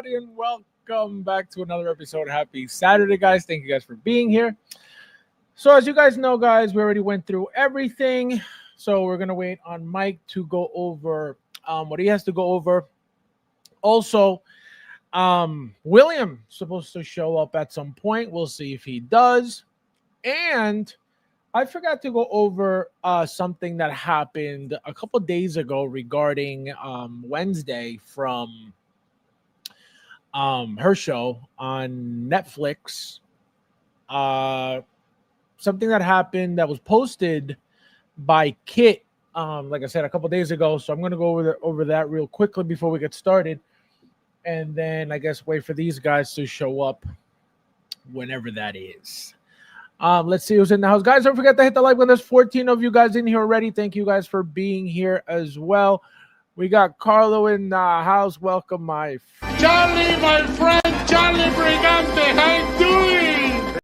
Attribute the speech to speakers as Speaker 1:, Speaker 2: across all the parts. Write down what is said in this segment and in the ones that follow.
Speaker 1: everybody, and welcome back to another episode. Happy Saturday, guys. Thank you guys for being here. So as you guys know, guys, we already went through everything. So we're going to wait on Mike to go over what he has to go over. Also, William's supposed to show up at some point. We'll see if he does. And I forgot to go over something that happened a couple days ago regarding Wednesday from her show on Netflix. Something that happened that was posted by Kit, like I said, a couple days ago. So I'm going to go over that real quickly before we get started. And then I guess wait for these guys to show up whenever that is. Let's see who's in the house. Guys, don't forget to hit the like button. There's 14 of you guys in here already. Thank you guys for being here as well. We got Carlo in the house. Welcome, my friend.
Speaker 2: Charlie, my friend, Charlie Brigante. How you doing?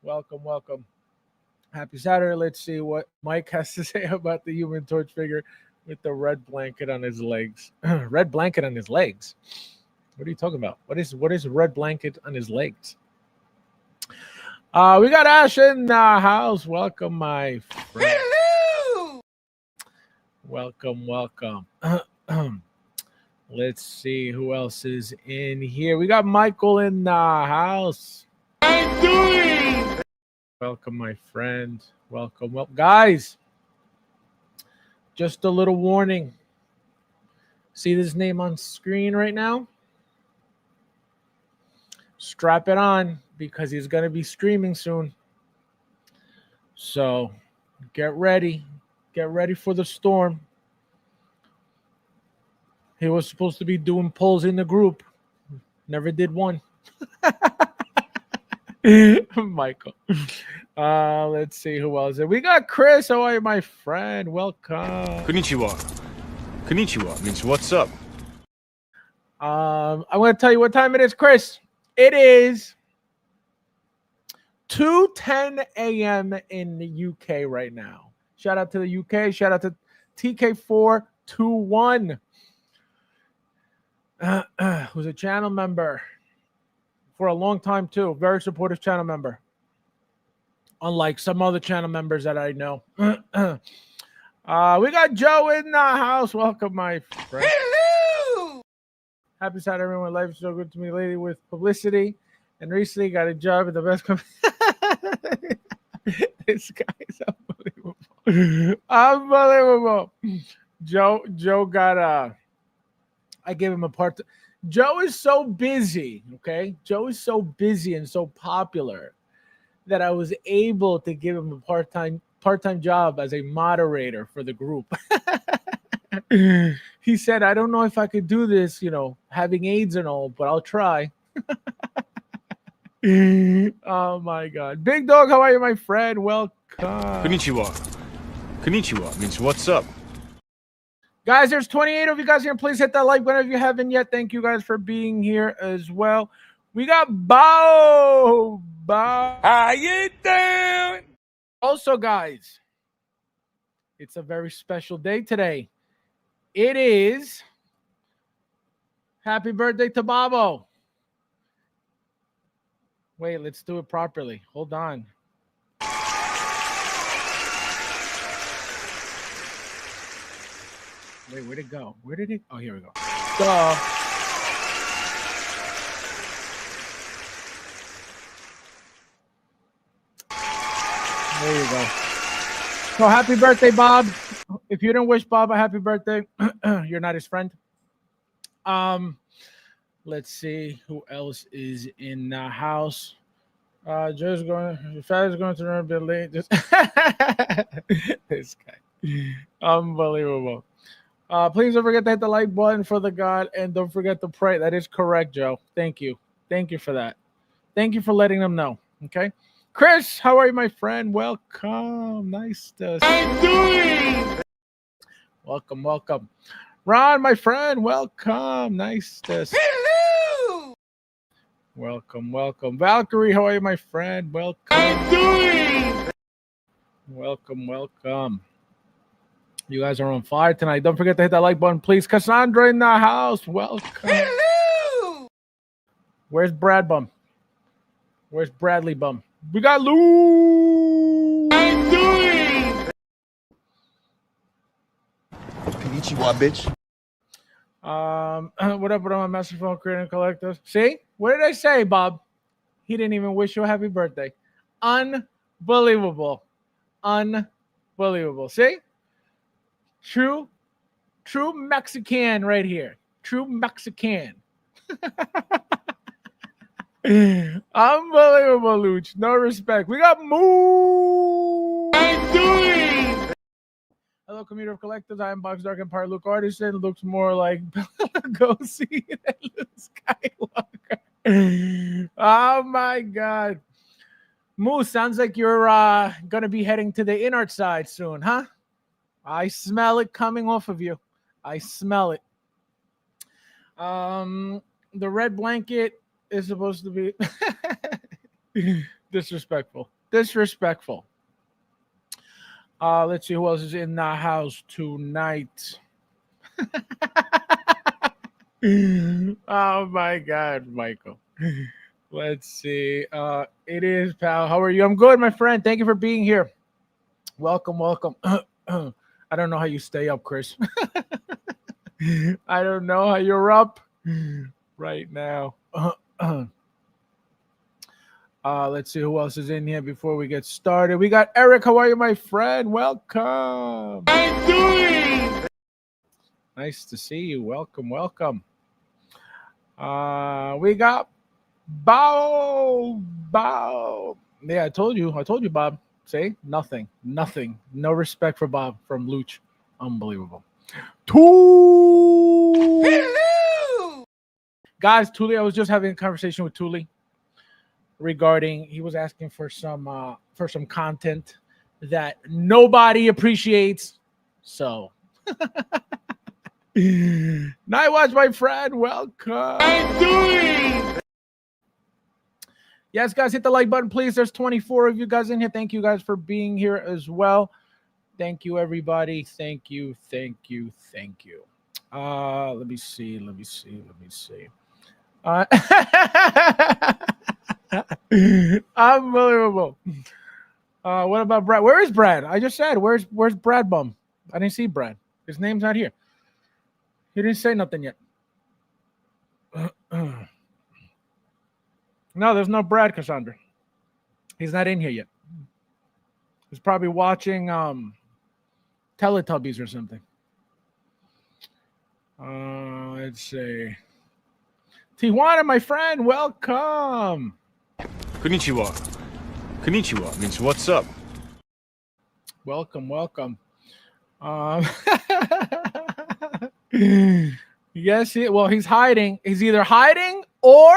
Speaker 1: Welcome. Happy Saturday. Let's see what Mike has to say about the Human Torch figure with the red blanket on his legs. Red blanket on his legs? What are you talking about? What is red blanket on his legs? We got Ash in the house. Welcome, my friend.
Speaker 2: Hello.
Speaker 1: Welcome. Let's see who else is in here. We got Michael in the house.
Speaker 2: How you doing?
Speaker 1: Welcome, my friend. Welcome. Well, guys, just a little warning. See this name on screen right now? Strap it on, because he's going to be streaming soon. So get ready. Get ready for the storm. He was supposed to be doing polls in the group. Never did one. Michael. Let's see who else. We got Chris. How are you, my friend? Welcome.
Speaker 3: Konnichiwa. Konnichiwa means what's up.
Speaker 1: I'm going to tell you what time it is, Chris. It is 2:10 a.m. in the UK right now. Shout out to the UK. Shout out to TK421, who's a channel member for a long time too. Very supportive channel member. Unlike some other channel members that I know. We got Joe in the house. Welcome, my friend.
Speaker 2: Hello.
Speaker 1: Happy Saturday, everyone. Life is so good to me lately with publicity. And recently got a job at the best company. This guy is unbelievable. Unbelievable. Joe got I gave him a part. Joe is so busy, okay? Joe is so busy and so popular that I was able to give him a part-time job as a moderator for the group. He said, I don't know if I could do this, having AIDS and all, but I'll try. Oh my God. Big Dog, how are you, my friend? Welcome.
Speaker 3: Konnichiwa. Konnichiwa means what's up.
Speaker 1: Guys, there's 28 of you guys here. Please hit that like button if you haven't yet. Thank you guys for being here as well. We got Bao.
Speaker 2: How you doing?
Speaker 1: Also, guys, it's a very special day today. It is happy birthday to Babo. Wait, let's do it properly. Hold on. Wait, where'd it go? Where did it? Oh, here we go. Duh. There you go. So happy birthday, Bob. If you didn't wish Bob a happy birthday, you're not his friend. Let's see who else is in the house. Joe's going. Father's going to run a bit late. This guy, unbelievable. Please don't forget to hit the like button for the God, and don't forget to pray. That is correct, Joe. Thank you for that. Thank you for letting them know. Okay, Chris, how are you, my friend? Welcome. Nice to see you.
Speaker 2: How you doing?
Speaker 1: Welcome. Ron, my friend, welcome. Nice to see you.
Speaker 2: Hello.
Speaker 1: Welcome. Valkyrie, how are you, my friend? Welcome.
Speaker 2: How you doing?
Speaker 1: Welcome. You guys are on fire tonight. Don't forget to hit that like button, please. Cassandra in the house. Welcome.
Speaker 2: Hello.
Speaker 1: Where's Brad Bum? Where's Bradley Bum? We got Lou.
Speaker 2: I'm doing.
Speaker 4: Konnichiwa, bitch.
Speaker 1: What up with my master phone creating collectors? See? What did I say, Bob? He didn't even wish you a happy birthday. Unbelievable. Unbelievable. See? True Mexican right here. True Mexican. Unbelievable, Luch. No respect. We got Moo.
Speaker 2: I'm doing.
Speaker 1: Hello, community of collectors. I am Box Dark Empire Luke Artisan. Looks more like Lugosi than Luke Skywalker. Oh my God. Moo, sounds like you're gonna be heading to the Inart side soon, huh? I smell it coming off of you. I smell it. The red blanket is supposed to be disrespectful. Disrespectful. Let's see who else is in the house tonight. Oh my God, Michael. Let's see. It is, pal. How are you? I'm good, my friend. Thank you for being here. Welcome, welcome. I don't know how you stay up, Chris. I don't know how you're up right now. Let's see who else is in here before we get started. We got Eric. How are you, my friend? Welcome.
Speaker 2: I'm doing.
Speaker 1: Nice to see you. Welcome, welcome. We got Bow. Yeah, I told you, Bob. See? Nothing. No respect for Bob from Luch. Unbelievable. Hello! Guys, Thule, I was just having a conversation with Thule regarding, he was asking for some content that nobody appreciates. So Night Watch, my friend, welcome.
Speaker 2: I'm doing.
Speaker 1: Yes, guys, hit the like button, please. There's 24 of you guys in here. Thank you guys for being here as well. Thank you, everybody. Thank you. Let me see. Unbelievable. What about Brad? Where is Brad? I just said, where's Brad Bum? I didn't see Brad. His name's not here. He didn't say nothing yet. No, there's no Brad, Cassandra. He's not in here yet. He's probably watching Teletubbies or something. Let's see. Tijuana, my friend, welcome.
Speaker 3: Konnichiwa. Konnichiwa means what's up?
Speaker 1: Welcome. Yes, he's hiding. He's either hiding or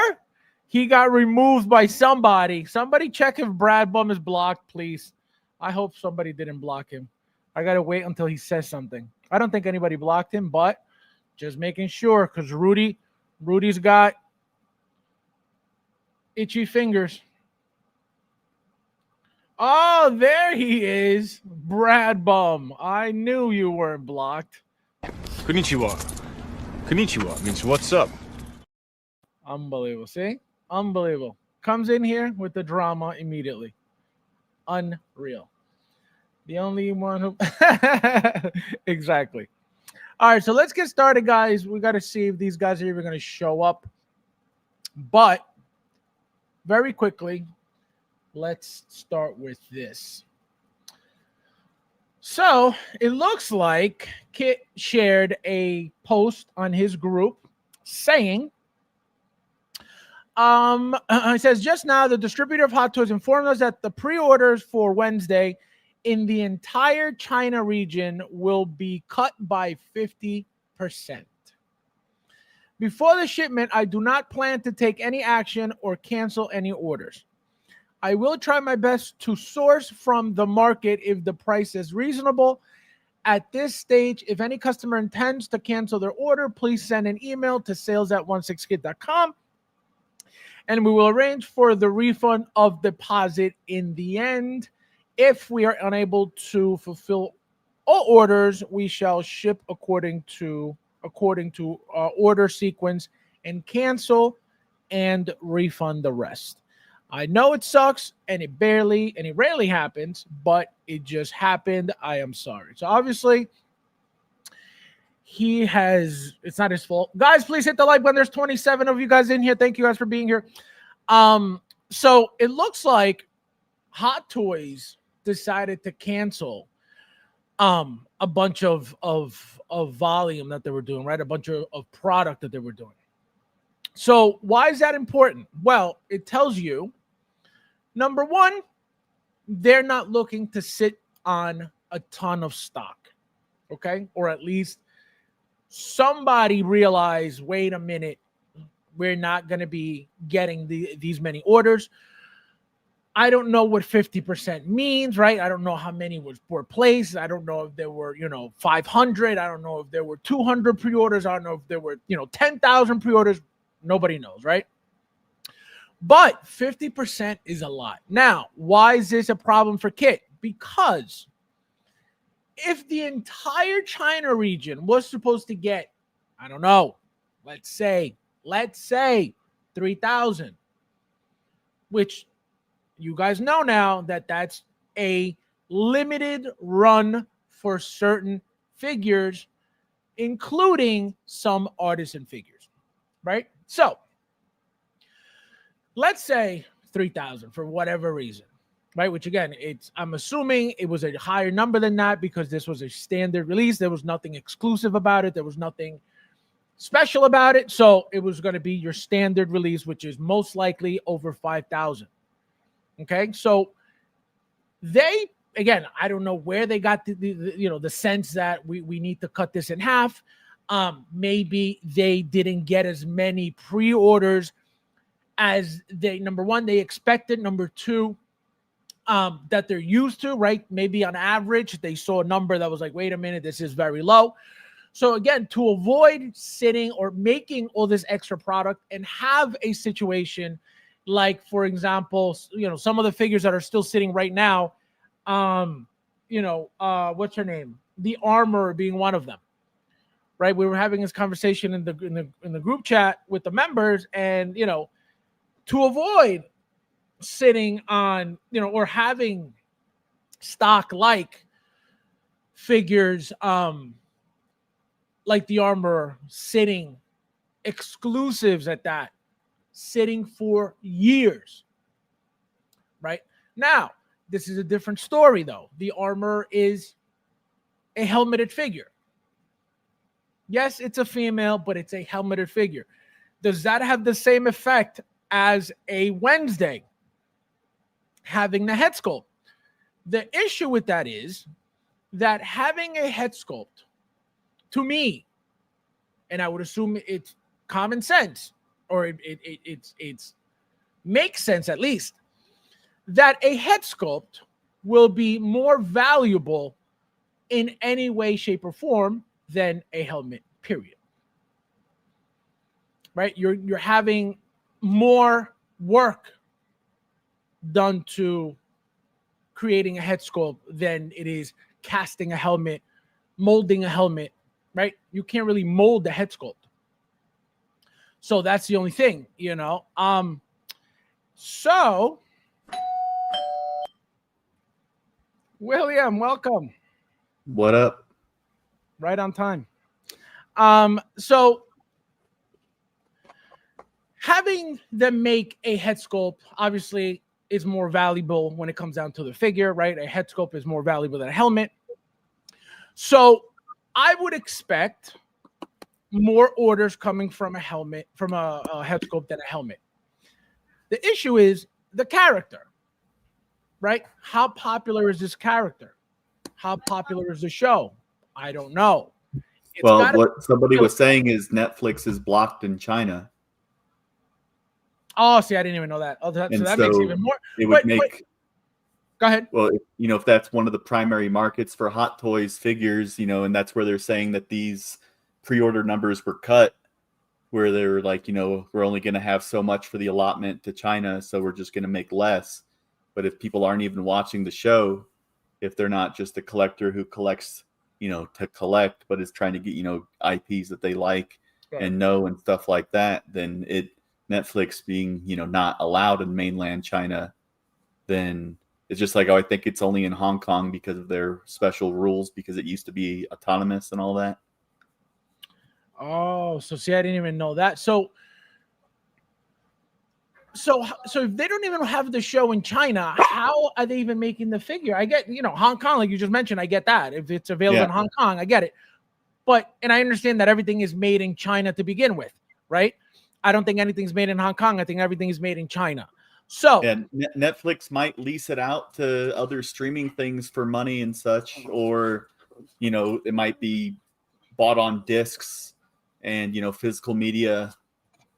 Speaker 1: he got removed by somebody. Somebody check if Brad Bum is blocked, please. I hope somebody didn't block him. I got to wait until he says something. I don't think anybody blocked him, but just making sure, because Rudy's got itchy fingers. Oh, there he is. Brad Bum. I knew you weren't blocked.
Speaker 3: Konnichiwa. Konnichiwa means what's up?
Speaker 1: Unbelievable. See? Unbelievable. Comes in here with the drama immediately. Unreal. The only one who... Exactly. All right, so let's get started, guys. We got to see if these guys are even going to show up. But very quickly, let's start with this. So it looks like Kit shared a post on his group saying, it says, just now, the distributor of Hot Toys informed us that the pre-orders for Wednesday in the entire China region will be cut by 50%. Before the shipment, I do not plan to take any action or cancel any orders. I will try my best to source from the market if the price is reasonable. At this stage, if any customer intends to cancel their order, please send an email to sales@16kit.com and we will arrange for the refund of deposit in the end. If we are unable to fulfill all orders, we shall ship according to order sequence and cancel and refund the rest. I know it sucks and it rarely happens, but it just happened. I am sorry. So obviously it's not his fault. Guys, please hit the like button. There's 27 of you guys in here. Thank you guys for being here. So it looks like Hot Toys decided to cancel a bunch of volume that they were doing, right? A bunch of product that they were doing. So why is that important? Well, it tells you, number one, they're not looking to sit on a ton of stock, okay? Or at least somebody realized, wait a minute, we're not going to be getting these many orders. I don't know what 50% means, right? I don't know how many were placed. I don't know if there were, 500. I don't know if there were 200 pre-orders. I don't know if there were, 10,000 pre-orders. Nobody knows, right? But 50% is a lot. Now, why is this a problem for Kit? Because if the entire China region was supposed to get, I don't know, let's say 3,000, which you guys know now that that's a limited run for certain figures, including some artisan figures, right? So let's say 3,000 for whatever reason, right? Which again, I'm assuming it was a higher number than that because this was a standard release. There was nothing exclusive about it. There was nothing special about it. So it was going to be your standard release, which is most likely over 5,000. Okay, so again, I don't know where they got the sense that we need to cut this in half. Maybe they didn't get as many pre-orders as number one, they expected. Number two, that they're used to, right? Maybe on average, they saw a number that was like, wait a minute, this is very low. So again, to avoid sitting or making all this extra product and have a situation like, for example, some of the figures that are still sitting right now, what's her name? The Armor being one of them, right? We were having this conversation in the group chat with the members, and to avoid sitting on or having stock like figures, like the Armor sitting, exclusives at that, sitting for years, right? Now, this is a different story, though. The Armor is a helmeted figure. Yes, it's a female, but it's a helmeted figure. Does that have the same effect as a Wednesday having the head sculpt? The issue with that is that having a head sculpt, to me, and I would assume it's common sense, or it's makes sense at least, that a head sculpt will be more valuable in any way, shape, or form than a helmet, period. Right? You're having more work done to creating a head sculpt than it is casting a helmet, molding a helmet, right? You can't really mold the head sculpt. So that's the only thing, So, William, welcome.
Speaker 5: What up?
Speaker 1: Right on time. So having them make a head sculpt obviously is more valuable when it comes down to the figure, right? A head sculpt is more valuable than a helmet. So I would expect more orders coming from a helmet, from a head sculpt than a helmet. The issue is the character, right? How popular is this character? How popular is the show? I don't know.
Speaker 5: What somebody was saying is Netflix is blocked in China.
Speaker 1: Oh, see, I didn't even know that. So that makes even more.
Speaker 5: It would make.
Speaker 1: Go ahead.
Speaker 5: Well, if that's one of the primary markets for Hot Toys figures, and that's where they're saying that these pre-order numbers were cut, where they were like, we're only going to have so much for the allotment to China, so we're just going to make less. But if people aren't even watching the show, if they're not just a collector who collects, to collect, but is trying to get, IPs that they like and know and stuff like that, then Netflix being, not allowed in mainland China, then it's just like, oh, I think it's only in Hong Kong because of their special rules, because it used to be autonomous and all that.
Speaker 1: Oh, so see, I didn't even know that. So if they don't even have the show in China, how are they even making the figure? I get, Hong Kong, like you just mentioned, I get that. If it's available in Hong Kong, I get it. And I understand that everything is made in China to begin with, right? I don't think anything's made in Hong Kong. I think everything is made in China. So
Speaker 5: and Netflix might lease it out to other streaming things for money and such, or, it might be bought on discs and, physical media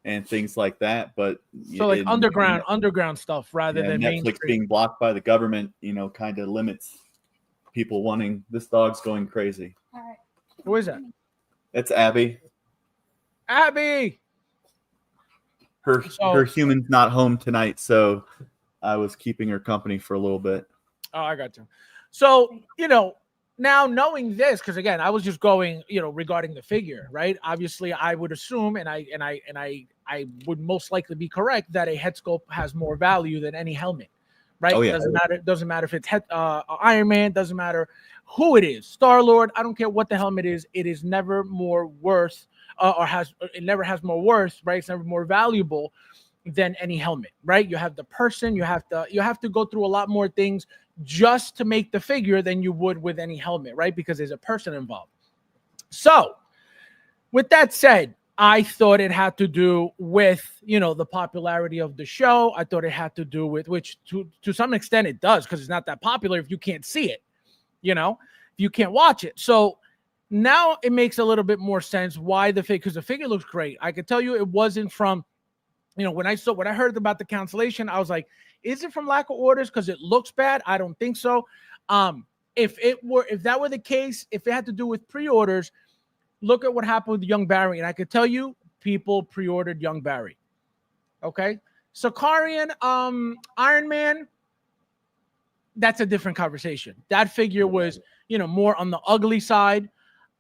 Speaker 5: and things like that. But
Speaker 1: so like underground stuff rather than
Speaker 5: Netflix
Speaker 1: mainstream.
Speaker 5: being blocked by the government, kind of limits people wanting. This dog's going crazy.
Speaker 1: Who is that?
Speaker 5: It's Abby.
Speaker 1: Abby.
Speaker 5: Her human's not home tonight, so I was keeping her company for a little bit.
Speaker 1: Oh, I got you. So, now knowing this, because again, I was just going, regarding the figure, right? Obviously, I would assume, and I would most likely be correct, that a head sculpt has more value than any helmet, right?
Speaker 5: Oh, yeah.
Speaker 1: Doesn't matter if it's Iron Man, doesn't matter who it is, Star-Lord, I don't care what the helmet is, it is never more worth it never has more worth, right? It's never more valuable than any helmet, right? You have the person, you have to go through a lot more things just to make the figure than you would with any helmet, right? Because there's a person involved. So with that said, I thought it had to do with, the popularity of the show. I thought it had to do with, which to some extent it does, because it's not that popular if you can't see it, if you can't watch it. So now it makes a little bit more sense why the figure, because the figure looks great. I could tell you it wasn't from, when I heard about the cancellation, I was like, is it from lack of orders because it looks bad? I don't think so. If that were the case, if it had to do with pre-orders, look at what happened with Young Barry. And I could tell you people pre-ordered Young Barry. Okay. Sakarian, Iron Man, that's a different conversation. That figure was, more on the ugly side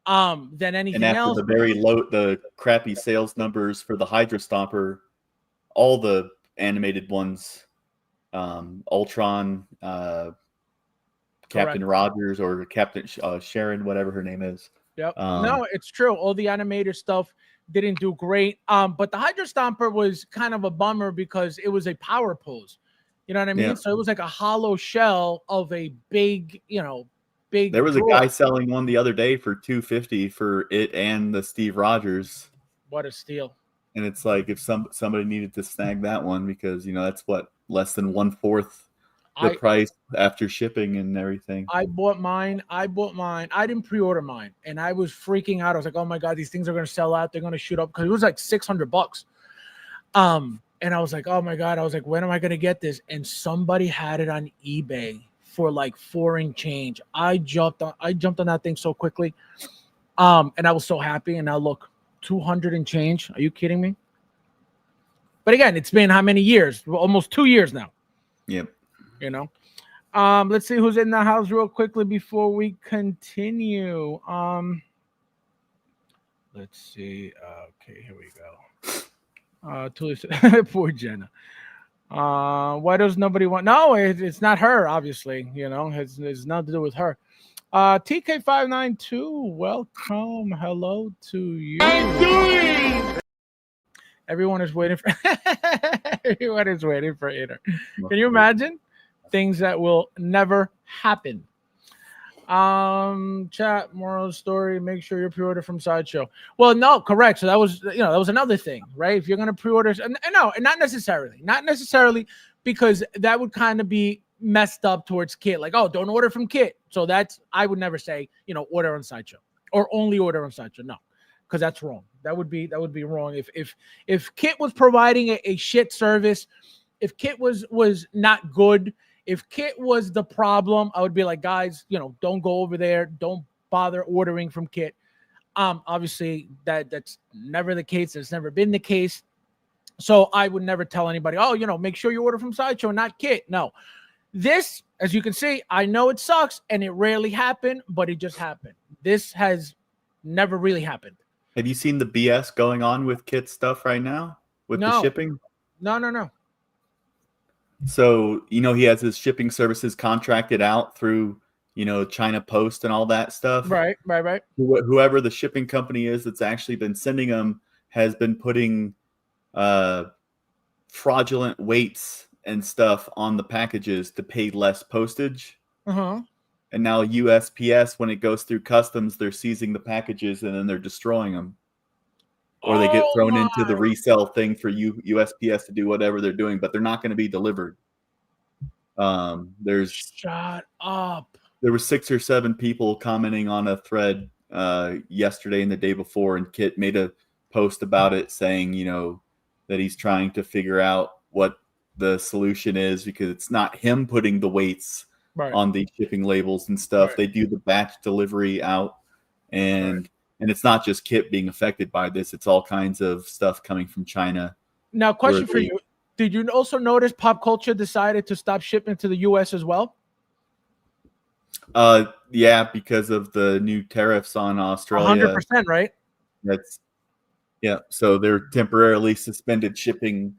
Speaker 1: than anything else.
Speaker 5: And after the crappy sales numbers for the Hydra Stomper, all the animated ones, Ultron, Captain Rogers, or Captain Sharon, whatever her name is.
Speaker 1: Yep. No, it's true. All the animator stuff didn't do great. But the Hydra Stomper was kind of a bummer because it was a power pose. You know what I mean? Yeah. So it was like a hollow shell of a big, big.
Speaker 5: There was a guy selling one the other day for $250 for it and the Steve Rogers.
Speaker 1: What a steal!
Speaker 5: And it's like if somebody needed to snag that one, because that's what, less than 1/4 the price after shipping and everything.
Speaker 1: I bought mine. I didn't pre-order mine, and I was freaking out. I was like, "Oh my god, these things are going to sell out. They're going to shoot up," because it was like $600. And I was like, "Oh my god!" I was like, "When am I going to get this?" And somebody had it on eBay for like $4 and change. I jumped on that thing so quickly, and I was so happy. And now look, $200 and change. Are you kidding me? But again, it's been how many years? Almost 2 years now.
Speaker 5: Yep.
Speaker 1: Let's see who's in the house real quickly before we continue. Let's see. Okay, here we go. Poor Jenna. Why does nobody want? No, it's not her. Obviously, it's nothing to do with her. TK592, welcome. Hello to you.
Speaker 2: I'm doing.
Speaker 1: Everyone is waiting for. Everyone is waiting for Inner. Can you imagine? Things that will never happen. Chat, moral story, make sure you pre-order from Sideshow. Well, no, correct. So that was another thing, right? If you're going to pre-order, and not necessarily because that would kind of be messed up towards Kit. Like, oh, don't order from Kit. So I would never say, order on Sideshow or only order on Sideshow. No, because that's wrong. That would be wrong. If Kit was providing a shit service, if Kit was not good, if Kit was the problem, I would be like, guys, don't go over there. Don't bother ordering from Kit. Obviously, that's never the case. It's never been the case. So I would never tell anybody, oh, make sure you order from Sideshow, not Kit. No. This, as you can see, I know it sucks and it rarely happened, but it just happened. This has never really happened.
Speaker 5: Have you seen the BS going on with Kit stuff right now? with
Speaker 1: No.
Speaker 5: the shipping?
Speaker 1: No.
Speaker 5: So, he has his shipping services contracted out through, China Post and all that stuff.
Speaker 1: Right.
Speaker 5: Whoever the shipping company is that's actually been sending them has been putting fraudulent weights and stuff on the packages to pay less postage.
Speaker 1: Uh-huh.
Speaker 5: And now USPS, when it goes through customs, they're seizing the packages and then they're destroying them. Or they get thrown into the resell thing for USPS to do whatever they're doing, but they're not going to be delivered.
Speaker 1: Shut up.
Speaker 5: There were 6 or 7 people commenting on a thread yesterday and the day before, and Kit made a post about it saying, that he's trying to figure out what the solution is, because it's not him putting the weights on the shipping labels and stuff. They do the batch delivery out, and it's not just Kit being affected by this. It's all kinds of stuff coming from China.
Speaker 1: Now, question for you. Did you also notice Pop Culture decided to stop shipping to the U.S. as well?
Speaker 5: Yeah, because of the new tariffs on Australia.
Speaker 1: 100%, right?
Speaker 5: So they're temporarily suspended shipping.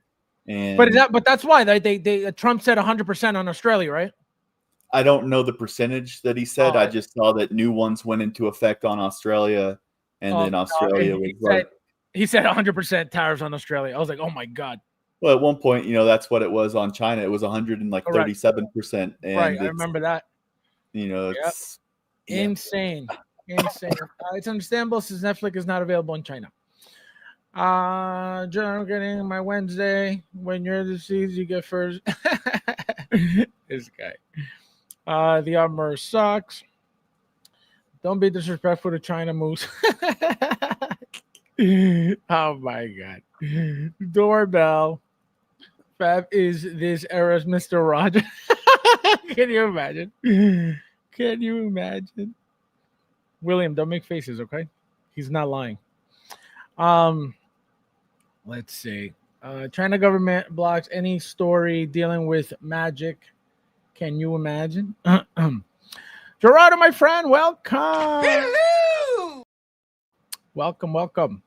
Speaker 5: And
Speaker 1: but that's why they Trump said 100% on Australia, right?
Speaker 5: I don't know the percentage that he said. I just saw that new ones went into effect on Australia, and then Australia
Speaker 1: he said 100% tariffs on Australia. I was like, oh my god.
Speaker 5: Well, at one point, that's what it was on China. It was 137%. And
Speaker 1: right, I remember that.
Speaker 5: It's
Speaker 1: insane. It's understandable since Netflix is not available in China. John, getting my Wednesday. When you're deceased, you get first. This guy. The armor sucks. Don't be disrespectful to China Moose. Oh my god. Doorbell. Fab is this era's Mr. Rogers. Can you imagine? Can you imagine? William, don't make faces, okay? He's not lying. Let's see. China government blocks any story dealing with magic. Can you imagine? Gerardo, my friend, welcome. Hello. Welcome.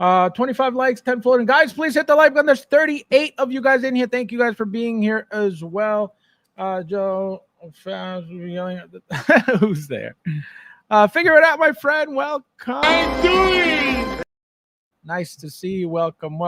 Speaker 1: 25 likes, 10 floating. Guys, please hit the like button. There's 38 of you guys in here. Thank you guys for being here as well. Joe, yelling at who's there? Figure it out, my friend. Welcome.
Speaker 2: I'm doing.
Speaker 1: Nice to see you. Welcome.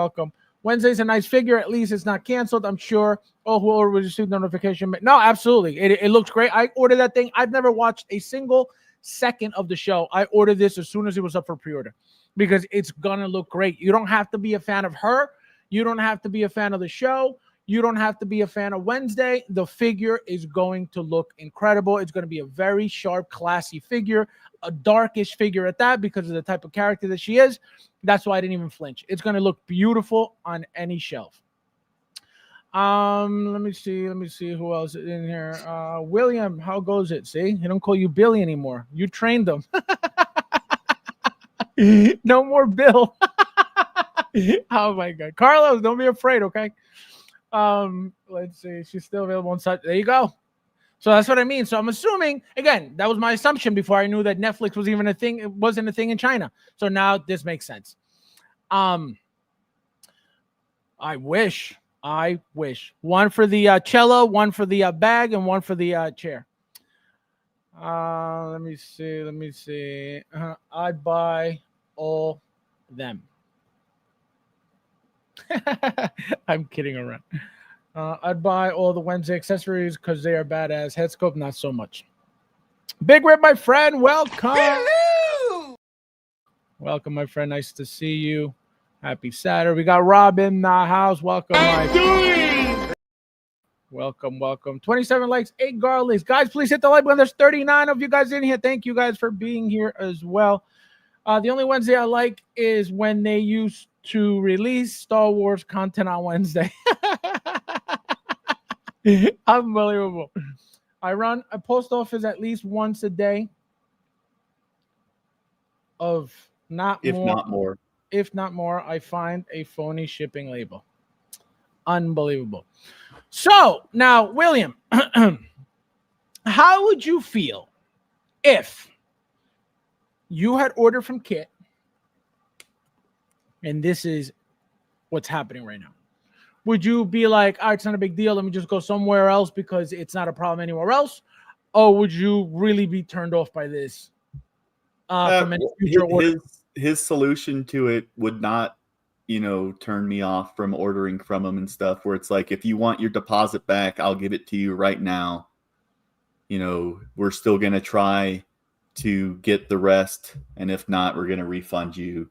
Speaker 1: Wednesday's a nice figure. At least it's not canceled, I'm sure. Oh, whoever received notification. No, absolutely. It looks great. I ordered that thing. I've never watched a single second of the show. I ordered this as soon as it was up for pre-order because it's gonna look great. You don't have to be a fan of her. You don't have to be a fan of the show. You don't have to be a fan of Wednesday. The figure is going to look incredible. It's going to be a very sharp, classy figure, a darkish figure at that because of the type of character that she is. That's why I didn't even flinch. It's going to look beautiful on any shelf. Let me see who else is in here. William, how goes it? See, he don't call you Billy anymore. You trained them. No more Bill. Oh my God, Carlos, don't be afraid. Okay. Let's see. She's still available on site. There you go. So that's what I mean. So I'm assuming, again, that was my assumption before I knew that Netflix was even a thing. It wasn't a thing in China. So now this makes sense. I wish one for the cello, one for the bag, and one for the chair. Let me see. I'd buy all them. I'm kidding around. I'd buy all the Wednesday accessories because they are badass. Head scope, not so much. Big Rip, my friend, welcome. Hello. Welcome, my friend. Nice to see you. Happy Saturday. We got Rob in the house. Welcome, my friend. Welcome. 27 likes, 8 garlics. Guys, please hit the like button. There's 39 of you guys in here. Thank you guys for being here as well. The only Wednesday I like is when they used to release Star Wars content on Wednesday. Unbelievable. I run a post office at least once a day. If not more, I find a phony shipping label. Unbelievable. So now, William, how would you feel if you had ordered from Kit, and this is what's happening right now? Would you be like, all right, it's not a big deal, let me just go somewhere else because it's not a problem anywhere else? Or would you really be turned off by this from any future order?
Speaker 5: His solution to it would not, turn me off from ordering from him and stuff, where it's like, if you want your deposit back, I'll give it to you right now. We're still going to try to get the rest. And if not, we're going to refund you.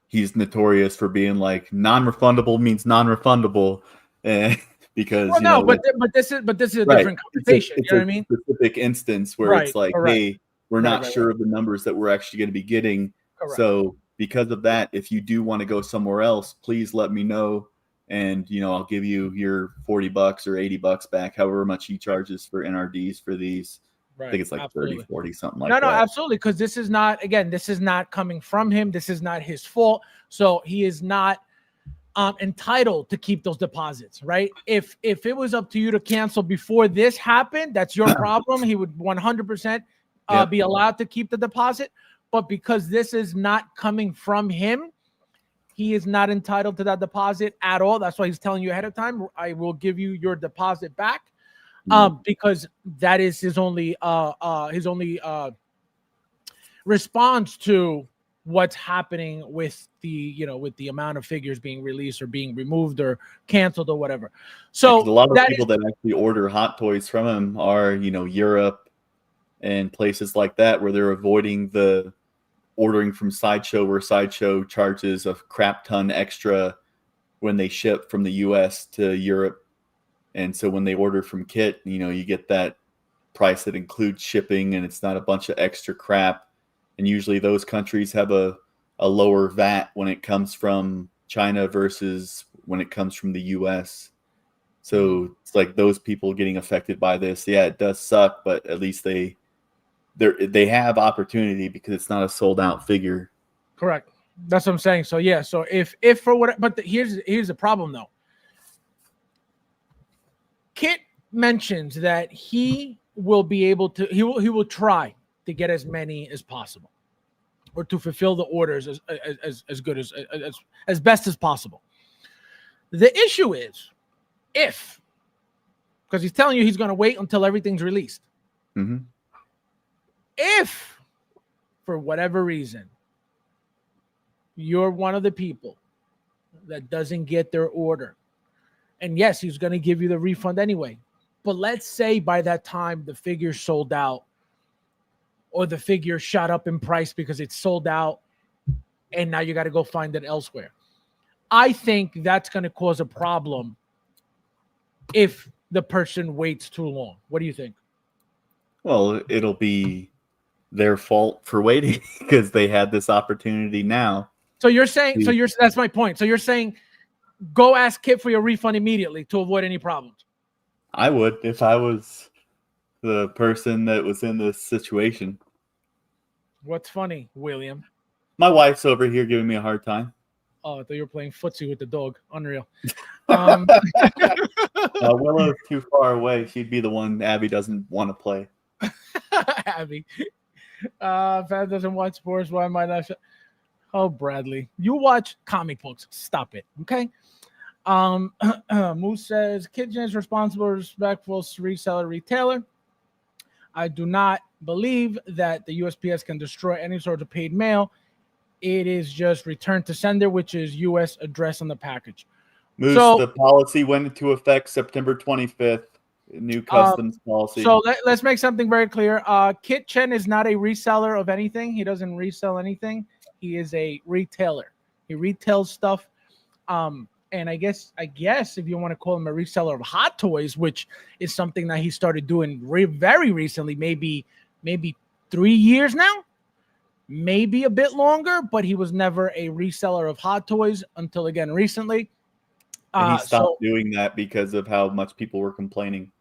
Speaker 5: He's notorious for being like, non-refundable means non-refundable. Because,
Speaker 1: but this is a different conversation.
Speaker 5: It's
Speaker 1: you know what I mean?
Speaker 5: Specific instance where it's like,
Speaker 1: correct.
Speaker 5: Hey, we're not sure of the numbers that we're actually going to be getting.
Speaker 1: Correct.
Speaker 5: So because of that, if you do want to go somewhere else, please let me know. And, I'll give you your $40 or $80 back, however much he charges for NRDs for these. Right. I think it's like absolutely. 30, 40, something like that. No,
Speaker 1: absolutely. Because this is not coming from him. This is not his fault. So he is not entitled to keep those deposits, right? If it was up to you to cancel before this happened, that's your problem. He would 100% be allowed to keep the deposit. But because this is not coming from him, he is not entitled to that deposit at all. That's why he's telling you ahead of time, I will give you your deposit back. Because that is his only response to what's happening with the amount of figures being released or being removed or canceled or whatever. So
Speaker 5: a lot of people that actually order Hot Toys from him are, Europe and places like that, where they're avoiding the ordering from Sideshow, where Sideshow charges a crap ton extra when they ship from the US to Europe. And so when they order from Kit, you get that price that includes shipping, and it's not a bunch of extra crap. And usually those countries have a lower VAT when it comes from China versus when it comes from the US. So it's like those people getting affected by this. Yeah, it does suck, but at least they have opportunity because it's not a sold out figure.
Speaker 1: Correct. That's what I'm saying. So yeah, so if for what, but here's the problem though. Kit mentions that he will be able to, he will try to get as many as possible, or to fulfill the orders as good as best as possible. The issue is because he's telling you he's going to wait until everything's released.
Speaker 5: Mm-hmm.
Speaker 1: If for whatever reason you're one of the people that doesn't get their order, and yes, he's going to give you the refund anyway, but let's say by that time the figure sold out, or the figure shot up in price because it's sold out, and now you got to go find it elsewhere. I think that's going to cause a problem if the person waits too long. What do you think?
Speaker 5: Well, it'll be their fault for waiting because they had this opportunity now.
Speaker 1: So you're saying, that's my point. So you're saying, go ask Kit for your refund immediately to avoid any problems.
Speaker 5: I would if I was the person that was in this situation.
Speaker 1: What's funny, William?
Speaker 5: My wife's over here giving me a hard time.
Speaker 1: Oh, I thought you were playing footsie with the dog. Unreal.
Speaker 5: Willow's too far away. She'd be the one Abby doesn't want to play.
Speaker 1: Abby. Fab doesn't watch sports. Why am I not? Oh, Bradley. You watch comic books. Stop it. Okay. Moose says, Kitchen is responsible, respectful reseller, retailer. I do not believe that the USPS can destroy any sort of paid mail. It is just return to sender, which is U.S. address on the package.
Speaker 5: Moose, the policy went into effect September 25th. New customs policy.
Speaker 1: So let's make something very clear. Kit Chen is not a reseller of anything. He doesn't resell anything. He is a retailer. He retails stuff. And I guess if you want to call him a reseller of Hot Toys, which is something that he started doing very recently, maybe 3 years now, maybe a bit longer, but he was never a reseller of Hot Toys until, again, recently.
Speaker 5: And he stopped doing that because of how much people were complaining.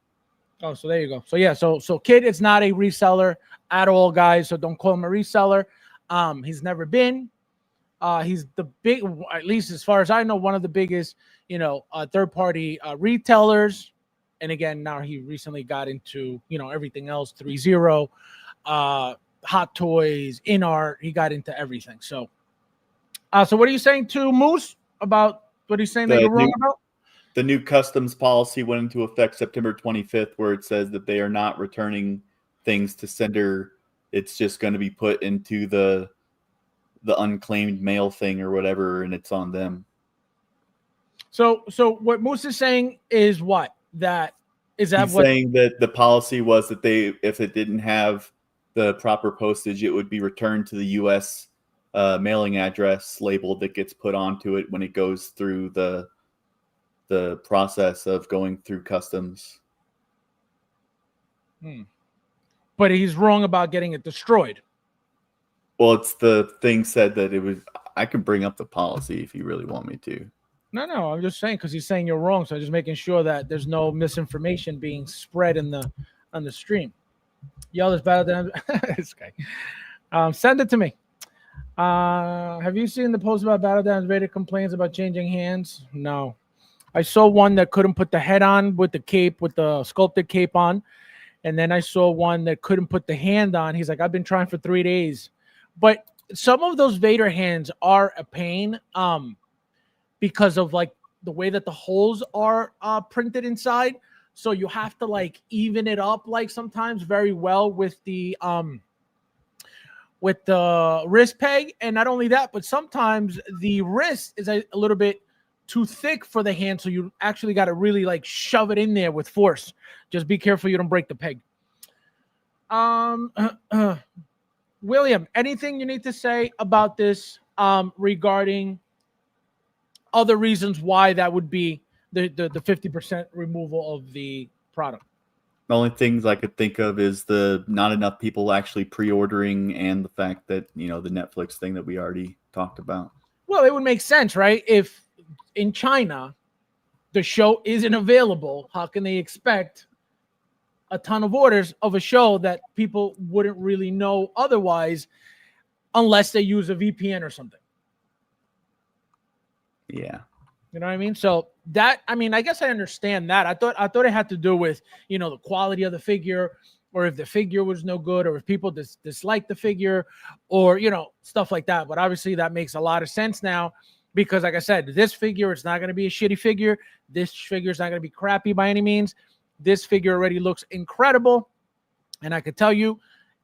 Speaker 1: Oh, so there you go. So yeah, so Kid is not a reseller at all, guys. So don't call him a reseller. He's never been. He's the big, at least as far as I know, one of the biggest, third-party retailers. And again, now he recently got into, everything else, 3.0, Hot Toys, In Art. He got into everything. So So what are you saying to Moose about what he's saying that you're wrong about?
Speaker 5: The new customs policy went into effect September 25th, where it says that they are not returning things to sender. It's just going to be put into the unclaimed mail thing or whatever, and it's on them.
Speaker 1: So what Moose is saying is what? He's
Speaker 5: saying that the policy was that if it didn't have the proper postage, it would be returned to the U.S. Mailing address label that gets put onto it when it goes through the process of going through customs.
Speaker 1: But he's wrong about getting it destroyed.
Speaker 5: Well, it's the thing said that it was. I can bring up the policy if you really want me to.
Speaker 1: No, I'm just saying because he's saying you're wrong, so I'm just making sure that there's no misinformation being spread on the stream. Y'all is better than this guy. Send it to me. Have you seen the post about Battle Damage Vader complains about changing hands? No. I saw one that couldn't put the head on with the cape, with the sculpted cape on. And then I saw one that couldn't put the hand on. He's like, I've been trying for 3 days. But some of those Vader hands are a pain because of like the way that the holes are printed inside. So you have to like even it up like sometimes very well with the wrist peg. And not only that, but sometimes the wrist is a little bit too thick for the hand, so you actually got to really like shove it in there with force. Just be careful you don't break the peg. William, anything you need to say about this regarding other reasons why that would be the 50% removal of the product?
Speaker 5: The only things I could think of is the not enough people actually pre-ordering and the fact that, the Netflix thing that we already talked about.
Speaker 1: Well, it would make sense, right? If in China, the show isn't available, how can they expect a ton of orders of a show that people wouldn't really know otherwise unless they use a VPN or something?
Speaker 5: Yeah.
Speaker 1: You know what I mean? So that, I guess I understand that. I thought it had to do with, the quality of the figure, or if the figure was no good, or if people dislike the figure, or, stuff like that. But obviously that makes a lot of sense now. Because, like I said, this figure, it's not going to be a shitty figure. This figure is not going to be crappy by any means. This figure already looks incredible. And I could tell you,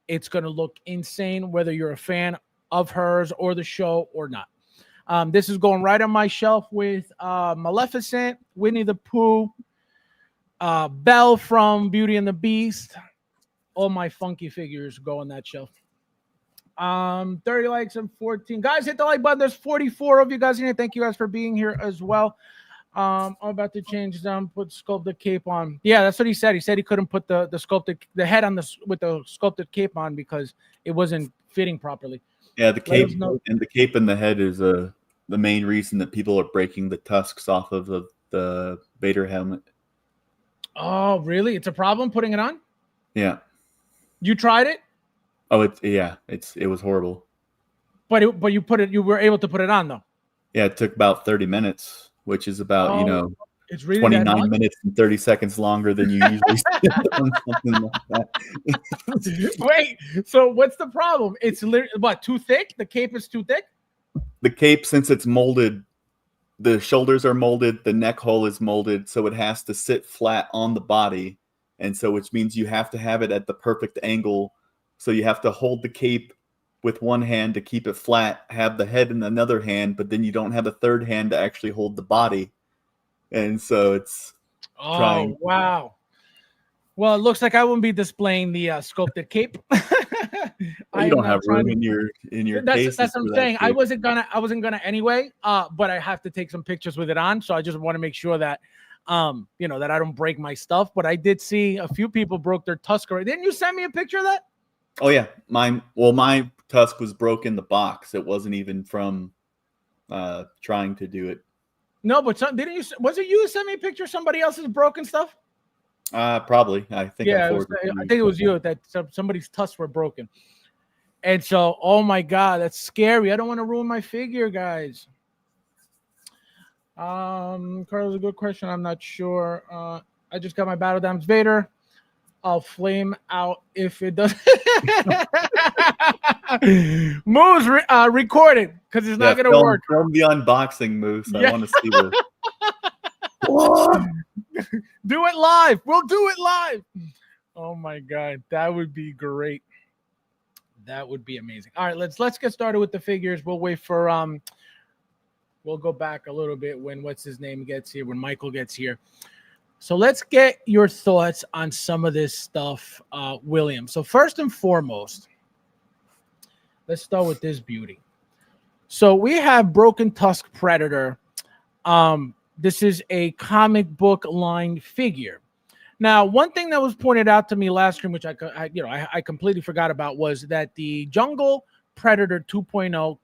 Speaker 1: it's going to look insane whether you're a fan of hers or the show or not. This is going right on my shelf with Maleficent, Winnie the Pooh, Belle from Beauty and the Beast. All my funky figures go on that shelf. 30 likes and 14 guys, hit the like button. There's 44 of you guys in here. Thank you guys for being here as well. I'm about to change them, put sculpted cape on. Yeah, that's what he said. He said he couldn't put the head on with the sculpted cape on because it wasn't fitting properly.
Speaker 5: Yeah, the cape and the head is the main reason that people are breaking the tusks off of the Vader helmet.
Speaker 1: Oh, really? It's a problem putting it on?
Speaker 5: Yeah.
Speaker 1: You tried it?
Speaker 5: Oh, it was horrible.
Speaker 1: But you were able to put it on though.
Speaker 5: Yeah, it took about 30 minutes, which is about,
Speaker 1: it's really
Speaker 5: 29 minutes and 30 seconds longer than you usually spend on something like that.
Speaker 1: Wait, so what's the problem? It's literally too thick? The cape is too thick?
Speaker 5: The cape, since it's molded, the shoulders are molded, the neck hole is molded, so it has to sit flat on the body. And so which means you have to have it at the perfect angle. So you have to hold the cape with one hand to keep it flat, have the head in another hand, but then you don't have a third hand to actually hold the body. And so it's
Speaker 1: wow. Well, it looks like I won't be displaying the sculpted cape.
Speaker 5: You don't have room in your case.
Speaker 1: That's what I'm saying. I wasn't gonna anyway. But I have to take some pictures with it on. So I just want to make sure that that I don't break my stuff. But I did see a few people broke their Tusk already. Didn't you send me a picture of that?
Speaker 5: Oh yeah, my Tusk was broke in the box. It wasn't even from trying to do it.
Speaker 1: No, but was it you who sent me a picture of somebody else's broken stuff?
Speaker 5: Probably. I think
Speaker 1: I think it was you that somebody's tusks were broken. And so, oh my God, that's scary. I don't want to ruin my figure, guys. Carlos, a good question. I'm not sure. I just got my Battle Damage Vader. I'll flame out if it does. Moves recorded because it's not going to work.
Speaker 5: Film the unboxing, Moose.
Speaker 1: Yeah.
Speaker 5: I want to see this. What?
Speaker 1: Do it live. We'll do it live. Oh my God, that would be great. That would be amazing. All right, let's get started with the figures. We'll wait for we'll go back a little bit when what's his name gets here, when Michael gets here. So let's get your thoughts on some of this stuff, William. So first and foremost, let's start with this beauty. So we have Broken Tusk Predator. This is a comic book line figure. Now, one thing that was pointed out to me last stream, which I completely forgot about, was that the Jungle Predator 2.0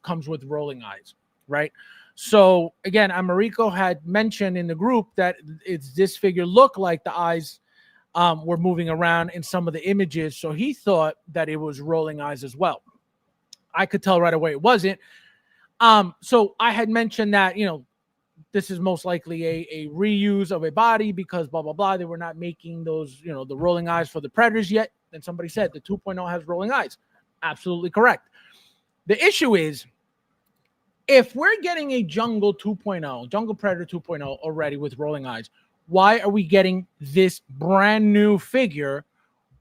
Speaker 1: comes with rolling eyes, right? So again, Americo had mentioned in the group that this figure looked like the eyes were moving around in some of the images, so he thought that it was rolling eyes as well. I could tell right away it wasn't. So I had mentioned that, this is most likely a reuse of a body because blah, blah, blah. They were not making those, the rolling eyes for the Predators yet. Then somebody said the 2.0 has rolling eyes. Absolutely correct. The issue is, if we're getting a Jungle 2.0, Jungle Predator 2.0 already with rolling eyes, why are we getting this brand new figure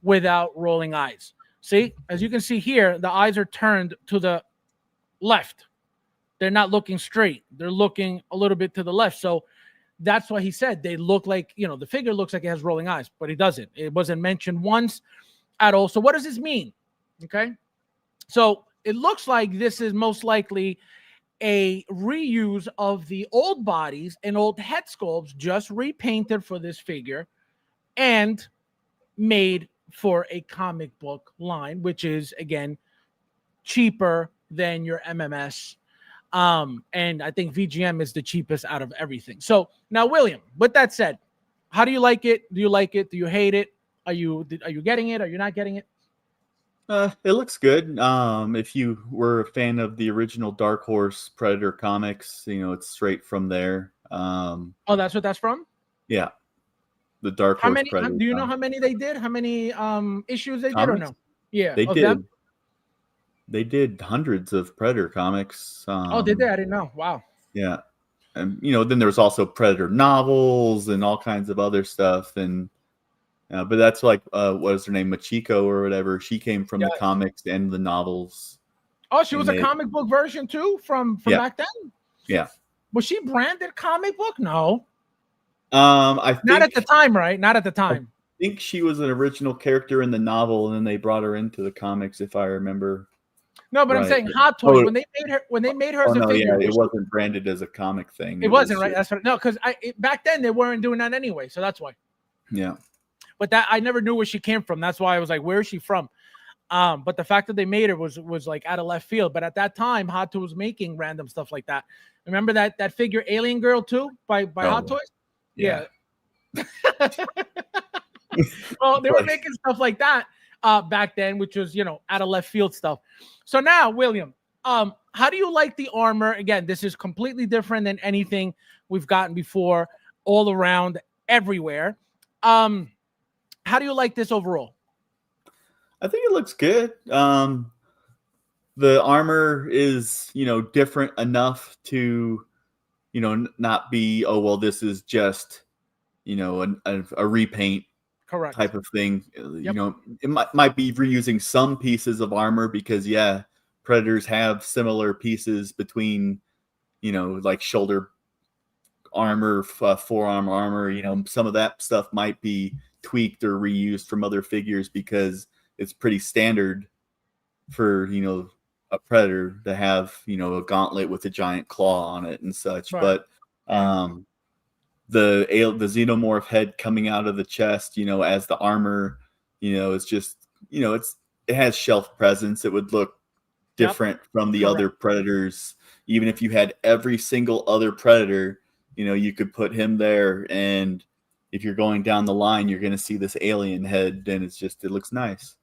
Speaker 1: without rolling eyes? See, as you can see here, the eyes are turned to the left. They're not looking straight. They're looking a little bit to the left. So that's why he said they look like, the figure looks like it has rolling eyes, but it doesn't. It wasn't mentioned once at all. So what does this mean? Okay. So it looks like this is most likely a reuse of the old bodies and old head sculpts, just repainted for this figure and made for a comic book line, which is, again, cheaper than your MMS. And I think VGM is the cheapest out of everything. So now, William, with that said, how do you like it? Do you like it? Do you hate it? Are you getting it? Are you not getting it?
Speaker 5: It looks good. If you were a fan of the original Dark Horse Predator comics, it's straight from there.
Speaker 1: Oh, that's what that's from?
Speaker 5: Yeah. The Dark Horse Predator.
Speaker 1: Do you know how many they did? How many issues they did or no? Yeah.
Speaker 5: They did.
Speaker 1: Them?
Speaker 5: They did hundreds of Predator comics.
Speaker 1: Oh, did they? I didn't know. Wow.
Speaker 5: Yeah. And, then there was also Predator novels and all kinds of other stuff. And, but that's like, what was her name? Machiko or whatever. She came from the comics and the novels.
Speaker 1: Oh, she was a comic book version too from back then?
Speaker 5: Yeah.
Speaker 1: Was she branded comic book? No.
Speaker 5: I think,
Speaker 1: not at the time, right? Not at the time.
Speaker 5: I think she was an original character in the novel, and then they brought her into the comics, if I remember.
Speaker 1: No, but right. I'm saying Hot Toys when they made her as a figure.
Speaker 5: Yeah, it wasn't branded as a comic thing.
Speaker 1: It wasn't, right? That's what, no, because back then they weren't doing that anyway, so that's why.
Speaker 5: Yeah.
Speaker 1: But that I never knew where she came from. That's why I was like, where is she from? But the fact that they made her was like out of left field. But at that time, Hot Toys was making random stuff like that. Remember that figure Alien Girl too by Hot Toys? Yeah. Well, they were making stuff like that back then, which was, out of left field stuff. So now, William, how do you like the armor? Again, this is completely different than anything we've gotten before, all around, everywhere. How do you like this overall?
Speaker 5: I think it looks good. The armor is, different enough to, not be, oh, well, this is just, a repaint.
Speaker 1: Correct.
Speaker 5: Type of thing. Yep. It might be reusing some pieces of armor because, Predators have similar pieces between, like shoulder armor, forearm armor. Some of that stuff might be tweaked or reused from other figures because it's pretty standard for, a Predator to have, a gauntlet with a giant claw on it and such. Right. But, the xenomorph head coming out of the chest, as the armor, is just, it has shelf presence. It would look different from the other Predators. Even if you had every single other Predator, you could put him there. And if you're going down the line, you're going to see this alien head. And it looks nice.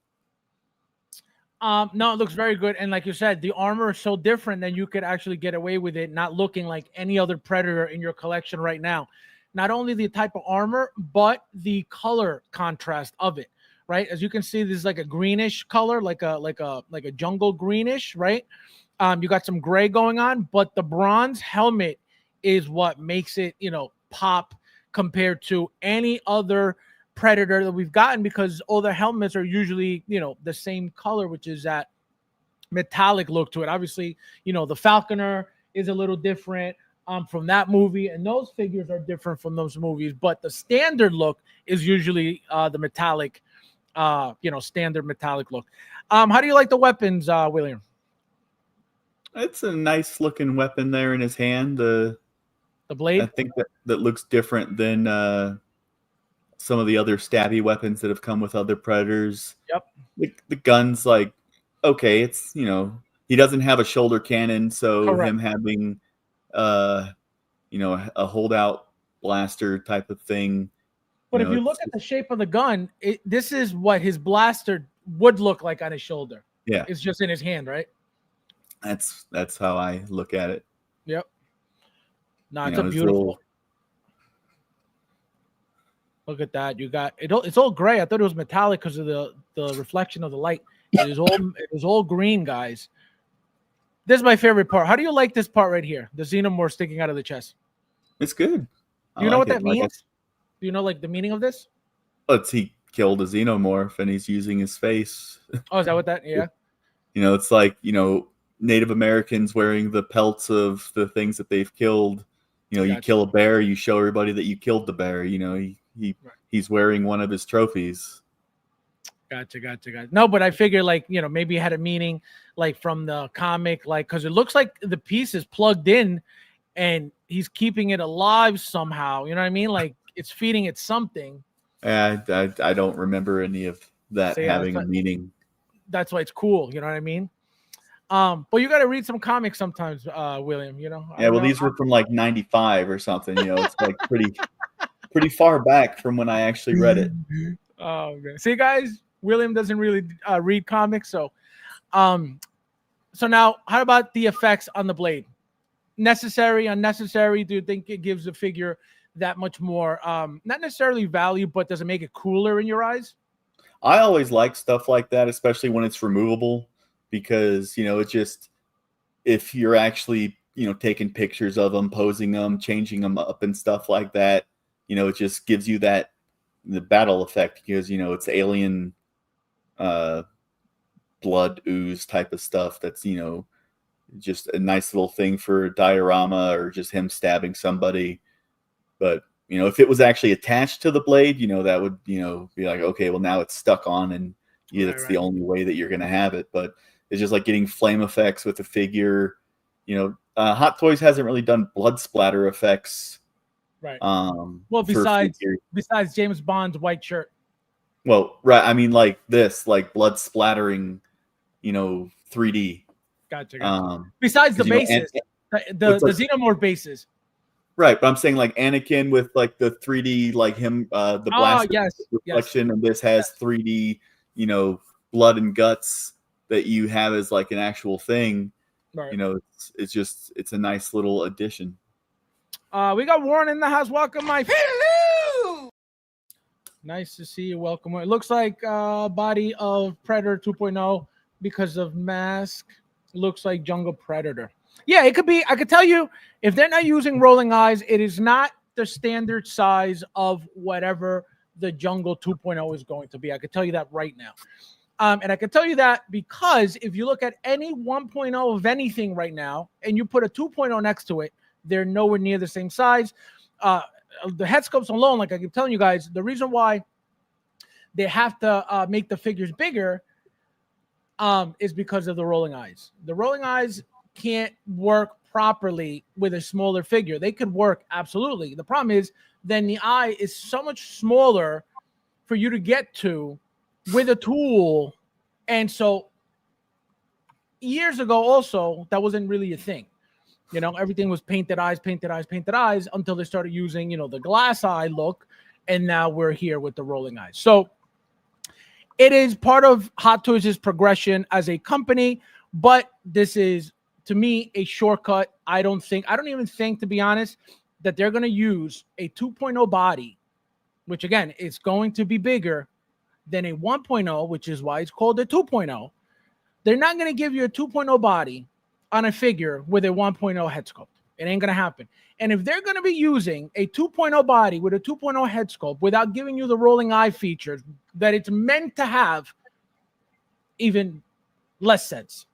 Speaker 1: No, it looks very good. And like you said, the armor is so different that you could actually get away with it not looking like any other Predator in your collection right now. not only the type of armor, but the color contrast of it, right? As you can see, this is like a greenish color, like a jungle greenish, right? You got some gray going on, but the bronze helmet is what makes it, pop compared to any other Predator that we've gotten, because all the helmets are usually, the same color, which is that metallic look to it. Obviously, the Falconer is a little different from that movie, and those figures are different from those movies, but the standard look is usually the metallic, standard metallic look. How do you like the weapons, William?
Speaker 5: It's a nice looking weapon there in his hand.
Speaker 1: The blade?
Speaker 5: I think that looks different than some of the other stabby weapons that have come with other Predators.
Speaker 1: Yep.
Speaker 5: The gun's like, okay, it's, he doesn't have a shoulder cannon, so
Speaker 1: Correct.
Speaker 5: him having, a holdout blaster type of thing.
Speaker 1: But if you look at the shape of the gun, this is what his blaster would look like on his shoulder.
Speaker 5: Yeah.
Speaker 1: It's just in his hand, right?
Speaker 5: That's how I look at it.
Speaker 1: Yep. No, it's a beautiful. Look at that. You got it. It's all gray. I thought it was metallic because of the reflection of the light. It is all green, guys. This is my favorite part. How do you like this part right here? The xenomorph sticking out of the chest.
Speaker 5: It's good.
Speaker 1: Do you know what that means? Do you know the meaning of this?
Speaker 5: He killed a xenomorph and he's using his face.
Speaker 1: Oh, is that what that? Yeah.
Speaker 5: It's like, Native Americans wearing the pelts of the things that they've killed.
Speaker 1: Gotcha.
Speaker 5: You kill a bear, you show everybody that you killed the bear. He's wearing one of his trophies.
Speaker 1: Gotcha. No, but I figure maybe it had a meaning from the comic, because it looks like the piece is plugged in and he's keeping it alive somehow. You know what I mean? It's feeding it something.
Speaker 5: I don't remember any of that having a meaning.
Speaker 1: That's why it's cool. You know what I mean? But you got to read some comics sometimes, William.
Speaker 5: Yeah, well, these were from 95 or something. It's pretty far back from when I actually read it.
Speaker 1: Oh, man. See, guys, William doesn't really read comics, so now how about the effects on the blade? Necessary, unnecessary? Do you think it gives the figure that much more, not necessarily value, but does it make it cooler in your eyes?
Speaker 5: I always like stuff like that, especially when it's removable, because it just, if you're actually taking pictures of them, posing them, changing them up and stuff like that, it just gives you the battle effect, because it's alien blood ooze type of stuff. That's just a nice little thing for a diorama, or just him stabbing somebody. But if it was actually attached to the blade, that would be like, okay, well, now it's stuck on, and that's the only way that you're going to have it. But it's just like getting flame effects with the figure. Hot Toys hasn't really done blood splatter effects.
Speaker 1: Right. Well, besides James Bond's white shirt.
Speaker 5: Well, right. I mean, like blood splattering, 3D.
Speaker 1: Gotcha. Besides the bases, the xenomorph bases.
Speaker 5: Right, but I'm saying Anakin with the 3D, him, the blaster reflection, and this has 3D, blood and guts that you have as an actual thing. Right. It's a nice little addition.
Speaker 1: We got Warren in the house. Welcome, Mike. Hello. Nice to see you. Welcome. It looks like body of Predator 2.0 because of mask. Looks like Jungle Predator. Yeah, it could be. I could tell you, if they're not using rolling eyes, it is not the standard size of whatever the Jungle 2.0 is going to be. I could tell you that right now. And I can tell you that because if you look at any 1.0 of anything right now, and you put a 2.0 next to it, they're nowhere near the same size. The head sculpts alone, like I keep telling you guys, the reason why they have to make the figures bigger is because of the rolling eyes. The rolling eyes can't work properly with a smaller figure. They could work, absolutely. The problem is then the eye is so much smaller for you to get to with a tool. And so years ago also, that wasn't really a thing. Everything was painted eyes until they started using, the glass eye look. And now we're here with the rolling eyes. So it is part of Hot Toys' progression as a company, but this is, to me, a shortcut. I don't even think, to be honest, that they're going to use a 2.0 body, which again is going to be bigger than a 1.0, which is why it's called a 2.0. They're not going to give you a 2.0 body on a figure with a 1.0 head sculpt. It ain't going to happen. And if they're going to be using a 2.0 body with a 2.0 head sculpt without giving you the rolling eye features that it's meant to have, even less sense.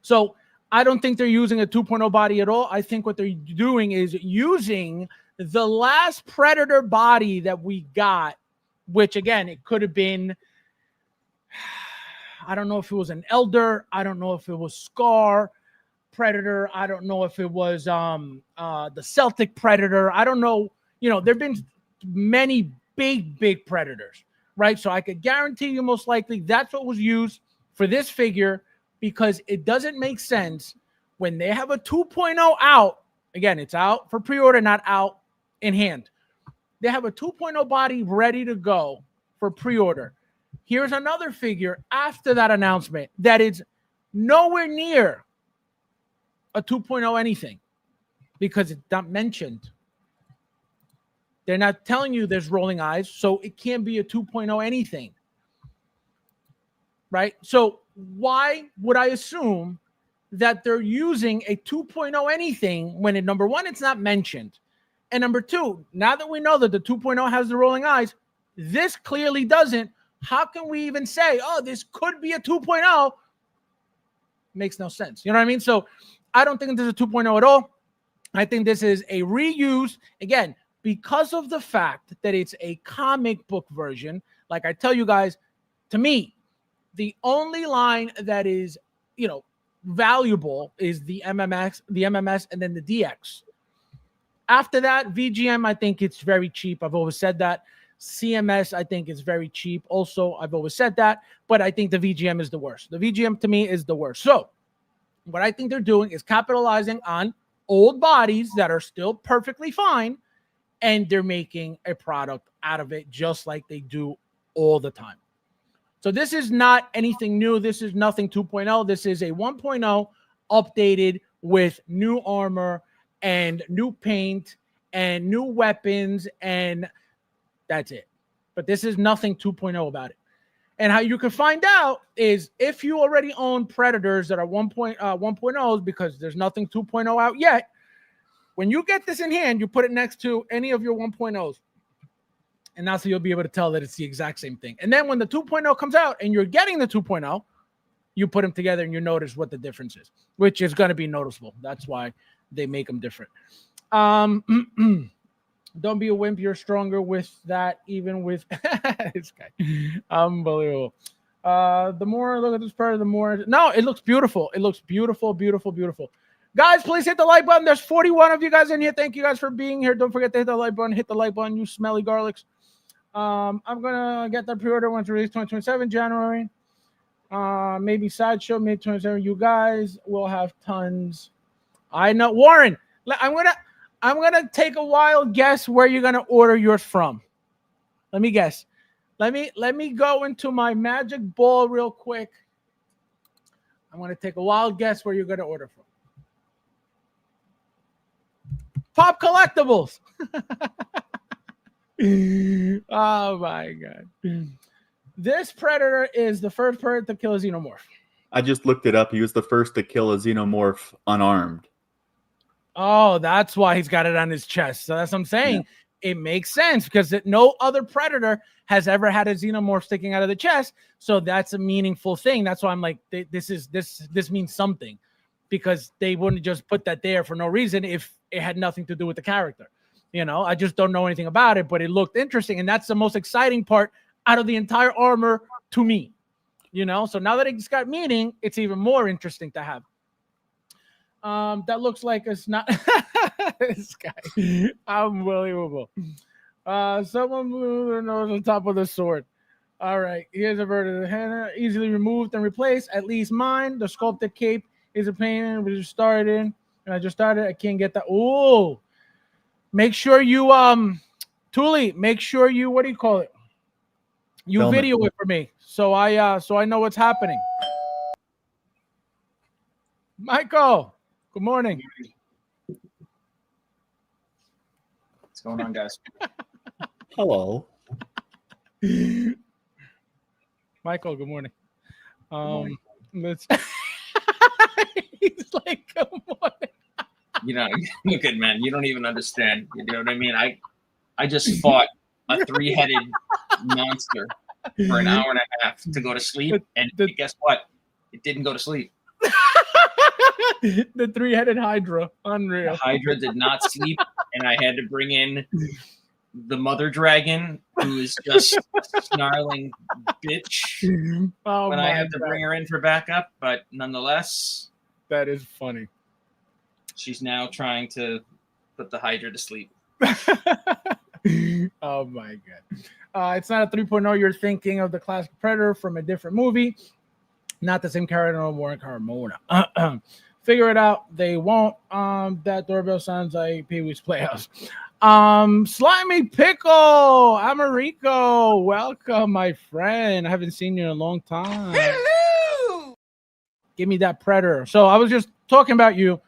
Speaker 1: So I don't think they're using a 2.0 body at all. I think what they're doing is using the last Predator body that we got, which again, it could have been, I don't know if it was an Elder. I don't know if it was Scar Predator. I don't know if it was the Celtic Predator. I don't know. You know, there have been many big Predators, right? So I could guarantee you most likely that's what was used for this figure, because it doesn't make sense when they have a 2.0 out. Again, it's out for pre-order, not out in hand. They have a 2.0 body ready to go for pre-order. Here's another figure after that announcement that is nowhere near a 2.0 anything because it's not mentioned. They're not telling you there's rolling eyes, so it can't be a 2.0 anything. Right? So why would I assume that they're using a 2.0 anything when it, number one, it's not mentioned. And number two, now that we know that the 2.0 has the rolling eyes, this clearly doesn't. How can we even say, oh, this could be a 2.0? Makes no sense. You know what I mean? So I don't think this is a 2.0 at all. I think this is a reuse. Again, because of the fact that it's a comic book version, like I tell you guys, to me, the only line that is, you know, valuable is the MMS, and then the DX. After that, VGM, I think it's very cheap. I've always said that. CMS, I think, is very cheap. Also, I've always said that. But I think the VGM is the worst. The VGM, to me, is the worst. So what I think they're doing is capitalizing on old bodies that are still perfectly fine, and they're making a product out of it just like they do all the time. So this is not anything new. This is nothing 2.0. This is a 1.0 updated with new armor and new paint and new weapons, and that's it. But this is nothing 2.0 about it. And how you can find out is if you already own Predators that are 1.0s, because there's nothing 2.0 out yet. When you get this in hand, you put it next to any of your 1.0s. And that's how you'll be able to tell that it's the exact same thing. And then when the 2.0 comes out and you're getting the 2.0, you put them together and you notice what the difference is, which is going to be noticeable. That's why they make them different. Don't be a wimp. You're stronger with that, even with this guy. Unbelievable. The more I look at this part, the more. No, it looks beautiful. It looks beautiful, beautiful, beautiful. Guys, please hit the like button. There's 41 of you guys in here. Thank you guys for being here. Don't forget to hit the like button. Hit the like button, you smelly garlics. I'm gonna get that pre-order once released 2027 January. Maybe Sideshow mid 2027. You guys will have tons. I know, Warren. I'm gonna take a wild guess where you're gonna order yours from. Let me guess. Let me go into my magic ball real quick. I'm gonna take a wild guess where you're gonna order from. Pop Collectibles. Oh my god. This Predator is the first Predator to kill a xenomorph.
Speaker 5: I just looked it up. He was the first to kill a xenomorph unarmed.
Speaker 1: Oh, that's why he's got it on his chest. So that's what I'm saying. Yeah. It makes sense because no other Predator has ever had a xenomorph sticking out of the chest. So that's a meaningful thing. That's why I'm like, this means something, because they wouldn't just put that there for no reason if it had nothing to do with the character. You know, I just don't know anything about it, but it looked interesting. And that's the most exciting part out of the entire armor to me. You know, so now that it's got meaning, it's even more interesting to have. That looks like it's not this guy. Unbelievable. Someone moved on the top of the sword. All right, here's a version of the hand, easily removed and replaced. At least mine. The sculpted cape is a pain. We just started. And I just started. I can't get that. Ooh. Make sure you Thule, make sure you, what do you call it? You film video it for me. So I know what's happening. Michael, good morning.
Speaker 6: What's going on, guys?
Speaker 5: Hello.
Speaker 1: Michael, good morning.
Speaker 6: morning.
Speaker 1: Let's he's like, good morning.
Speaker 6: You know, look at man. You don't even understand. You know what I mean? I just fought a 3-headed monster for an hour and a half to go to sleep, and guess what? It didn't go to sleep.
Speaker 1: The 3-headed Hydra, unreal.
Speaker 6: The Hydra did not sleep, and I had to bring in the mother dragon, who is just a snarling bitch
Speaker 1: Oh
Speaker 6: when
Speaker 1: my
Speaker 6: I have to
Speaker 1: God.
Speaker 6: bring her in for backup. But nonetheless,
Speaker 1: That is funny.
Speaker 6: she's now trying to put the Hydra to sleep.
Speaker 1: Oh my God. It's not a 3.0. You're thinking of the classic Predator from a different movie. Not the same character, no more Carmona. Figure it out. They won't. That doorbell sounds like Pee-wee's Playhouse. Slimy Pickle, Americo, welcome, my friend. I haven't seen you in a long time. Hello. Give me that Predator. So I was just talking about you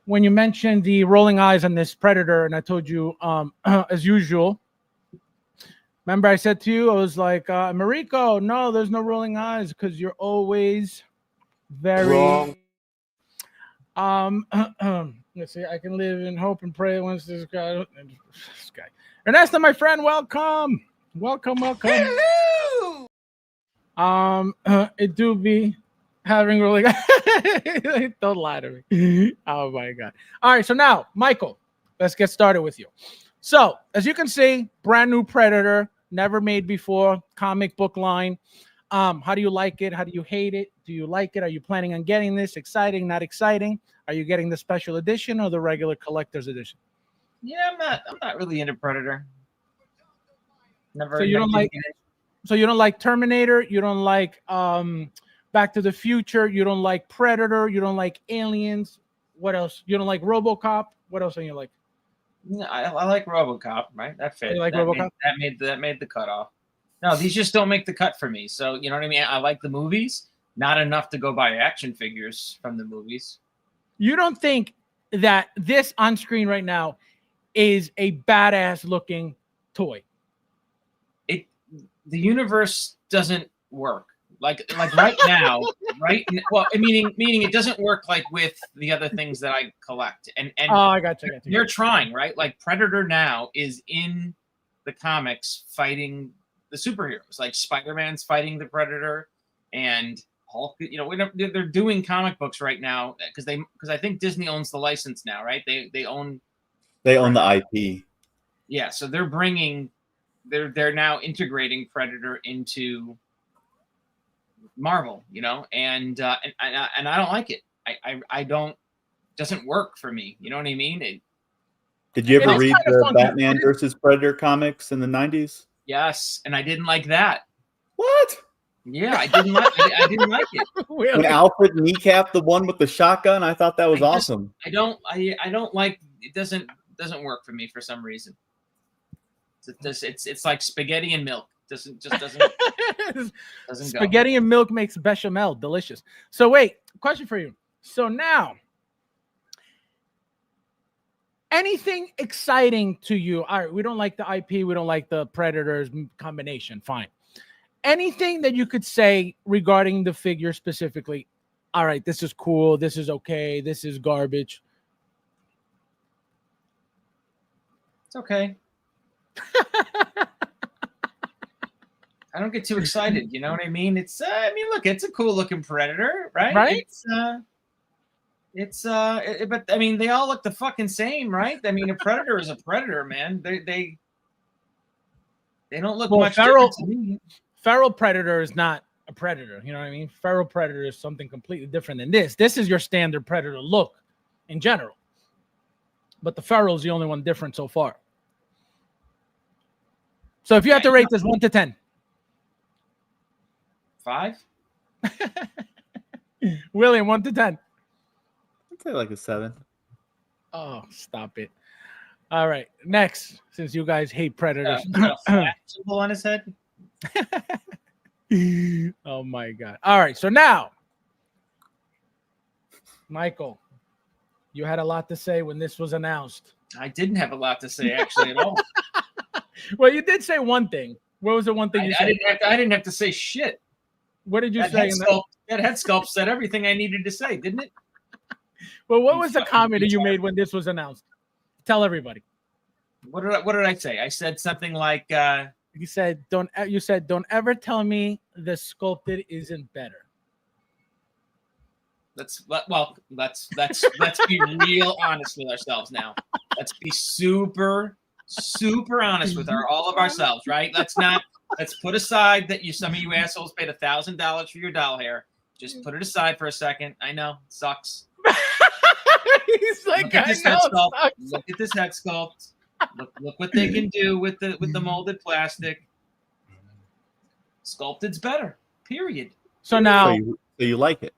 Speaker 1: when you mentioned the rolling eyes on this Predator, and I told you, as usual. Remember, I said to you, I was like, Americo, no, there's no rolling eyes because you're always very
Speaker 3: Wrong.
Speaker 1: Let's see. I can live in hope and pray once this guy. Ernesto, my friend, welcome. Hello. It do be having rolling. Don't lie to me. Oh my God. All right. So now, Michael, let's get started with you. So as you can see, brand new Predator. Never made before, comic book line. How do you like it? How do you hate it? Do you like it? Are you planning on getting this? Exciting, not exciting? Are you getting the special edition or the regular collector's edition?
Speaker 6: Yeah, I'm not really into Predator. Never.
Speaker 1: So you don't like. So you don't like Terminator. You don't like Back to the Future. You don't like Predator. You don't like Aliens. What else? You don't like RoboCop. What else do you like?
Speaker 6: Yeah, I like RoboCop, right? That fit.
Speaker 1: You like
Speaker 6: that
Speaker 1: RoboCop?
Speaker 6: That made the cutoff. No, these just don't make the cut for me. So you know what I mean? I like the movies, not enough to go buy action figures from the movies.
Speaker 1: You don't think that this on screen right now is a badass looking toy?
Speaker 6: The universe doesn't work like right now, right? Well, meaning it doesn't work like with the other things that I collect. And
Speaker 1: Oh, I got you.
Speaker 6: They're trying, right? Like Predator now is in the comics fighting the superheroes, like Spider-Man's fighting the Predator, and Hulk. You know, they're doing comic books right now because I think Disney owns the license now, right? They own
Speaker 5: the IP.
Speaker 6: Yeah, so they're bringing, they're now integrating Predator into Marvel, you know, and I don't like it. I don't, doesn't work for me. You know what I mean?
Speaker 5: Did you ever
Speaker 1: It's
Speaker 5: read
Speaker 1: kind of
Speaker 5: the
Speaker 1: funky.
Speaker 5: Batman versus Predator comics in the 90s?
Speaker 6: Yes, and I didn't like that.
Speaker 5: What?
Speaker 6: Yeah, I didn't like it.
Speaker 5: When Alfred kneecapped the one with the shotgun, I thought that was awesome.
Speaker 6: I don't like it. Doesn't work for me for some reason. It's like spaghetti and milk. Doesn't go.
Speaker 1: Spaghetti and milk makes bechamel delicious. So wait, question for you. So now, anything exciting to you? All right, we don't like the IP, we don't like the Predators combination. Fine. Anything that you could say regarding the figure specifically? All right, this is cool. This is okay. This is garbage.
Speaker 6: It's okay. I don't get too excited. You know what I mean? It's I mean, look, it's a cool looking Predator, right?
Speaker 1: Right?
Speaker 6: But I mean, they all look the fucking same, right? I mean, a Predator is a Predator, man. They don't look much different to me.
Speaker 1: Feral Predator is not a Predator. You know what I mean? Feral Predator is something completely different than this. This is your standard Predator look in general. But the Feral is the only one different so far. So if you had to rate this 1 to 10.
Speaker 6: 5?
Speaker 1: William, 1 to 10.
Speaker 5: I'd say like a 7.
Speaker 1: Oh, stop it. All right. Next, since you guys hate Predators.
Speaker 6: A flat symbol on his head?
Speaker 1: Oh, my God. All right. So now, Michael, you had a lot to say when this was announced.
Speaker 6: I didn't have a lot to say actually at all.
Speaker 1: Well, you did say one thing. What was the one thing you said?
Speaker 6: I didn't have to say shit.
Speaker 1: What did you
Speaker 6: That
Speaker 1: say?
Speaker 6: head sculpt said everything I needed to say, didn't it?
Speaker 1: Well, what was the comment that you made when this was announced? Tell everybody.
Speaker 6: What did I say? I said something like
Speaker 1: You said don't ever tell me the sculpted isn't better.
Speaker 6: let's be real honest with ourselves now. Let's be super honest with all of ourselves, right? Let's put aside that some of you assholes paid $1,000 for your doll hair. Just put it aside for a second. I know it sucks.
Speaker 1: He's like,
Speaker 6: Look at this head sculpt. Look what they can do with the molded plastic. Sculpted's better. Period.
Speaker 1: So now,
Speaker 5: So you like it?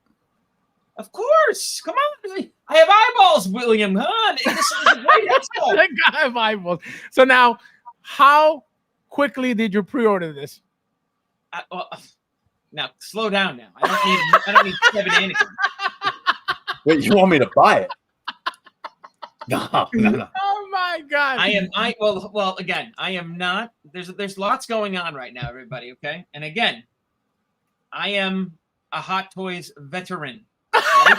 Speaker 6: Of course. Come on. I have eyeballs, William. Huh? This is a great head sculpt.
Speaker 1: the guy of eyeballs. So now, how quickly did you pre-order this?
Speaker 6: Now slow down. Now I don't need Kevin Anakin.
Speaker 5: Wait, you want me to buy it? No.
Speaker 1: Oh my god!
Speaker 6: Well, again, I am not. There's lots going on right now, everybody. Okay, and again, I am a Hot Toys veteran. Right?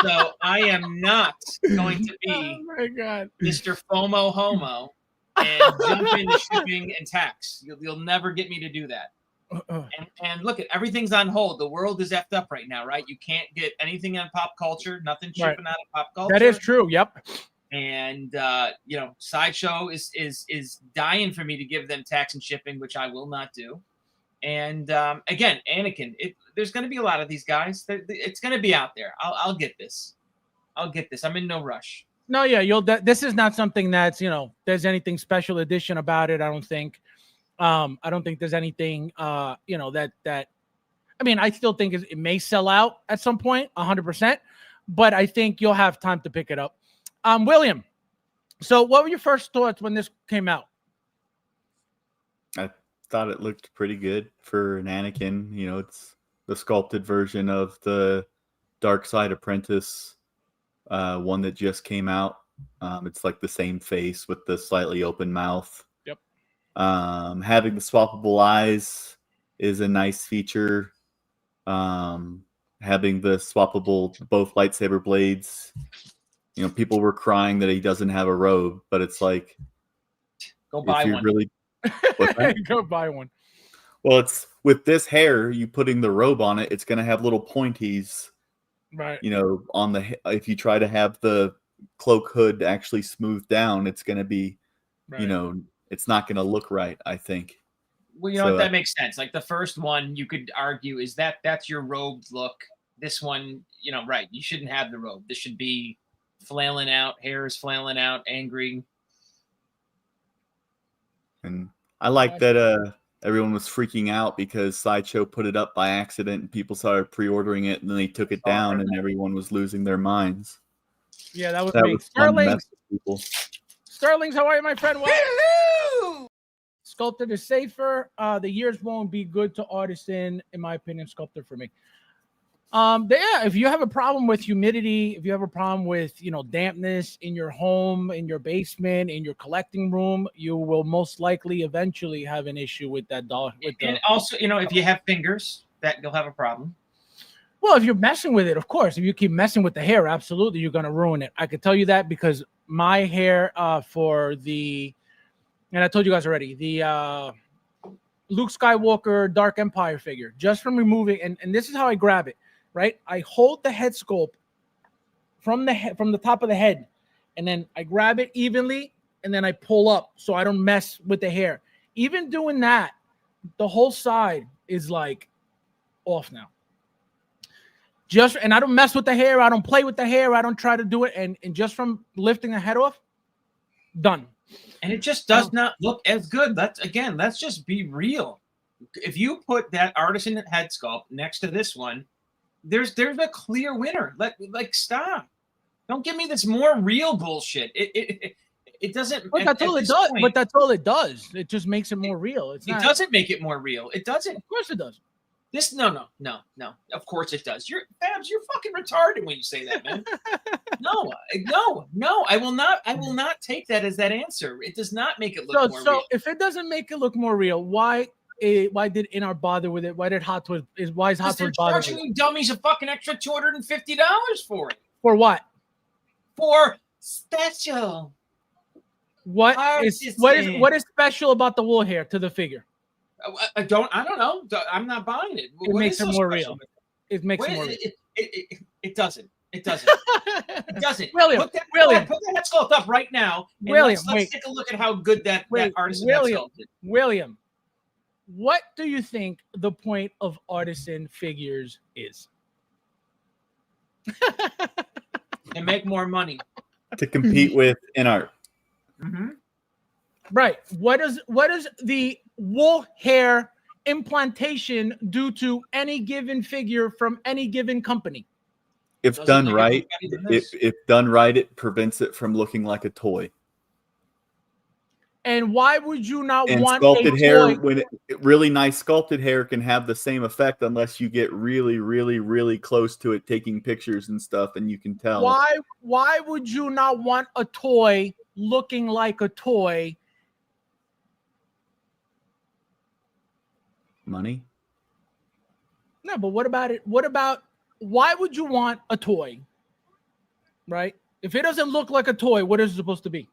Speaker 6: So I am not going to be
Speaker 1: Oh my god,
Speaker 6: Mr. FOMO Homo and jump into shipping and tax. You'll never get me to do that. And look, everything's on hold. The world is effed up right now, right? You can't get anything on pop culture. Nothing shipping out of pop culture.
Speaker 1: That is true. Yep.
Speaker 6: And Sideshow is dying for me to give them tax and shipping, which I will not do. And again, Anakin, there's going to be a lot of these guys. It's going to be out there. I'll get this. I'm in no rush.
Speaker 1: No, yeah, this is not something that's there's anything special edition about it. I don't think. I don't think there's anything that. I mean, I still think it may sell out at some point, 100%. But I think you'll have time to pick it up. William, so what were your first thoughts when this came out?
Speaker 5: I thought it looked pretty good for an Anakin. It's the sculpted version of the Dark Side Apprentice one that just came out. It's like the same face with the slightly open mouth.
Speaker 1: Yep.
Speaker 5: Having the swappable eyes is a nice feature. Having the swappable both lightsaber blades. People were crying that he doesn't have a robe, but it's like,
Speaker 6: go buy one.
Speaker 1: Go buy one.
Speaker 5: Well, it's with this hair, you putting the robe on it, it's going to have little pointies,
Speaker 1: right?
Speaker 5: On the if you try to have the cloak hood actually smoothed down, it's going to be,
Speaker 1: right.
Speaker 5: It's not going to look right, I think.
Speaker 6: Well, that makes sense. Like the first one, you could argue is that's your robed look. This one, right? You shouldn't have the robe. This should be flailing out, hair is flailing out, angry.
Speaker 5: And I like that everyone was freaking out because Sideshow put it up by accident and people started pre-ordering it and then they took it down and everyone was losing their minds.
Speaker 1: Yeah, that was me. Sterling's, how are you, my friend?
Speaker 7: Hello!
Speaker 1: Sculpted is safer. The years won't be good to artisan, in my opinion. Sculpted for me. If you have a problem with humidity, if you have a problem with dampness in your home, in your basement, in your collecting room, you will most likely eventually have an issue with that doll.
Speaker 6: Also, if you have fingers, that you'll have a problem.
Speaker 1: Well, if you're messing with it, of course. If you keep messing with the hair, absolutely, you're gonna ruin it. I could tell you that because my hair for the, and I told you guys already, the Luke Skywalker Dark Empire figure, just from removing, and this is how I grab it. Right, I hold the head sculpt from the top of the head, and then I grab it evenly, and then I pull up so I don't mess with the hair. Even doing that, the whole side is like off now. And I don't mess with the hair. I don't play with the hair. I don't try to do it. And just from lifting the head off, done.
Speaker 6: And it just does not look as good. Let's just be real. If you put that artisan head sculpt next to this one, there's a clear winner. Stop. Don't give me this more real bullshit. It doesn't.
Speaker 1: But that's all it does. But that's all it does. It just makes it more real. It
Speaker 6: doesn't make it more real. It doesn't.
Speaker 1: Of course it does.
Speaker 6: This no. Of course it does. You're fucking retarded when you say that, man. No. I will not take that as that answer. It does not make it look more real.
Speaker 1: If it doesn't make it look more real, why did INR bother with it? Why did Hot Toys why is Hot Toys bothering
Speaker 6: charging you dummies a fucking extra $250 for it?
Speaker 1: For what?
Speaker 6: For special.
Speaker 1: What is special about the wool hair to the figure?
Speaker 6: I don't know. I'm not buying it.
Speaker 1: It makes it more real. It makes it more real.
Speaker 6: It doesn't. It doesn't. It doesn't.
Speaker 1: William,
Speaker 6: put that head sculpt up right now. And
Speaker 1: William,
Speaker 6: let's take a look at how good that artisan head sculpt is.
Speaker 1: William, what do you think the point of artisan figures is?
Speaker 6: And make more money.
Speaker 5: To compete with in art.
Speaker 6: Mm-hmm.
Speaker 1: Right. What does the wool hair implantation do to any given figure from any given company?
Speaker 5: If done right, if done right, it prevents it from looking like a toy.
Speaker 1: And why would you not want
Speaker 5: sculpted
Speaker 1: a
Speaker 5: hair?
Speaker 1: toy?
Speaker 5: When really nice sculpted hair can have the same effect unless you get really, really, really close to it, taking pictures and stuff, and you can tell.
Speaker 1: Why would you not want a toy looking like a toy?
Speaker 5: Money?
Speaker 1: No, but what about it? Why would you want a toy? Right? If it doesn't look like a toy, what is it supposed to be?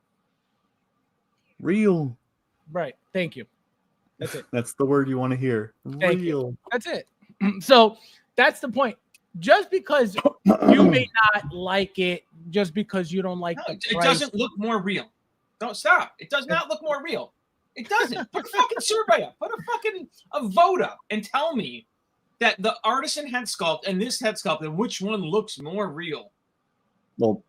Speaker 5: Real.
Speaker 1: Right. Thank you. That's it.
Speaker 5: That's the word you want to hear.
Speaker 1: Thank
Speaker 5: Real.
Speaker 1: you. That's it. So that's the point. Just because you may not like it, just because you don't like
Speaker 6: it doesn't look more real. Don't stop. It does not look more real. It doesn't. Put a fucking survey up. Put a vote up and tell me that the artisan head sculpt and this head sculpt and which one looks more real.
Speaker 5: Well,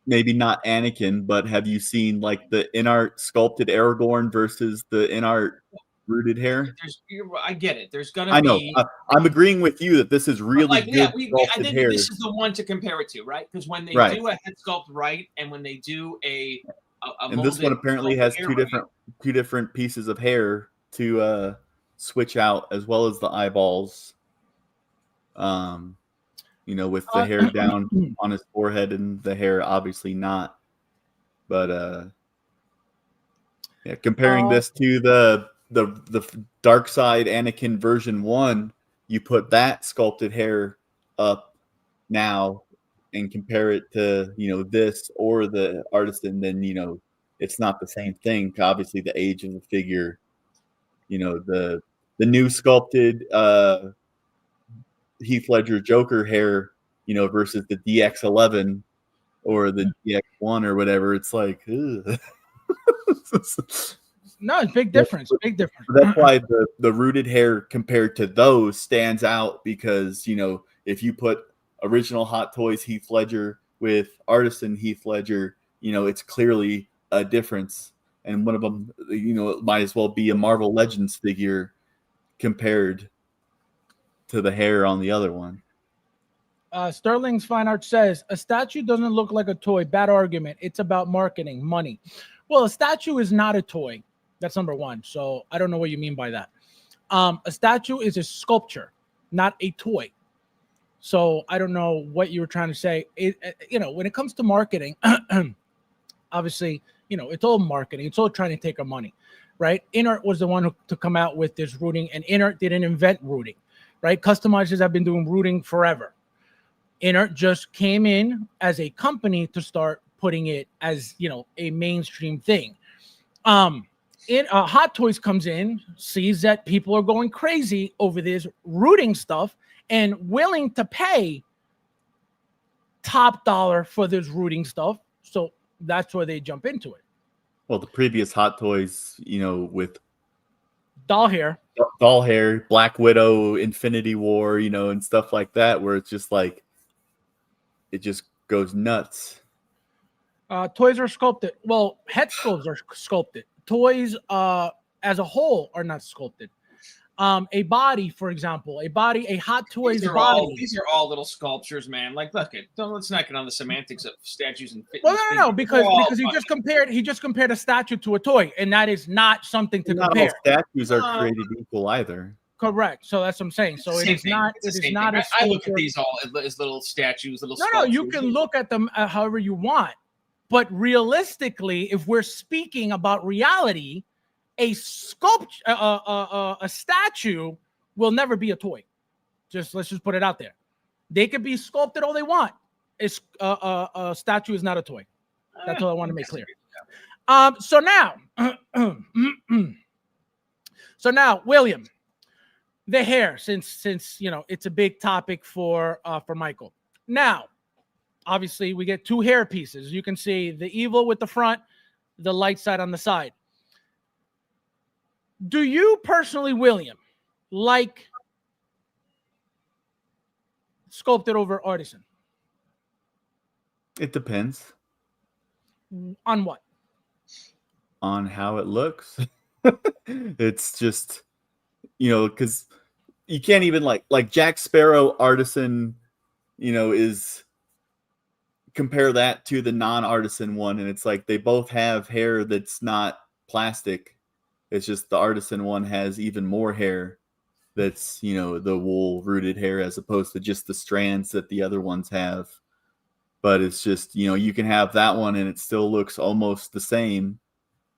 Speaker 5: maybe not Anakin, but have you seen like the in-art sculpted Aragorn versus the in-art rooted hair?
Speaker 6: I get it. There's gonna be.
Speaker 5: I'm agreeing with you that this is really good
Speaker 6: I think
Speaker 5: hair.
Speaker 6: This is the one to compare it to, right? Because when they do a head sculpt right, and when they do
Speaker 5: and this one apparently has two different pieces of hair to switch out, as well as the eyeballs. With the hair down on his forehead and the hair obviously not. But comparing this to the Dark Side Anakin version 1, you put that sculpted hair up now and compare it to this or the artisan, then it's not the same thing. Obviously, the age of the figure, the new sculpted Heath Ledger Joker hair, versus the DX11 or the DX1 or whatever. It's like, ugh.
Speaker 1: No, it's big difference. Big difference.
Speaker 5: That's why the rooted hair compared to those stands out, because if you put original Hot Toys Heath Ledger with artisan Heath Ledger, it's clearly a difference. And one of them, it might as well be a Marvel Legends figure compared to the hair on the other one.
Speaker 1: Sterling's Fine Art says a statue doesn't look like a toy. Bad argument. It's about marketing, money. Well, a statue is not a toy. That's number one. So I don't know what you mean by that. A statue is a sculpture, not a toy. So I don't know what you were trying to say. When it comes to marketing, obviously, it's all marketing. It's all trying to take our money, right? InArt was the one to come out with this rooting, and InArt didn't invent rooting, right? Customizers have been doing rooting forever. InArt just came in as a company to start putting it as, a mainstream thing. Hot Toys comes in, sees that people are going crazy over this rooting stuff and willing to pay top dollar for this rooting stuff. So that's where they jump into it.
Speaker 5: Well, the previous Hot Toys, with
Speaker 1: doll hair,
Speaker 5: Black Widow, Infinity War, and stuff like that, where it's just like, it just goes nuts.
Speaker 1: Toys are sculpted. Well, head sculpts are sculpted. Toys as a whole are not sculpted. A body, for example, a Hot Toys body.
Speaker 6: These are all little sculptures, man. Like, look, let's not get on the semantics of statues and fitness.
Speaker 1: Well, no, because he just compared a statue to a toy, and that is not something to compare.
Speaker 5: Not all statues are created equal either.
Speaker 1: Correct. So that's what I'm saying. So it
Speaker 6: Same
Speaker 1: is
Speaker 6: thing.
Speaker 1: not.
Speaker 6: It's the
Speaker 1: It is
Speaker 6: same
Speaker 1: not
Speaker 6: thing.
Speaker 1: a
Speaker 6: I look at
Speaker 1: sculpture.
Speaker 6: these all as little statues, little.
Speaker 1: No, you
Speaker 6: sculptures.
Speaker 1: can look at them however you want. But realistically, if we're speaking about reality, a sculpture, a statue will never be a toy. Let's just put it out there. They could be sculpted all they want. A statue is not a toy. That's all I want to make clear. So now, William, the hair, since it's a big topic for Michael. Now, obviously, we get two hair pieces. You can see the evil with the front, the light side on the side. Do you personally, William, like sculpted over artisan?
Speaker 5: It depends
Speaker 1: On what?
Speaker 5: on how it looks. It's just, because you can't even like Jack Sparrow artisan, is compare that to the non-artisan one, and it's like they both have hair that's not plastic. It's just the artisan one has even more hair that's, the wool rooted hair as opposed to just the strands that the other ones have. But it's just, you can have that one and it still looks almost the same.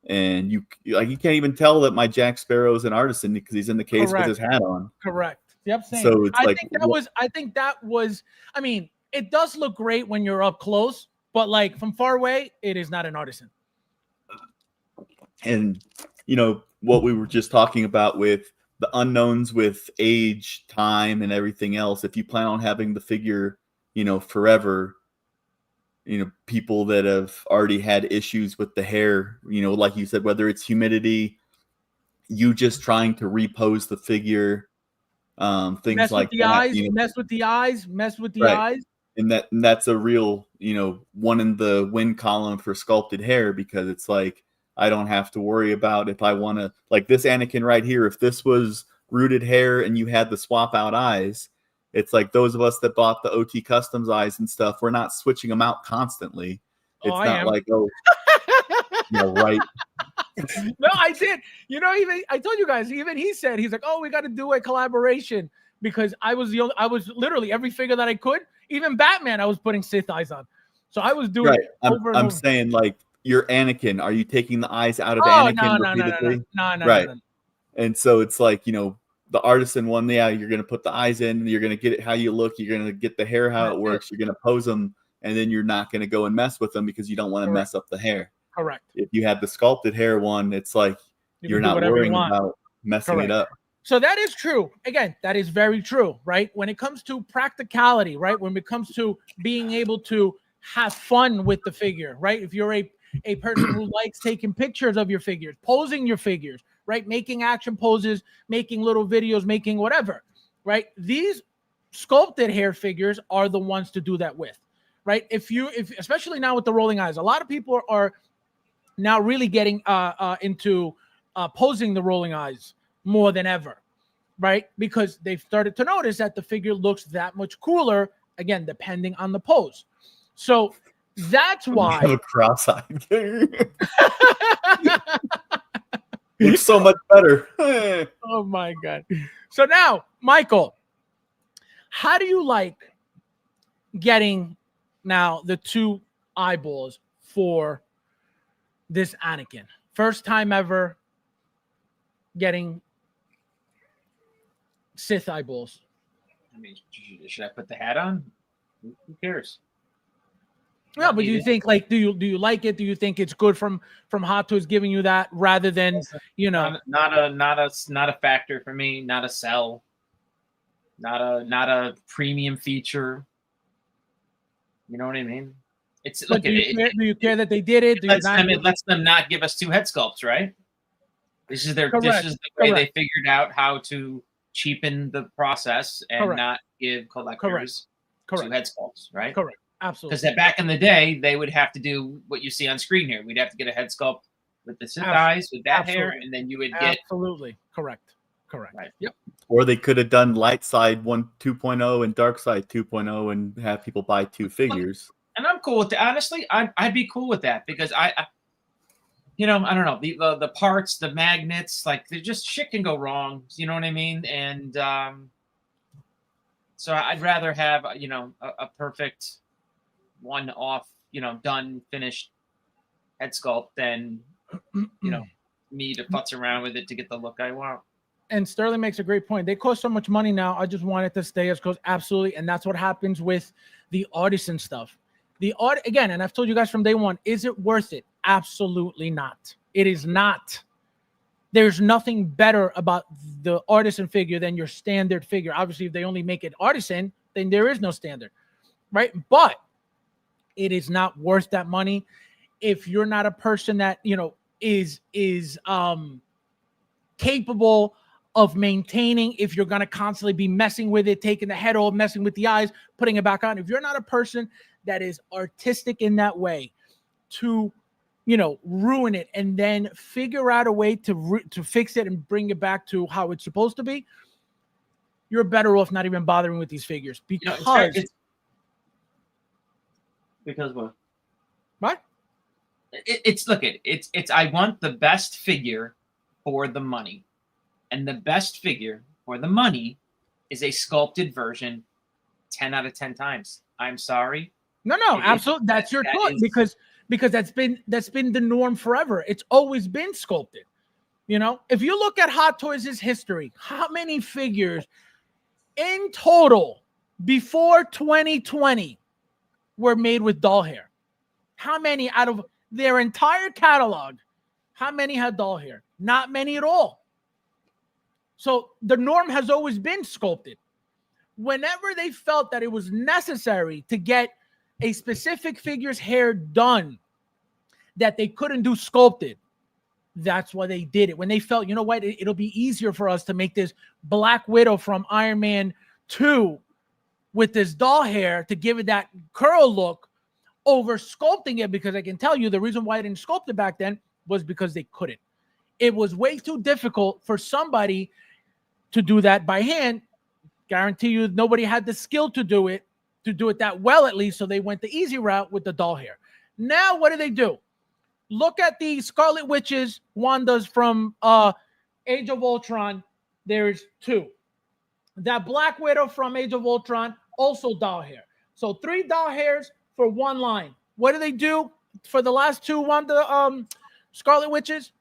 Speaker 5: And you can't even tell that my Jack Sparrow is an artisan because he's in the case with his hat on.
Speaker 1: Correct. Yep. Same.
Speaker 5: So it's
Speaker 1: I think that was. I mean, it does look great when you're up close, but like from far away, it is not an artisan.
Speaker 5: And what we were just talking about with the unknowns with age, time, and everything else. If you plan on having the figure, forever. People that have already had issues with the hair, like you said, whether it's humidity, you just trying to repose the figure, things
Speaker 1: mess
Speaker 5: like
Speaker 1: with the
Speaker 5: that.
Speaker 1: Eyes, mess with the eyes.
Speaker 5: And that's a real, one in the win column for sculpted hair, because it's like, I don't have to worry about if I want to, like this Anakin right here, if this was rooted hair and you had the swap out eyes, it's like those of us that bought the OT Customs eyes and stuff, we're not switching them out constantly. It's not like, right.
Speaker 1: No, I did. Even I told you guys, even he said, he's like, oh, we got to do a collaboration, because I was literally every figure that I could, even Batman, I was putting Sith eyes on. So I was doing it over and
Speaker 5: I'm
Speaker 1: over.
Speaker 5: saying, like, you're Anakin. Are you taking the eyes out of Anakin repeatedly?
Speaker 1: No.
Speaker 5: Right. And so it's like, the artisan one, you're going to put the eyes in, you're going to get it how you look, you're going to get the hair how it works, you're going to pose them, and then you're not going to go and mess with them because you don't want to mess up the hair.
Speaker 1: Correct.
Speaker 5: If you have the sculpted hair one, it's like you're not worrying about messing it up.
Speaker 1: So that is true. Again, that is very true, right? When it comes to practicality, right? When it comes to being able to have fun with the figure, right? If you're a person who likes taking pictures of your figures, posing your figures, right? Making action poses, making little videos, making whatever, right? These sculpted hair figures are the ones to do that with, right? If especially now with the rolling eyes, a lot of people are now really getting into posing the rolling eyes more than ever, right? Because they've started to notice that the figure looks that much cooler, again, depending on the pose. So that's why
Speaker 5: have a cross-eyed. Looks so much better.
Speaker 1: Oh my God. So now, Michael, how do you like getting now the two eyeballs for this Anakin? First time ever getting Sith eyeballs.
Speaker 6: I mean, should I put the hat on? Who cares?
Speaker 1: No, but do you think, like, do you like it? Do you think it's good from Hot Toys giving you that rather than
Speaker 6: not a factor for me, not a sell, not a premium feature. You know what I mean? It's
Speaker 1: do you care that they did it?
Speaker 6: It lets them not give us two head sculpts, right? This is the way they figured out how to cheapen the process and not give collectors two head sculpts, right?
Speaker 1: Correct. Absolutely.
Speaker 6: Because back in the day, they would have to do what you see on screen here. We'd have to get a head sculpt with the Sith eyes, with that hair, and then you would get
Speaker 1: correct. Right. Yep.
Speaker 5: Or they could have done light side 2.0 and dark side 2.0 and have people buy two figures.
Speaker 6: And I'm cool with that. Honestly, I'd be cool with that because I don't know, the parts, the magnets, like they're just shit can go wrong. You know what I mean? And so I'd rather have a perfect one-off, done, finished head sculpt than me to futz around with it to get the look I want.
Speaker 1: And Sterling makes a great point. They cost so much money now. I just want it to stay as close. Absolutely. And that's what happens with the artisan stuff. The art, again, and I've told you guys from day one, is it worth it? Absolutely not. It is not. There's nothing better about the artisan figure than your standard figure. Obviously, if they only make it artisan, then there is no standard, right? But it is not worth that money if you're not a person that is capable of maintaining. If you're going to constantly be messing with it, taking the head off, messing with the eyes, putting it back on. If you're not a person that is artistic in that way to ruin it and then figure out a way to fix it and bring it back to how it's supposed to be, you're better off not even bothering with these figures because
Speaker 6: what?
Speaker 1: What?
Speaker 6: It's I want the best figure for the money. And the best figure for the money is a sculpted version 10 out of 10 times. I'm sorry.
Speaker 1: No, absolutely. That's your thought because that's been the norm forever. It's always been sculpted. If you look at Hot Toys' history, how many figures in total before 2020 were made with doll hair? How many out of their entire catalog? How many had doll hair? Not many at all. So the norm has always been sculpted. Whenever they felt that it was necessary to get a specific figure's hair done that they couldn't do sculpted, that's why they did it. When they felt, you know what, it'll be easier for us to make this Black Widow from Iron Man 2 with this doll hair to give it that curl look over sculpting it, because I can tell you the reason why I didn't sculpt it back then was because they couldn't. It was way too difficult for somebody to do that by hand. Guarantee you nobody had the skill to do it that well, at least. So they went the easy route with the doll hair. Now, what do? Look at the Scarlet Witches, Wanda's from Age of Ultron. There's two. That Black Widow from Age of Ultron, also doll hair. So 3 doll hairs for one line. What do for the last 2 Wanda Scarlet Witches?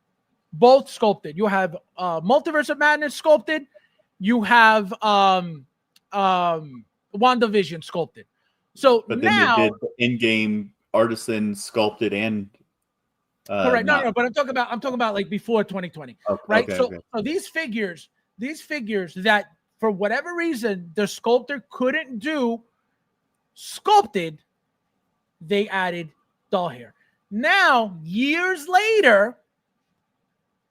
Speaker 1: Both sculpted. You have Multiverse of Madness sculpted. You have WandaVision sculpted. So
Speaker 5: but then
Speaker 1: now
Speaker 5: they did in-game artisan sculpted and
Speaker 1: correct. No, but I'm talking about like before 2020. Right. Okay, so these figures that for whatever reason the sculptor couldn't do sculpted, they added doll hair. Now, years later,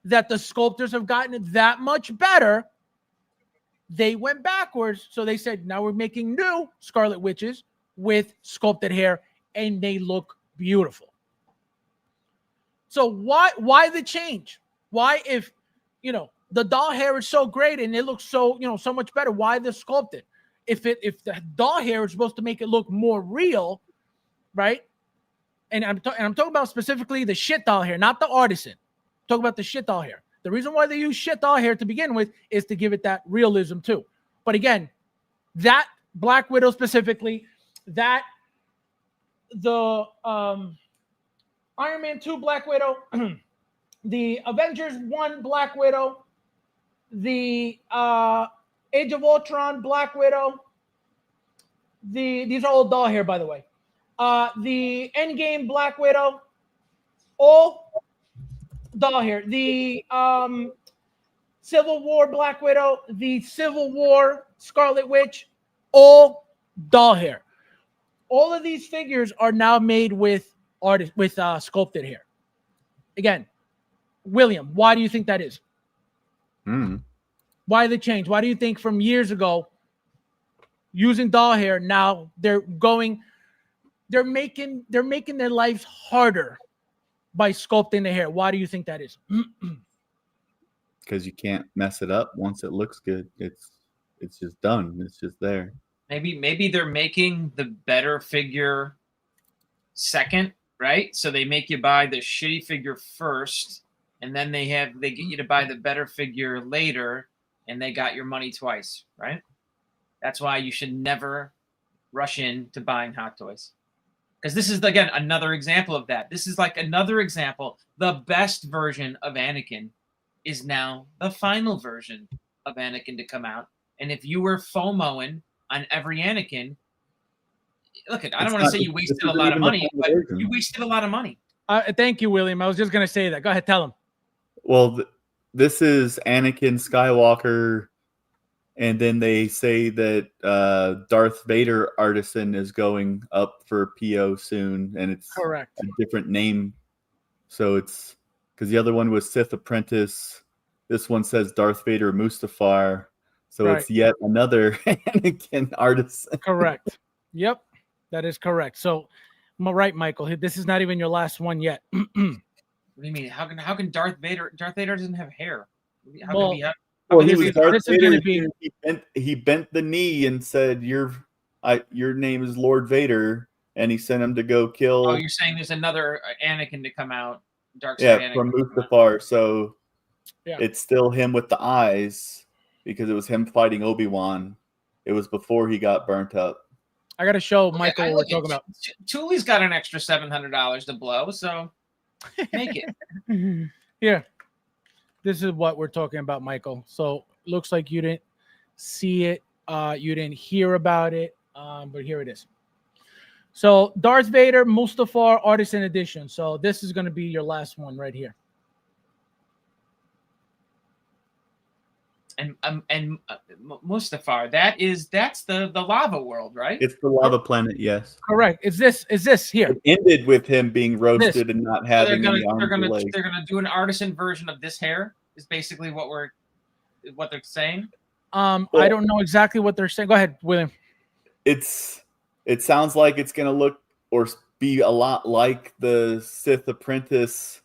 Speaker 1: that the sculptors have gotten that much better, they went backwards. So they said, now we're making new Scarlet Witches with sculpted hair, and they look beautiful. So why the change? Why, if the doll hair is so great and it looks so so much better, why the sculpted? If the doll hair is supposed to make it look more real, right? And I'm talking about specifically the shit doll hair, not the artisan. Talk about the shit doll hair. The reason why they use shit doll hair to begin with is to give it that realism too. But again, that Black Widow specifically, that the Iron Man 2 Black Widow, the Avengers 1 Black Widow, the Age of Ultron Black Widow, these are all doll hair, by the way. The Endgame Black Widow, all doll hair. The Civil War Black Widow, the Civil War Scarlet Witch, all doll hair. All of these figures are now made with sculpted hair. Again, William, why do you think that is? Why the change? Why do you think from years ago using doll hair, now they're making their lives harder by sculpting the hair? Why do you think that is?
Speaker 5: Because you can't mess it up once it looks good. It's just done. It's just there.
Speaker 6: Maybe they're making the better figure second, right? So they make you buy the shitty figure first, and then they get you to buy the better figure later, and they got your money twice, right? That's why you should never rush into buying Hot Toys. Because this is, again, another example of that. This is like another example. The best version of Anakin is now the final version of Anakin to come out. And if you were FOMOing on every Anakin, look, I don't want to say you wasted a lot of money, but you wasted a lot of money.
Speaker 1: Thank you, William. I was just going to say that. Go ahead, tell him.
Speaker 5: Well, this is Anakin Skywalker, and then they say that Darth Vader Artisan is going up for PO soon, and it's
Speaker 1: correct.
Speaker 5: A different name. So it's because the other one was Sith Apprentice. This one says Darth Vader Mustafar. So
Speaker 1: Right.
Speaker 5: it's yet another Anakin Artisan.
Speaker 1: Correct. Yep, that is correct. So, right, Michael. This is not even your last one yet.
Speaker 6: What do you mean? How can Darth Vader? Darth Vader doesn't have hair. How
Speaker 1: Well,
Speaker 6: can he have?
Speaker 5: Well, he was
Speaker 1: this
Speaker 5: Darth
Speaker 1: is
Speaker 5: Vader.
Speaker 1: gonna be-
Speaker 5: He bent the knee and said, "Your name is Lord Vader," and he sent him to go kill.
Speaker 6: Oh, you're saying there's another Anakin to come out? Dark side
Speaker 5: Yeah,
Speaker 6: Anakin
Speaker 5: from
Speaker 6: to come out.
Speaker 5: Mustafar. So
Speaker 1: Yeah.
Speaker 5: it's still him with the eyes because it was him fighting Obi-Wan. It was before he got burnt up.
Speaker 1: I got to show
Speaker 6: Okay,
Speaker 1: Michael what we're talking about.
Speaker 6: Tooley's got an extra $700 to blow, so make it.
Speaker 1: Yeah. This is what we're talking about, Michael. So looks like you didn't see it. You didn't hear about it. But here it is. So Darth Vader Mustafar Artisan Edition. So this is going to be your last one right here.
Speaker 6: And Mustafar, that's the lava world, right?
Speaker 5: It's the lava planet, yes.
Speaker 1: Correct. Is this here?
Speaker 5: It ended with him being roasted and not
Speaker 6: So
Speaker 5: having any arms
Speaker 6: they're
Speaker 5: or legs.
Speaker 6: gonna do an artisan version of this hair. Is basically what they're saying.
Speaker 1: I don't know exactly what they're saying. Go ahead, William.
Speaker 5: It sounds like it's going to look or be a lot like the Sith Apprentice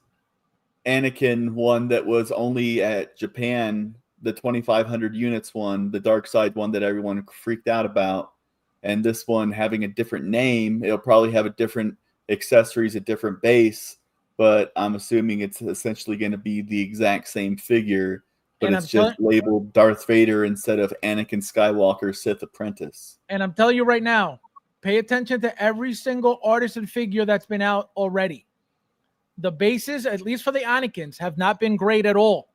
Speaker 5: Anakin one that was only at Japan, the 2,500 units one, the dark side one that everyone freaked out about. And this one having a different name, it'll probably have a different accessories, a different base, but I'm assuming it's essentially going to be the exact same figure, but it's just labeled Darth Vader instead of Anakin Skywalker Sith Apprentice.
Speaker 1: And I'm telling you right now, pay attention to every single artisan figure that's been out already. The bases, at least for the Anakins, have not been great at all.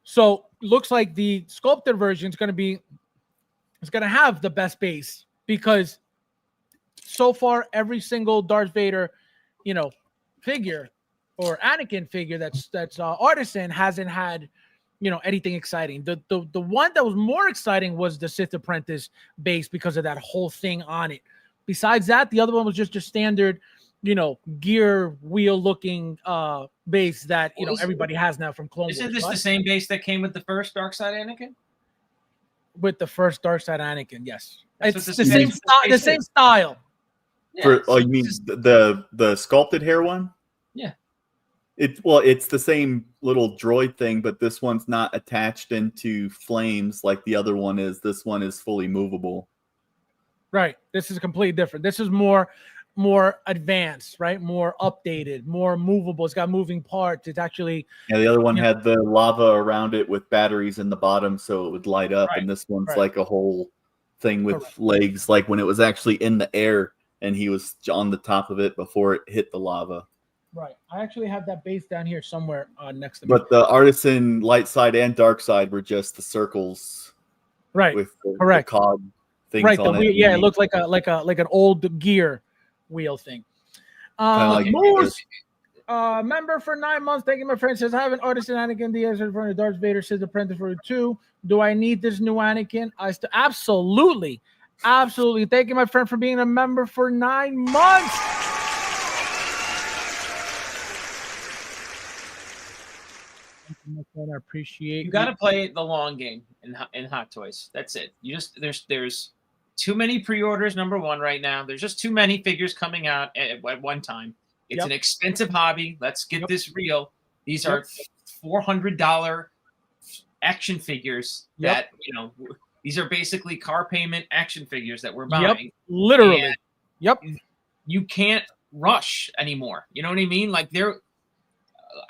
Speaker 1: So looks like the sculpted version is going to have the best base, because so far every single Darth Vader, figure or Anakin figure that's artisan hasn't had anything exciting. The one that was more exciting was the Sith Apprentice base because of that whole thing on it. Besides that, the other one was just your standard gear wheel looking base that everybody has now from Clone Wars.
Speaker 6: Isn't this the same base that came with the first Dark Side Anakin?
Speaker 1: With the first Dark Side Anakin, yes.
Speaker 6: That's
Speaker 1: It's
Speaker 6: what
Speaker 1: the
Speaker 6: this
Speaker 1: same
Speaker 6: base
Speaker 1: style. The
Speaker 6: is.
Speaker 1: same style.
Speaker 6: Yeah,
Speaker 5: You mean the sculpted hair one?
Speaker 6: Yeah.
Speaker 5: It's the same little droid thing, but this one's not attached into flames like the other one is. This one is fully movable.
Speaker 1: Right. This is completely different. This is more advanced, right? More updated, more movable. It's got moving parts. It's actually
Speaker 5: The other one had the lava around it with batteries in the bottom so it would light up, and this one's like a whole thing with legs, like when it was actually in the air and he was on the top of it before it hit the lava.
Speaker 1: Right. I actually have that base down here somewhere next to me.
Speaker 5: But the artisan light side and dark side were just the circles,
Speaker 1: right?
Speaker 5: With the cog things
Speaker 1: right.
Speaker 5: on it.
Speaker 1: Yeah, it looked like an old gear wheel thing. Moose, member for 9 months. Thank you, my friend. Says I have an artisan Anakin Diaz in front of Darth Vader. Says Apprentice for 2. Do I need this new Anakin? Absolutely. Thank you, my friend, for being a member for 9 months. I appreciate
Speaker 6: you. Got to play the long game in Hot Toys. That's it. There's too many pre-orders. Number one, right now, there's just too many figures coming out at one time. It's an expensive hobby. Let's get this real. These are $400 action figures that these are basically car payment action figures that we're buying.
Speaker 1: Literally.
Speaker 6: And you can't rush anymore. You know what I mean? Like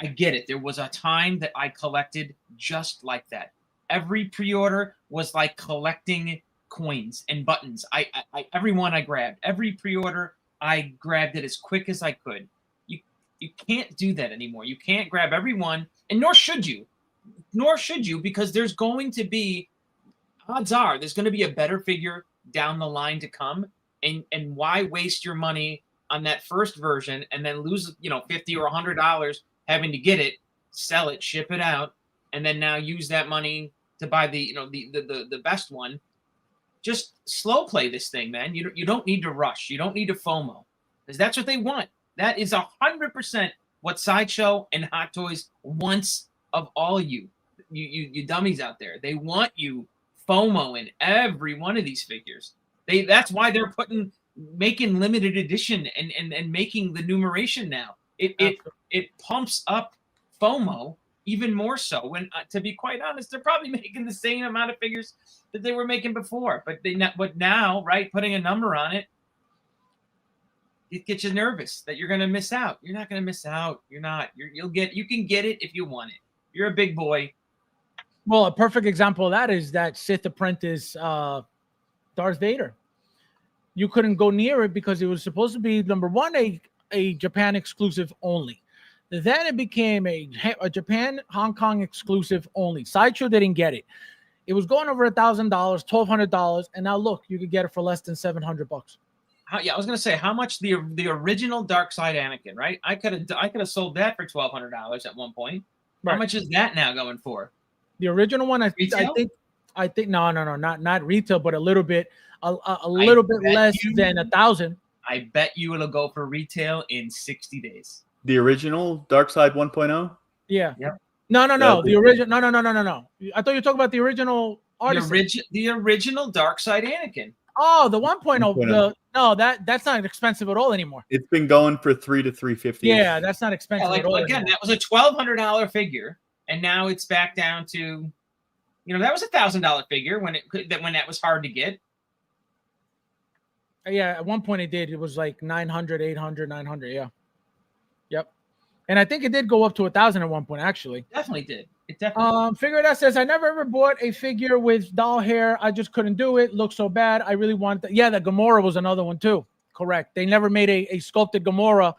Speaker 6: I get it. There was a time that I collected just like that. Every pre-order was like collecting coins and buttons. I every one I grabbed. Every pre-order I grabbed it as quick as I could. You can't do that anymore. You can't grab every one, and nor should you. Nor should you, because there's going to be, odds are, there's going to be a better figure down the line to come. And why waste your money on that first version and then lose, $50 or $100 having to get it, sell it, ship it out, and then now use that money to buy the best one? Just slow play this thing, man. You don't need to rush. You don't need to FOMO, because that's what they want. That is 100% what Sideshow and Hot Toys wants of all you dummies out there. They want you FOMO in every one of these figures. That's why they're making limited edition and making the numeration now. It pumps up FOMO even more so. When to be quite honest, they're probably making the same amount of figures that they were making before, but now, right, putting a number on it gets you nervous that you're going to miss out. You're not going to miss out. You're not. You can get it if you want it. You're a big boy.
Speaker 1: Well, a perfect example of that is that Sith Apprentice Darth Vader. You couldn't go near it because it was supposed to be, number one, a Japan exclusive only. Then it became a Japan, Hong Kong exclusive only. Sideshow didn't get it. It was going over $1,000, $1,200, and now look, you could get it for less than $700.
Speaker 6: Yeah, I was gonna say, how much the original Dark Side Anakin, right? I could have sold that for $1,200 at one point. Right. How much is that now going for?
Speaker 1: The original one, I think no, not retail, but a little bit, a little bit less than 1,000.
Speaker 6: I bet you it'll go for retail in 60 days.
Speaker 5: The original Dark Side 1.0?
Speaker 1: Yeah.
Speaker 6: Yep.
Speaker 1: No. The original. No. I thought you were talking about the original artist.
Speaker 6: The original Dark Side Anakin.
Speaker 1: Oh, the 1.0. That's not expensive at all anymore.
Speaker 5: It's been going for $300 to $350.
Speaker 1: Yeah, that's not expensive at all.
Speaker 6: Again, that was a $1,200 figure, and now it's back down to, that was a $1,000 figure when that was hard to get.
Speaker 1: Yeah, at one point it was like 900, 800, 900. Yeah. Yep. And I think it did go up to 1,000 at one point, actually.
Speaker 6: Definitely did. It definitely
Speaker 1: Figure that says, I never ever bought a figure with doll hair. I just couldn't do it. Looks so bad. I really want that. Yeah, the Gamora was another one too. Correct. They never made a sculpted Gamora.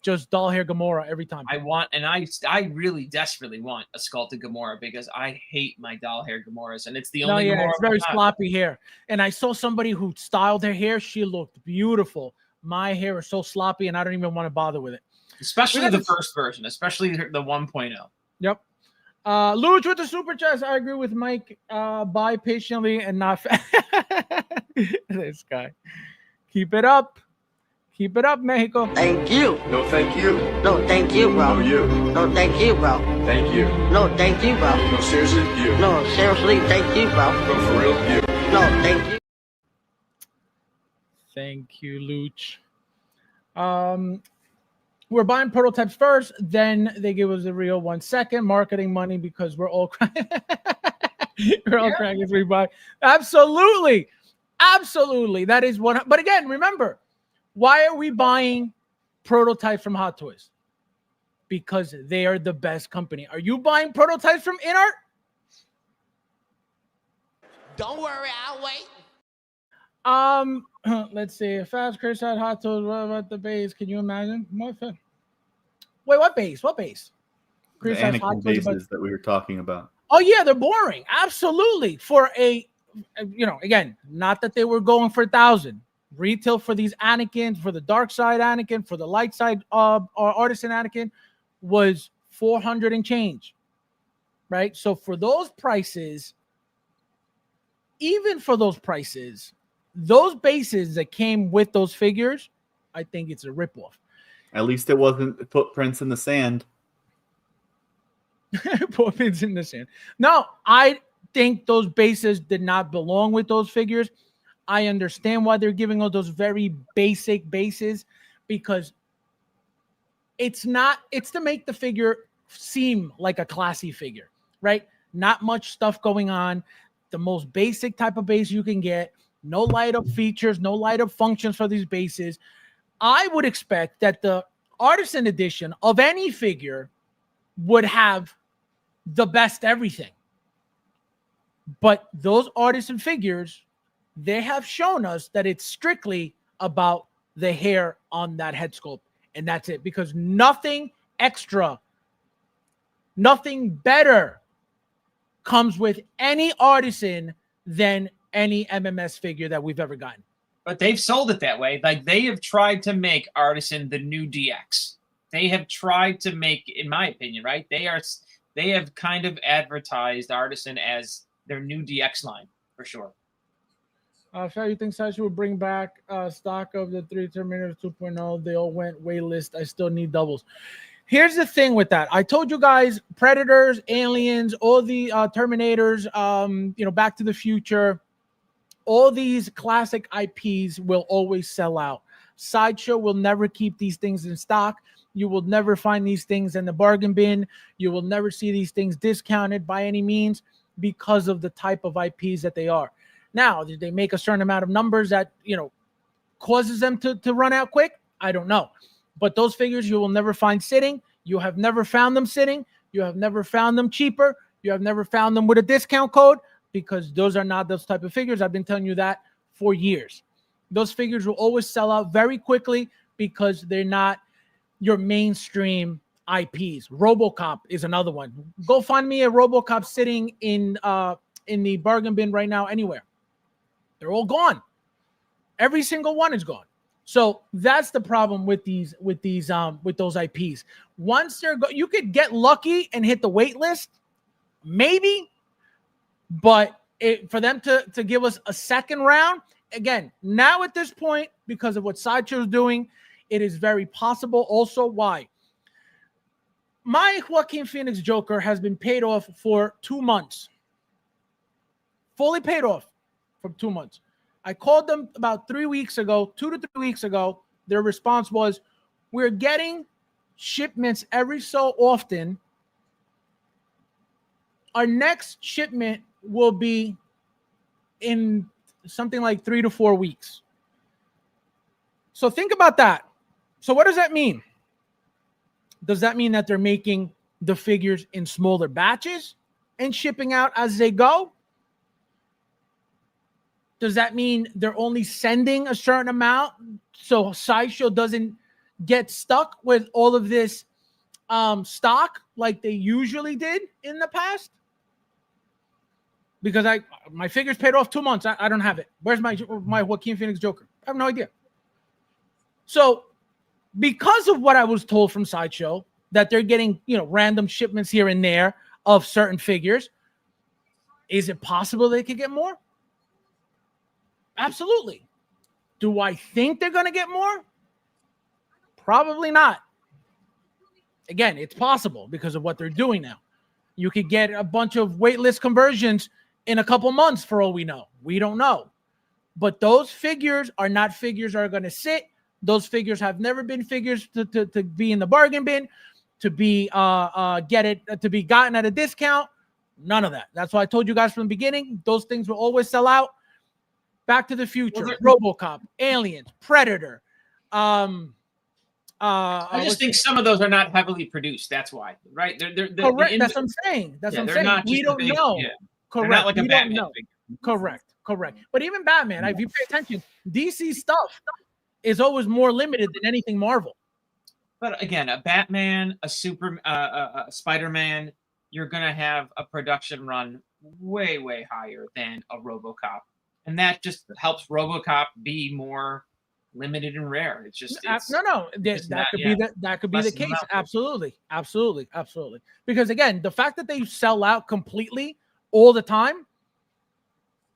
Speaker 1: Just doll hair Gamora every time.
Speaker 6: I really desperately want a sculpted Gamora because I hate my doll hair Gamoras, and it's the only Gamora.
Speaker 1: It's very sloppy hair. And I saw somebody who styled their hair. She looked beautiful. My hair is so sloppy, and I don't even want to bother with it.
Speaker 6: Especially the first version, especially the 1.0.
Speaker 1: Yep. Luge with the super chats. I agree with Mike. Buy patiently and not this guy. Keep it up. Keep it up, Mexico.
Speaker 7: Thank you.
Speaker 2: No, thank you.
Speaker 7: No, thank you, bro.
Speaker 2: No, you.
Speaker 7: No, thank you, bro.
Speaker 2: Thank you.
Speaker 7: No, thank you, bro.
Speaker 2: No, seriously, you.
Speaker 7: No, seriously, thank you, bro.
Speaker 2: No, for real, you.
Speaker 7: No, thank you.
Speaker 1: Thank you, Luch. We're buying prototypes first, then they give us the real 1 second. Marketing money because we're all crying. We're all crying as we buy. Absolutely. That is one. But again, remember, why are we buying prototypes from Hot Toys? Because they are the best company. Are you buying prototypes from InArt?
Speaker 7: Don't worry, I'll wait.
Speaker 1: Let's see. Fabs, Chris had Hot Toys. What about the base? Can you imagine? Wait, what base? What base?
Speaker 5: The Anakin bases that we were talking about.
Speaker 1: Oh yeah, they're boring. Absolutely. For again, not that they were going for 1,000. Retail for these Anakins, for the dark side Anakin, for the light side artisan Anakin was 400 and change. Right? So for those prices, even for those prices, those bases that came with those figures, I think it's a ripoff.
Speaker 5: At least it wasn't footprints in the sand.
Speaker 1: Footprints in the sand. No, I think those bases did not belong with those figures. I understand why they're giving us those very basic bases, because it's to make the figure seem like a classy figure, right? Not much stuff going on. The most basic type of base you can get. No light up features, no light up functions for these bases. I would expect that the artisan edition of any figure would have the best everything. But those artisan figures, they have shown us that it's strictly about the hair on that head sculpt. And that's it. Because nothing extra, nothing better comes with any artisan than any MMS figure that we've ever gotten.
Speaker 6: But they've sold it that way. Like, they have tried to make Artisan the new DX. They have tried to make, in my opinion, right? They have kind of advertised Artisan as their new DX line for sure.
Speaker 1: Shall you think Sasha will bring back stock of the 3 Terminators 2.0? They all went waitlist. I still need doubles. Here's the thing with that. I told you guys, Predators, Aliens, all the Terminators, Back to the Future, all these classic IPs will always sell out. Sideshow will never keep these things in stock. You will never find these things in the bargain bin. You will never see these things discounted by any means because of the type of IPs that they are. Now, did they make a certain amount of numbers that, causes them to run out quick? I don't know. But those figures you will never find sitting. You have never found them sitting. You have never found them cheaper. You have never found them with a discount code, because those are not those type of figures. I've been telling you that for years. Those figures will always sell out very quickly because they're not your mainstream IPs. RoboCop is another one. Go find me a RoboCop sitting in the bargain bin right now anywhere. They're all gone. Every single one is gone. So that's the problem with those IPs. Once they're you could get lucky and hit the wait list, maybe, but for them to give us a second round, again, now at this point, because of what Sideshow is doing, it is very possible. Also, why? My Joaquin Phoenix Joker has been paid off for 2 months. Fully paid off for 2 months. I called them about 3 weeks ago, 2 to 3 weeks ago. Their response was, we're getting shipments every so often. Our next shipment will be in something like 3 to 4 weeks. So think about that. So what does that mean? Does that mean that they're making the figures in smaller batches and shipping out as they go? Does that mean they're only sending a certain amount so Sideshow doesn't get stuck with all of this stock like they usually did in the past? Because my figure's paid off 2 months. I don't have it. Where's my Joaquin Phoenix Joker? I have no idea. So because of what I was told from Sideshow, that they're getting random shipments here and there of certain figures, is it possible they could get more? Absolutely. Do I think they're going to get more? Probably not. Again, it's possible because of what they're doing now. You could get a bunch of waitlist conversions in a couple months for all we know. We don't know. But those figures are not figures that are going to sit. Those figures have never been figures to be in the bargain bin, to be to be gotten at a discount. None of that. That's why I told you guys from the beginning, those things will always sell out. Back to the Future, RoboCop, Aliens, Predator. I
Speaker 6: just think some of those are not heavily produced. That's why, right? They're
Speaker 1: correct. That's what I'm saying. That's what I'm saying. We don't know.
Speaker 6: Yeah.
Speaker 1: Correct.
Speaker 6: Not like a
Speaker 1: we
Speaker 6: Batman
Speaker 1: don't know.
Speaker 6: figure.
Speaker 1: Correct. But even Batman, if you pay attention, DC stuff is always more limited than anything Marvel.
Speaker 6: But again, a Batman, a Spider-Man, you're gonna have a production run way, way higher than a RoboCop. And that just helps RoboCop be more limited and rare. It's just that could be the case. Absolutely. Because again, the fact that they sell out completely all the time,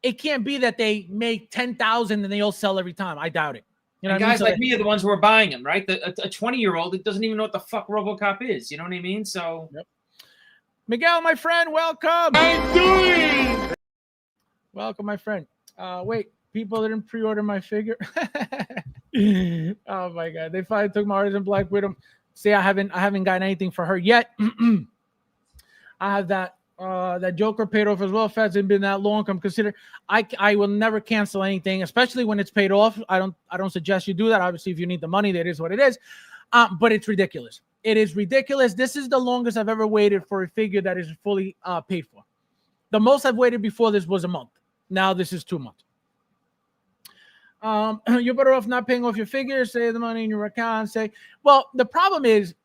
Speaker 6: it can't be that they make 10,000 and they all sell every time. I doubt it. You know, guys like me are the ones who are buying them, right? A 20-year-old that doesn't even know what the fuck RoboCop is. You know what I mean? So,
Speaker 1: yep. Miguel, my friend, welcome.
Speaker 2: I'm doing.
Speaker 1: Welcome, my friend. Wait, people didn't pre-order my figure. Oh my god, they finally took my Artisan Black Widow. See, I haven't gotten anything for her yet. I have that That Joker paid off as well. If it hasn't been that long, I'm considered. I will never cancel anything, especially when it's paid off. I don't suggest you do that. Obviously, if you need the money, that is what it is. But it's ridiculous. It is ridiculous. This is the longest I've ever waited for a figure that is fully paid for. The most I've waited before this was a month. Now this is 2 months. You're better off not paying off your figures. Save the money in your account. Well, the problem is,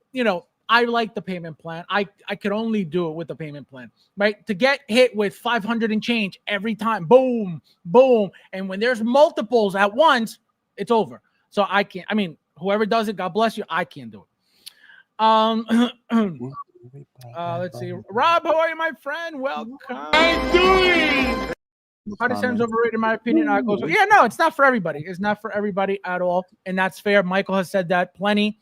Speaker 1: I like the payment plan. I could only do it with the payment plan, right? To get hit with 500 and change every time, boom, boom. And when there's multiples at once, it's over. So I can't. I mean, whoever does it, God bless you. I can't do it. Let's see. Rob, how are you, my friend? Welcome.
Speaker 2: I'm doing.
Speaker 1: Artisan's overrated, in my opinion. Yeah, no, it's not for everybody. It's not for everybody at all, and that's fair. Michael has said that plenty.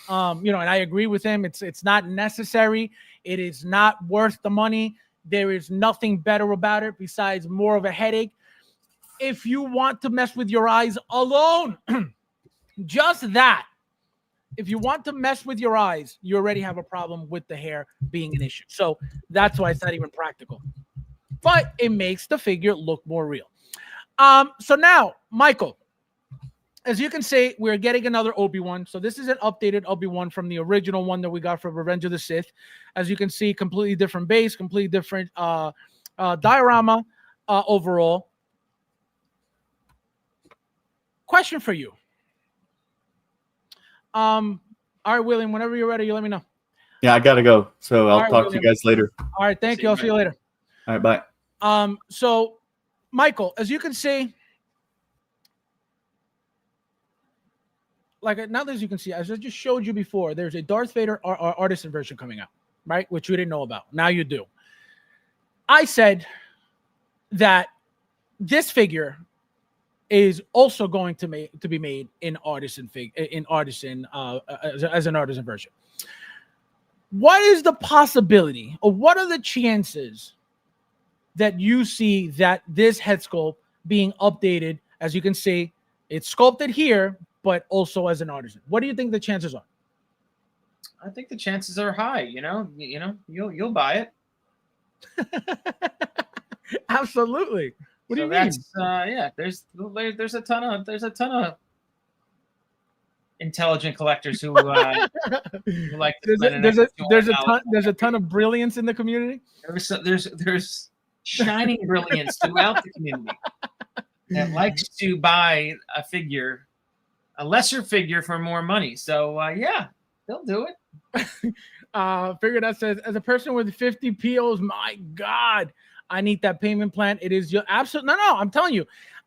Speaker 1: And I agree with him. It's not necessary. It is not worth the money. There is nothing better about it besides more of a headache. If you want to mess with your eyes alone, just that. If you want to mess with your eyes, you already have a problem with the hair being an issue. So that's why it's not even practical. But it makes the figure look more real. So now, Michael, as you can see, we're getting another Obi-Wan. So this is an updated Obi-Wan from the original one that we got for Revenge of the Sith. As you can see, completely different base, completely different diorama overall. Question for you. All right, William, whenever you're ready, you let me know.
Speaker 5: Yeah, I gotta go. So I'll
Speaker 1: right,
Speaker 5: talk to you guys later.
Speaker 1: All right, thank you. I'll see you later.
Speaker 5: All right, bye.
Speaker 1: So Michael, as you can see, now as you can see, as I just showed you before, there's a Darth Vader artisan version coming out, right? Which you didn't know about. Now you do. I said that this figure is also going to be made in artisan as an artisan version. What is the possibility, or what are the chances that you see that this head sculpt being updated? As you can see, it's sculpted here, but also as an artisan. What do you think the chances are?
Speaker 6: I think the chances are high. You'll buy it.
Speaker 1: Absolutely. What do you mean?
Speaker 6: There's a ton of intelligent collectors who like to
Speaker 1: there's a ton of brilliance in the community.
Speaker 6: There's shining brilliance throughout the community that likes to buy a lesser figure for more money. So yeah, they'll do it.
Speaker 1: Figure that says, as a person with 50 POs, my God, I need that payment plan. It is your absolute no. I'm telling you,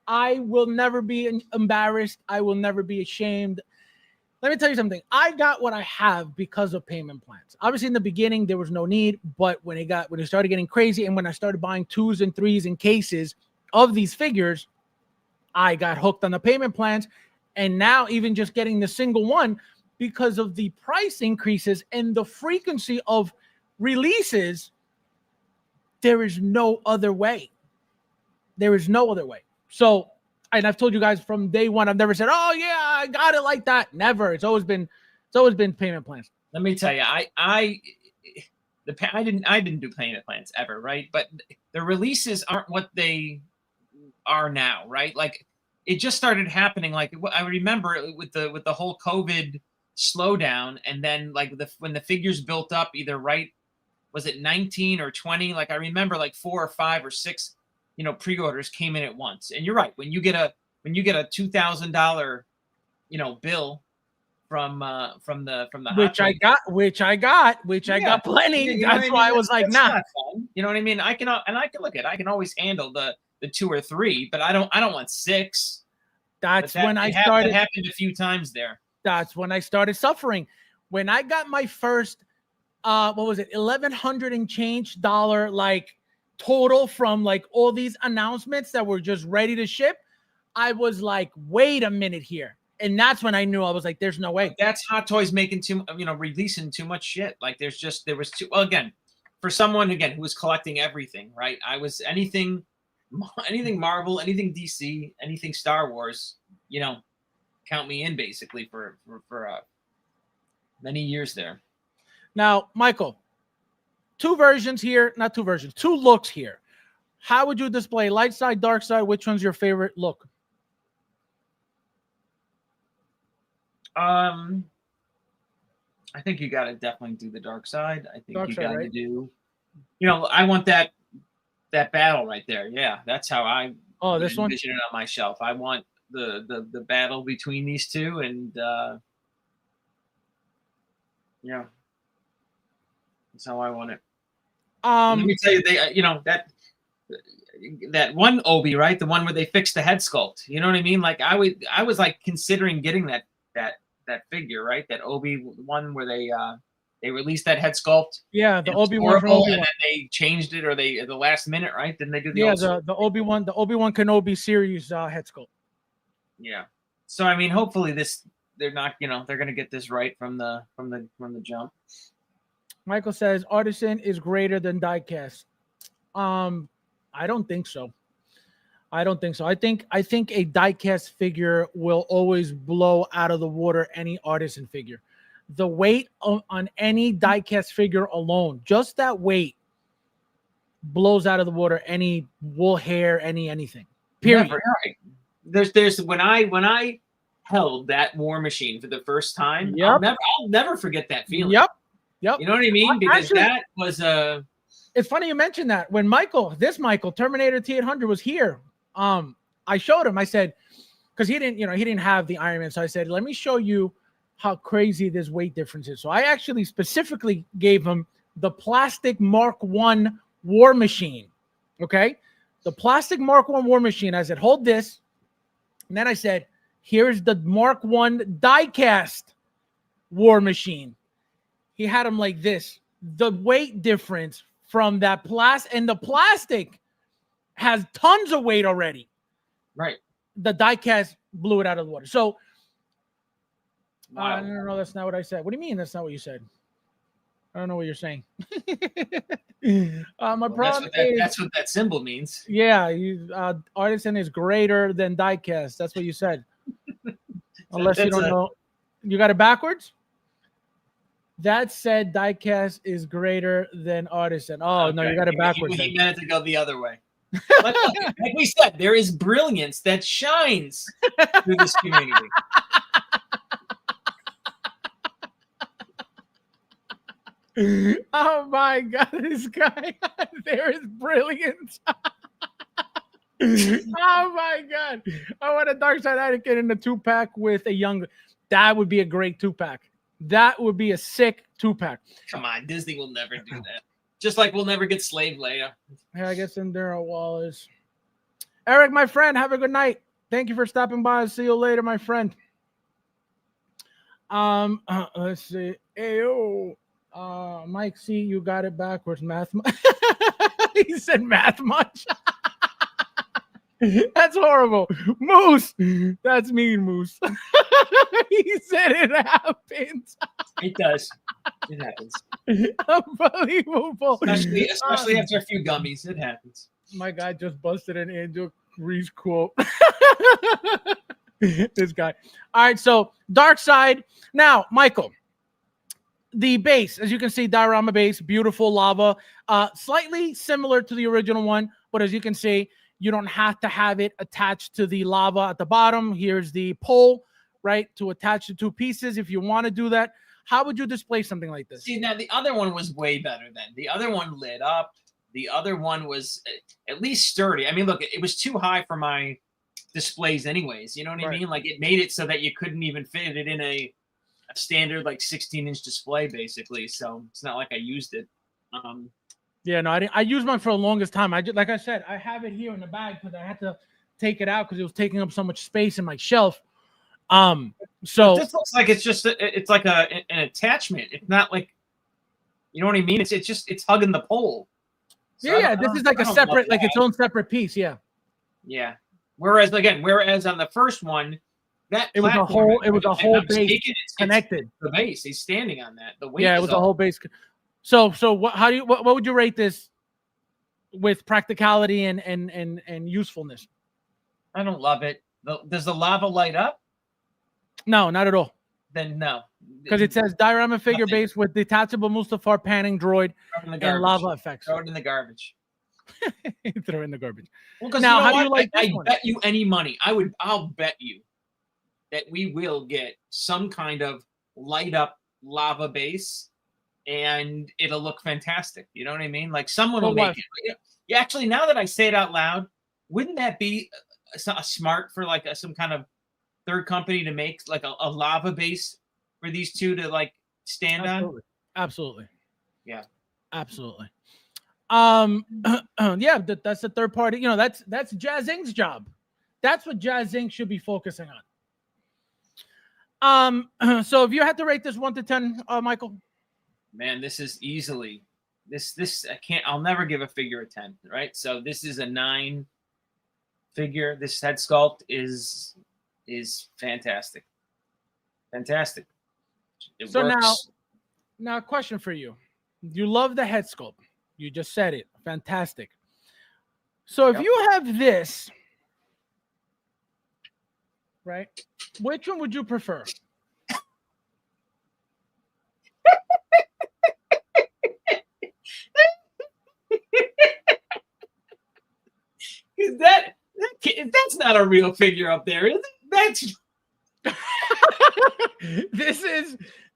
Speaker 1: I will never be embarrassed. I will never be ashamed. Let me tell you something. I got what I have because of payment plans. Obviously, in the beginning, there was no need, but when it started getting crazy, and when I started buying 2s and 3s in cases of these figures, I got hooked on the payment plans. And now even just getting the single one, because of the price increases and the frequency of releases, there is no other way. There is no other way. So, and I've told you guys from day one, I've never said, "Oh yeah, I got it like that." Never. It's always been payment plans.
Speaker 6: Let me tell you, I didn't do payment plans ever, right? But the releases aren't what they are now, right? Like, it just started happening. Like, I remember with the whole COVID slowdown, and then like when the figures built up, either was it 19 or 20? Like, I remember like 4 or 5 or 6, pre-orders came in at once. And you're right, when you get a $2,000, bill from the
Speaker 1: which I got plenty. That's why I was like, nah.
Speaker 6: Not fun. You know what I mean? I can always handle the 2 or 3, but I don't want 6.
Speaker 1: That's when I started.
Speaker 6: It happened a few times there.
Speaker 1: That's when I started suffering. When I got my first, what was it, $1,100 and change dollar, like total from like all these announcements that were just ready to ship, I was like, wait a minute here. And that's when I knew. I was like, there's no way.
Speaker 6: That's Hot Toys making releasing too much shit. Like, there was too, well, again, for someone, again, who was collecting everything, right? I was anything Marvel, anything DC, anything Star Wars, count me in basically for many years there.
Speaker 1: Now, Michael, two versions here, not two versions, two looks here. How would you display light side, dark side? Which one's your favorite look?
Speaker 6: I think you got to definitely do the dark side. I think
Speaker 1: Dark
Speaker 6: you
Speaker 1: side,
Speaker 6: got to
Speaker 1: right?
Speaker 6: do, I want that battle right there. Yeah, that's how I
Speaker 1: This one?
Speaker 6: envision it on my shelf. I want the battle between these two, and yeah, that's how I want it. Let me tell you, that one Obi, right? The one where they fixed the head sculpt. You know what I mean? Like I was like considering getting that figure, right? That Obi one where they released that head sculpt.
Speaker 1: Yeah, the Obi-Wan from
Speaker 6: Obi-Wan,
Speaker 1: Obi-Wan.
Speaker 6: and then they changed it, or they at the last minute, right? Didn't they do the
Speaker 1: Yeah,
Speaker 6: old
Speaker 1: the Obi-Wan Kenobi series head sculpt.
Speaker 6: Yeah. So I mean, hopefully they're not, they're gonna get this right from the jump.
Speaker 1: Michael says Artisan is greater than diecast. I don't think so. I think a diecast figure will always blow out of the water any Artisan figure. The weight on any diecast figure alone, just that weight, blows out of the water any wool hair, anything. Period.
Speaker 6: Never, right. There's when I held that War Machine for the first time,
Speaker 1: Yep.
Speaker 6: I'll never forget that feeling.
Speaker 1: Yep.
Speaker 6: You know what I mean? Because
Speaker 1: Actually,
Speaker 6: that was a.
Speaker 1: It's funny you mentioned that. When this Michael Terminator T800 was here, I showed him. I said, because he didn't have the Iron Man, so I said, let me show you how crazy this weight difference is. So I actually specifically gave him the plastic Mark I War Machine. Okay, the plastic Mark I War Machine. I said, hold this, and then I said, here's the Mark I diecast War Machine. He had him like this. The weight difference from that plastic, and the plastic has tons of weight already.
Speaker 6: Right.
Speaker 1: The diecast blew it out of the water. So
Speaker 6: Wow.
Speaker 1: no, that's not what I said. What do you mean that's not what you said? I don't know what you're saying. My problem
Speaker 6: that's what that symbol means.
Speaker 1: yeah, Artisan is greater than diecast. That's what you said. Unless you don't know. You got it backwards? That said, diecast is greater than Artisan. Oh,
Speaker 6: Okay.
Speaker 1: no, you got it backwards.
Speaker 6: He meant it to go the other way. Like we said, there is brilliance that shines through this community.
Speaker 1: Oh my God, this guy! There is brilliance. Oh my God! I want a Dark Side Anakin in the 2-pack with a young. That would be a great 2-pack. That would be a sick 2-pack.
Speaker 6: Come on, Disney will never do that. Just like we'll never get Slave Leia.
Speaker 1: Yeah, I guess Enduro Wallace. Eric, my friend, have a good night. Thank you for stopping by. See you later, my friend. Let's see. Ayo. Mike C, you got it backwards. Math. He said math much. That's horrible. Moose. That's mean, Moose. He said it happens.
Speaker 6: It does. It happens.
Speaker 1: Unbelievable.
Speaker 6: Especially after a few gummies. It happens.
Speaker 1: My guy just busted an Angel Reese quote. This guy. All right, so Dark Side. Now, Michael, the base, as you can see, diorama base, beautiful lava, slightly similar to the original one, but as you can see, you don't have to have it attached to the lava at the bottom. Here's the pole, right, to attach the two pieces if you want to do that. How would you display something like this?
Speaker 6: See, now the other one was way better then. The other one lit up. The other one was at least sturdy. I mean, look, it was too high for my displays anyways. You know what I mean? Like, it made it so that you couldn't even fit it in a standard, like, 16-inch display, basically. So it's not like I used it.
Speaker 1: Yeah, no, I used mine for the longest time. Like I said, I have it here in the bag because I had to take it out because it was taking up so much space in my shelf. So
Speaker 6: but this looks like it's like an attachment. It's not like, you know what I mean? It's hugging the pole. So
Speaker 1: yeah, this is like a separate, like its own separate piece. Yeah.
Speaker 6: Yeah. Whereas on the first one, it was a
Speaker 1: whole base connected.
Speaker 6: The base, he's standing on that. The weight.
Speaker 1: Yeah, it was a whole base. So what would you rate this with practicality and usefulness?
Speaker 6: I don't love it. Does the lava light up?
Speaker 1: No, not at all.
Speaker 6: then no.
Speaker 1: Because it says diorama figure
Speaker 6: Nothing.
Speaker 1: base with detachable Mustafar panning droid
Speaker 6: Throw it in the
Speaker 1: and
Speaker 6: garbage.
Speaker 1: lava effects.
Speaker 6: Throw it in the garbage.
Speaker 1: Throw it in the garbage.
Speaker 6: Well, because
Speaker 1: Now,
Speaker 6: you know
Speaker 1: how do
Speaker 6: what?
Speaker 1: you like
Speaker 6: I
Speaker 1: this one?
Speaker 6: bet you any money. I'll bet you that we will get some kind of light up lava base, and it'll look fantastic. You know what I mean? Like someone will
Speaker 1: But
Speaker 6: make
Speaker 1: what?
Speaker 6: it. Yeah, actually, now that I say it out loud, wouldn't that be a smart for like some kind of third company to make like a lava base for these two to like stand on?
Speaker 1: Absolutely.
Speaker 6: Yeah.
Speaker 1: Absolutely. Yeah, that's the third party. You know, that's Jazz Inc.'s job. That's what Jazz Inc. should be focusing on. So if you had to rate this 1 to 10, Michael,
Speaker 6: Man, this is easily this I'll never give a figure a 10, right? So this is a 9 figure. This head sculpt is fantastic. Fantastic. It
Speaker 1: So
Speaker 6: works.
Speaker 1: now a question for you. You love the head sculpt. You just said it. Fantastic. So if
Speaker 6: Yep.
Speaker 1: you have this, right? Which one would you prefer?
Speaker 6: That's not a real figure up there, is it? That's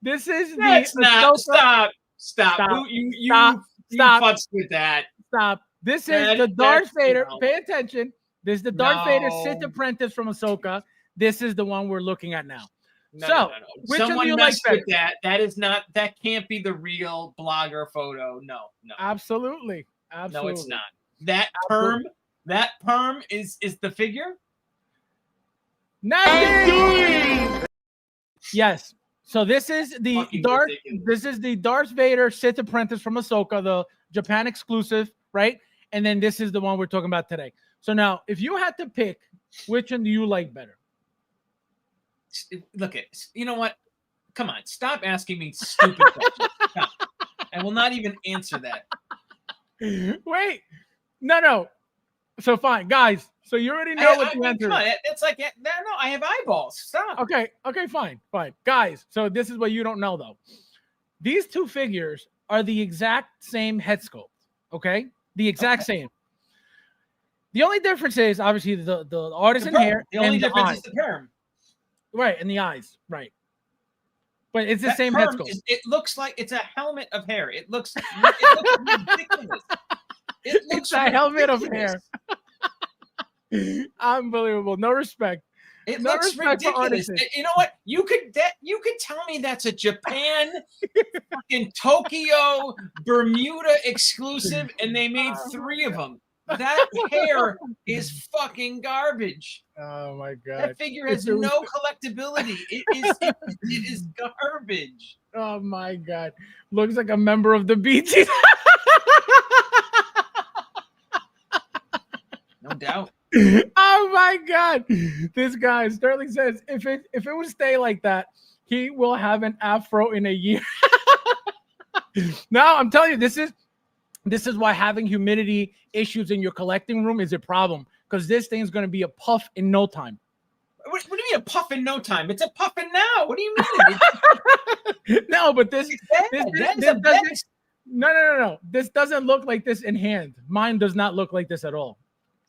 Speaker 1: This is
Speaker 6: not.
Speaker 1: Ahsoka-
Speaker 6: Stop.
Speaker 1: Stop.
Speaker 6: You
Speaker 1: Stop.
Speaker 6: futzed with that.
Speaker 1: Stop. This is
Speaker 6: That-
Speaker 1: the Darth
Speaker 6: that's,
Speaker 1: Vader.
Speaker 6: no.
Speaker 1: Pay attention. This is the Darth Vader
Speaker 6: No.
Speaker 1: Sith apprentice from Ahsoka. This is the one we're looking at now.
Speaker 6: No,
Speaker 1: So,
Speaker 6: no.
Speaker 1: which one do
Speaker 6: Someone
Speaker 1: you like
Speaker 6: messed
Speaker 1: better?
Speaker 6: with that. That is not. That can't be the real blogger photo. No.
Speaker 1: Absolutely.
Speaker 6: No, it's not. That perm. That perm is the figure.
Speaker 1: Not Yes. So this is the
Speaker 6: Fucking
Speaker 1: Darth.
Speaker 6: ridiculous.
Speaker 1: This is the Darth Vader Sith apprentice from Ahsoka, the Japan exclusive, right? And then this is the one we're talking about today. So now, if you had to pick, which one do you like better?
Speaker 6: Look at. You know what? Come on. Stop asking me stupid questions. Stop. I will not even answer that.
Speaker 1: Wait, no. So fine, guys. So you already know what the answer
Speaker 6: come on.
Speaker 1: is.
Speaker 6: It's like no. I have eyeballs. Stop.
Speaker 1: Okay, fine, guys. So this is what you don't know though. These two figures are the exact same head sculpt. Okay, the exact same. The only difference is obviously the artisan
Speaker 6: The perm.
Speaker 1: hair.
Speaker 6: The only
Speaker 1: and
Speaker 6: difference
Speaker 1: eyes.
Speaker 6: is the perm.
Speaker 1: Right, and the eyes, right. But it's the
Speaker 6: That
Speaker 1: same head
Speaker 6: perm
Speaker 1: sculpt.
Speaker 6: it looks like it's a helmet of hair. It looks ridiculous. It looks
Speaker 1: It's a helmet of
Speaker 6: ridiculous.
Speaker 1: hair. Unbelievable. No respect.
Speaker 6: It
Speaker 1: No
Speaker 6: looks
Speaker 1: respect for
Speaker 6: ridiculous.
Speaker 1: artists.
Speaker 6: You know what? You could tell me that's a Japan fucking Tokyo Bermuda exclusive, and they made 3 of them. That hair is fucking garbage.
Speaker 1: Oh my god.
Speaker 6: That figure has no collectability. It is garbage.
Speaker 1: Oh my god. Looks like a member of the BT.
Speaker 6: No doubt.
Speaker 1: Oh my god. This guy Sterling says if it would stay like that, he will have an afro in a year. Now I'm telling you, this is why having humidity issues in your collecting room is a problem, because this thing's going to be a puff in no time.
Speaker 6: What do you mean a puff in no time? It's a puffin now. What do you mean?
Speaker 1: No, but this
Speaker 6: That's
Speaker 1: this
Speaker 6: a
Speaker 1: doesn't. No. This doesn't look like this in hand. Mine does not look like this at all.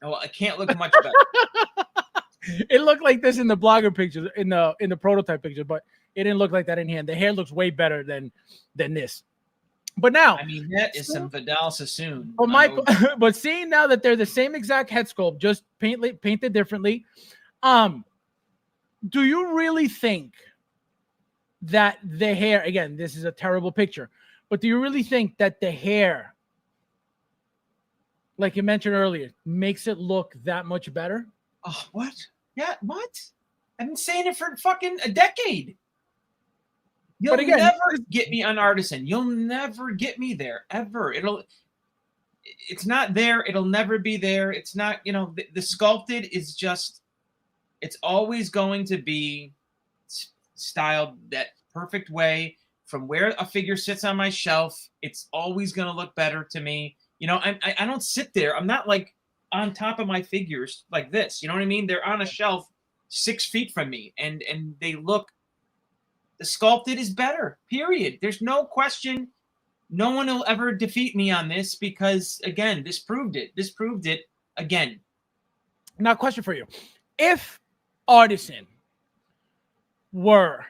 Speaker 6: Oh, I can't look much better.
Speaker 1: It looked like this in the blogger pictures, in the prototype picture, but it didn't look like that in hand. The hair looks way better than this. But now,
Speaker 6: I mean, that is some Vidal Sassoon.
Speaker 1: but Michael, but seeing now that they're the same exact head sculpt, just painted differently, do you really think that the hair, again, this is a terrible picture, but do you really think that the hair, like you mentioned earlier, makes it look that much better?
Speaker 6: Oh, what? Yeah, what? I've been saying it for fucking a decade. You'll
Speaker 1: But again,
Speaker 6: never get me on artisan. You'll never get me there ever. It's not there. It'll never be there. It's not, the sculpted is just, it's always going to be styled that perfect way from where a figure sits on my shelf. It's always going to look better to me. I don't sit there. I'm not like on top of my figures like this. You know what I mean? They're on a shelf 6 feet from me, and they look The sculpted is better. Period. There's no question. No one will ever defeat me on this because, again, this proved it. This proved it again.
Speaker 1: Now, question for you: if Artisan were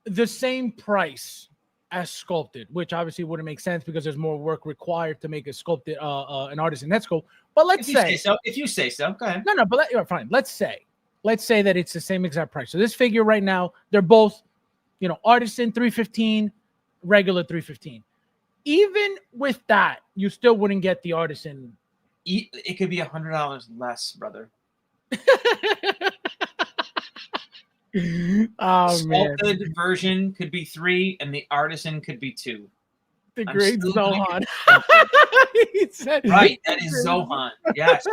Speaker 1: the same price as sculpted, which obviously wouldn't make sense because there's more work required to make a sculpted an Artisan net sculpt. But let's say
Speaker 6: so. If you say so, go ahead.
Speaker 1: No, but fine. Let's say that it's the same exact price. So this figure right now, they're both, Artisan 315, regular 315. Even with that, you still wouldn't get the Artisan.
Speaker 6: It could be $100 less, brother.
Speaker 1: Oh,
Speaker 6: sculpted
Speaker 1: man.
Speaker 6: version could be 3 and the Artisan could be 2.
Speaker 1: The great Zohan.
Speaker 6: Right, that is Zohan. Yes.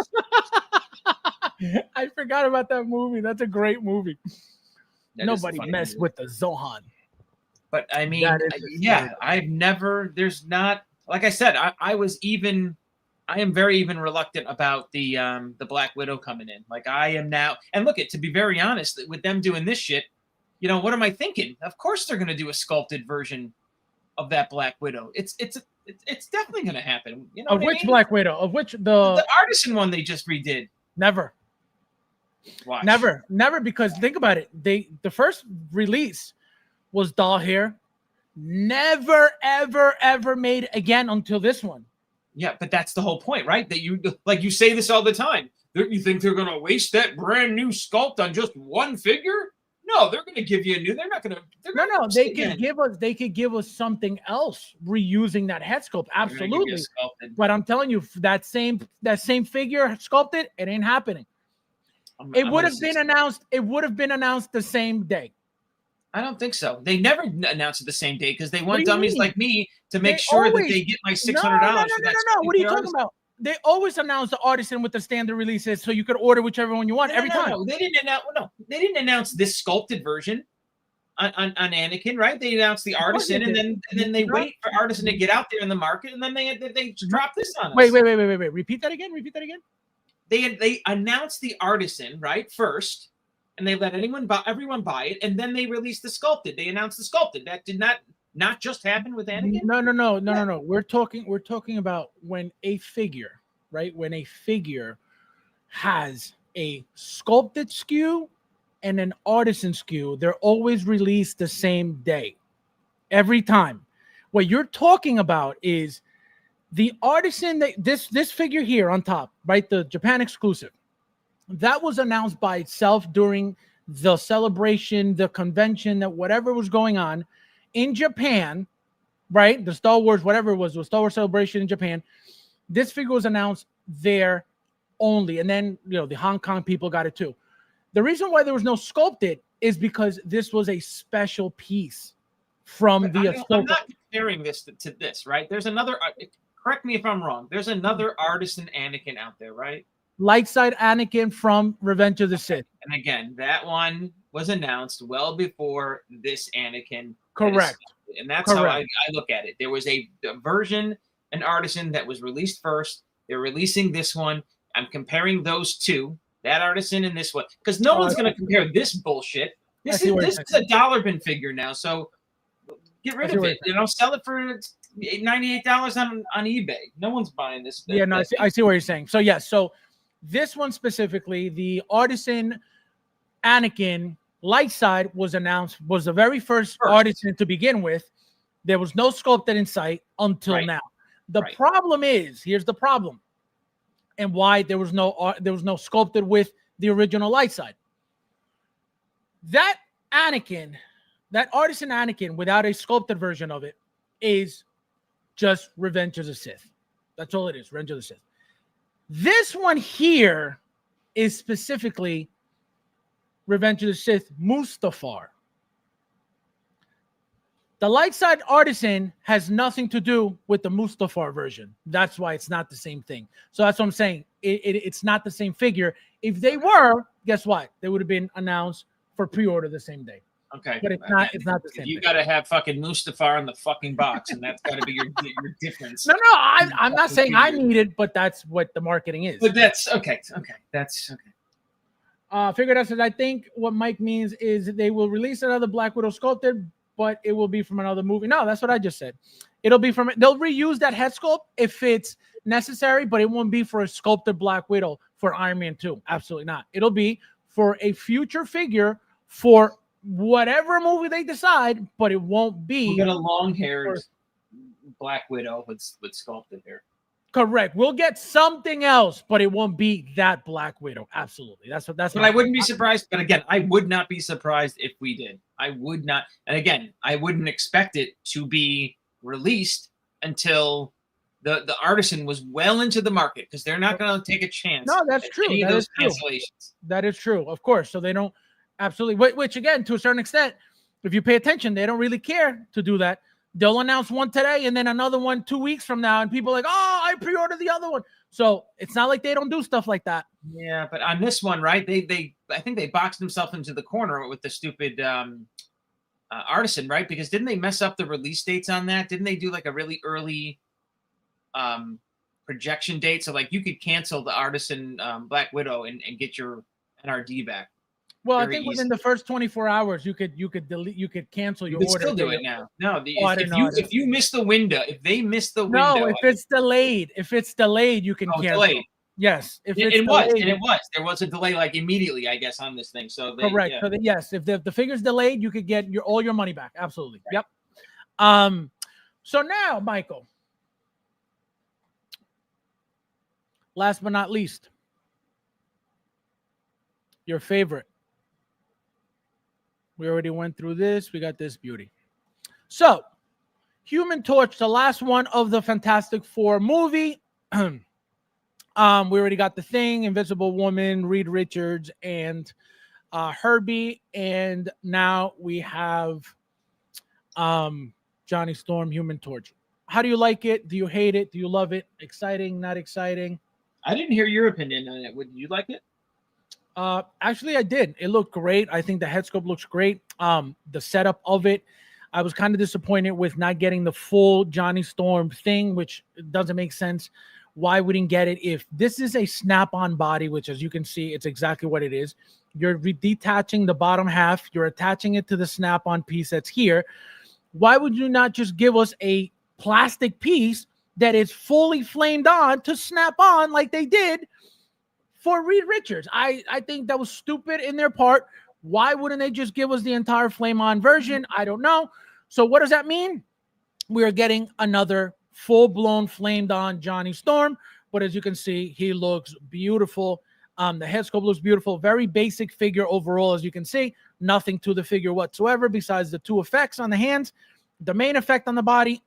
Speaker 1: I forgot about that movie. That's a great movie. Nobody messed with the Zohan.
Speaker 6: But I mean, I've never. There's not. Like I said, I am very even reluctant about the Black Widow coming in. Like I am now. And look, to be very honest, with them doing this shit, what am I thinking? Of course they're going to do a sculpted version of that Black Widow. It's definitely going to happen.
Speaker 1: Of which Black Widow? Of which
Speaker 6: the Artisan one they just redid?
Speaker 1: Never.
Speaker 6: Watch.
Speaker 1: Never, because think about it. The first release was doll hair. Never, ever, ever made again until this one.
Speaker 6: Yeah, but that's the whole point, right? That you say this all the time. You think they're going to waste that brand new sculpt on just one figure? No, they're going to give you a new. They're not going to.
Speaker 1: No. They could give us something else reusing that head sculpt. Absolutely. But I'm telling you, that same figure sculpted, it ain't happening. It would have been announced. It would have been announced the same day.
Speaker 6: I don't think so. They never announced it the same day because they want dummies like me to make sure that they get my $600.
Speaker 1: No. What are you talking about? They always announce the Artisan with the standard releases, so you could order whichever one you want every time.
Speaker 6: No, they didn't announce. No, they didn't announce this sculpted version on Anakin, right? They announced the Artisan, and then they wait for Artisan to get out there in the market, and then they drop this on us.
Speaker 1: Wait. Repeat that again.
Speaker 6: They announced the Artisan right first, and they let everyone buy it, and then they released the sculpted. They announced the sculpted. That did not just happen with Anakin.
Speaker 1: No. We're talking about when a figure, right? When a figure has a sculpted SKU and an Artisan SKU, they're always released the same day, every time. What you're talking about is the Artisan, that this figure here on top, right? The Japan exclusive, that was announced by itself during the celebration, the convention, that whatever was going on in Japan, right? The Star Wars, whatever it was, the Star Wars celebration in Japan. This figure was announced there only. And then, the Hong Kong people got it too. The reason why there was no sculpted is because this was a special piece from
Speaker 6: I'm not comparing this to this, right? There's another, correct me if I'm wrong. There's another Artisan Anakin out there, right?
Speaker 1: Light side Anakin from Revenge of the Sith.
Speaker 6: And again, that one was announced well before this Anakin.
Speaker 1: Correct.
Speaker 6: And that's how I look at it. There was a version, an Artisan that was released first. They're releasing this one. I'm comparing those two, that Artisan and this one, because no one's going to compare this bullshit. This is a dollar bin figure now, so get rid of it. Sell it for $98 on eBay. No one's buying this.
Speaker 1: I see what you're saying. So yes, so this one specifically, the Artisan Anakin light side was the very first Artisan to begin with. There was no sculpted in sight until now. The problem is, here's the problem, and why there was no sculpted with the original light side. That Anakin, that Artisan Anakin without a sculpted version of it, is just Revenge of the Sith. That's all it is, Revenge of the Sith. This one here is specifically Revenge of the Sith Mustafar. The light side Artisan has nothing to do with the Mustafar version. That's why it's not the same thing. So that's what I'm saying. It's not the same figure. If they were, guess what? They would have been announced for pre-order the same day.
Speaker 6: Okay,
Speaker 1: but it's not the same.
Speaker 6: You got to have fucking Mustafar in the fucking box, and that's got to be your difference.
Speaker 1: No, I'm not saying I need it, but that's what the marketing is.
Speaker 6: But that's okay. Okay, that's okay.
Speaker 1: Figure that says, I think what Mike means is they will release another Black Widow sculpted, but it will be from another movie. No, that's what I just said. It'll be from, they'll reuse that head sculpt if it's necessary, but it won't be for a sculpted Black Widow for Iron Man 2. Absolutely not. It'll be for a future figure for whatever movie they decide, but it won't be.
Speaker 6: We'll get a long-haired Black Widow with sculpted hair.
Speaker 1: Correct. We'll get something else, but it won't be that Black Widow. Absolutely. That's
Speaker 6: But I wouldn't be surprised. But again, I would not be surprised if we did. I would not. And again, I wouldn't expect it to be released until the artisan was well into the market, because they're not going to take a chance.
Speaker 1: No, that's true.
Speaker 6: Any of those cancellations.
Speaker 1: That is true. Of course. So they don't absolutely. Which again, to a certain extent, if you pay attention, they don't really care to do that. They'll announce one today and then another one 2 weeks from now, and people are like, oh, I pre-ordered the other one. So it's not like they don't do stuff like that.
Speaker 6: Yeah, but on this one, right? I think they boxed themselves into the corner with the stupid artisan, right? Because didn't they mess up the release dates on that? Didn't they do like a really early projection date? So like you could cancel the artisan Black Widow and get your NRD back.
Speaker 1: Well, I think within the first 24 hours, you could delete, you could cancel your order.
Speaker 6: Still do it now. No, if you miss the window, if they miss the window,
Speaker 1: no, if it's delayed, you can cancel.
Speaker 6: Delayed.
Speaker 1: Yes, if
Speaker 6: it was. There was a delay, like immediately, I guess, on this thing. So
Speaker 1: correct.
Speaker 6: Yeah.
Speaker 1: So yes, if the figure's delayed, you could get all your money back. Absolutely.
Speaker 6: Right.
Speaker 1: Yep. So now, Michael, last but not least, your favorite. We already went through this. We got this beauty. So, Human Torch, the last one of the Fantastic Four movie. We already got the Thing, Invisible Woman, Reed Richards, and Herbie. And now we have Johnny Storm, Human Torch. How do you like it? Do you hate it? Do you love it? Exciting, not exciting?
Speaker 6: I didn't hear your opinion on it. Would you like it?
Speaker 1: Actually, I did. It looked great. I think the head sculpt looks great. The setup of it, I was kind of disappointed with not getting the full Johnny Storm thing, which doesn't make sense. Why we didn't get it? If this is a snap-on body, which as you can see, it's exactly what it is. You're detaching the bottom half. You're attaching it to the snap-on piece that's here. Why would you not just give us a plastic piece that is fully flamed on to snap on like they did for Reed Richards? I think that was stupid in their part. Why wouldn't they just give us the entire flame-on version? I don't know. So what does that mean? We are getting another full-blown flamed-on Johnny Storm. But as you can see, he looks beautiful. The head sculpt looks beautiful. Very basic figure overall, as you can see. Nothing to the figure whatsoever besides the two effects on the hands, the main effect on the body,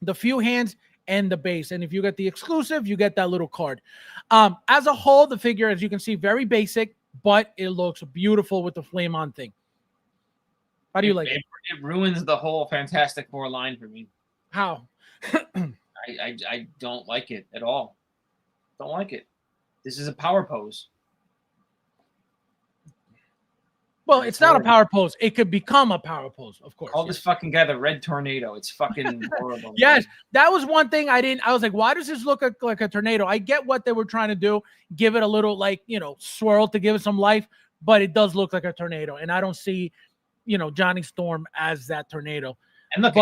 Speaker 1: the few hands, and the base. And if you get the exclusive, you get that little card. As a whole, the figure, as you can see, very basic, but it looks beautiful with the flame on thing. How do you like it?
Speaker 6: It ruins the whole Fantastic Four line for me.
Speaker 1: How?
Speaker 6: I don't like it at all. Don't like it. This is a power pose.
Speaker 1: Well, it's not a power pose. It could become a power pose, of course.
Speaker 6: Call this fucking guy the Red Tornado. It's fucking horrible.
Speaker 1: Yes, that was one thing I was like, why does this look like a tornado? I get what they were trying to do, give it a little swirl to give it some life, but it does look like a tornado, and I don't see, Johnny Storm as that tornado.
Speaker 6: And look,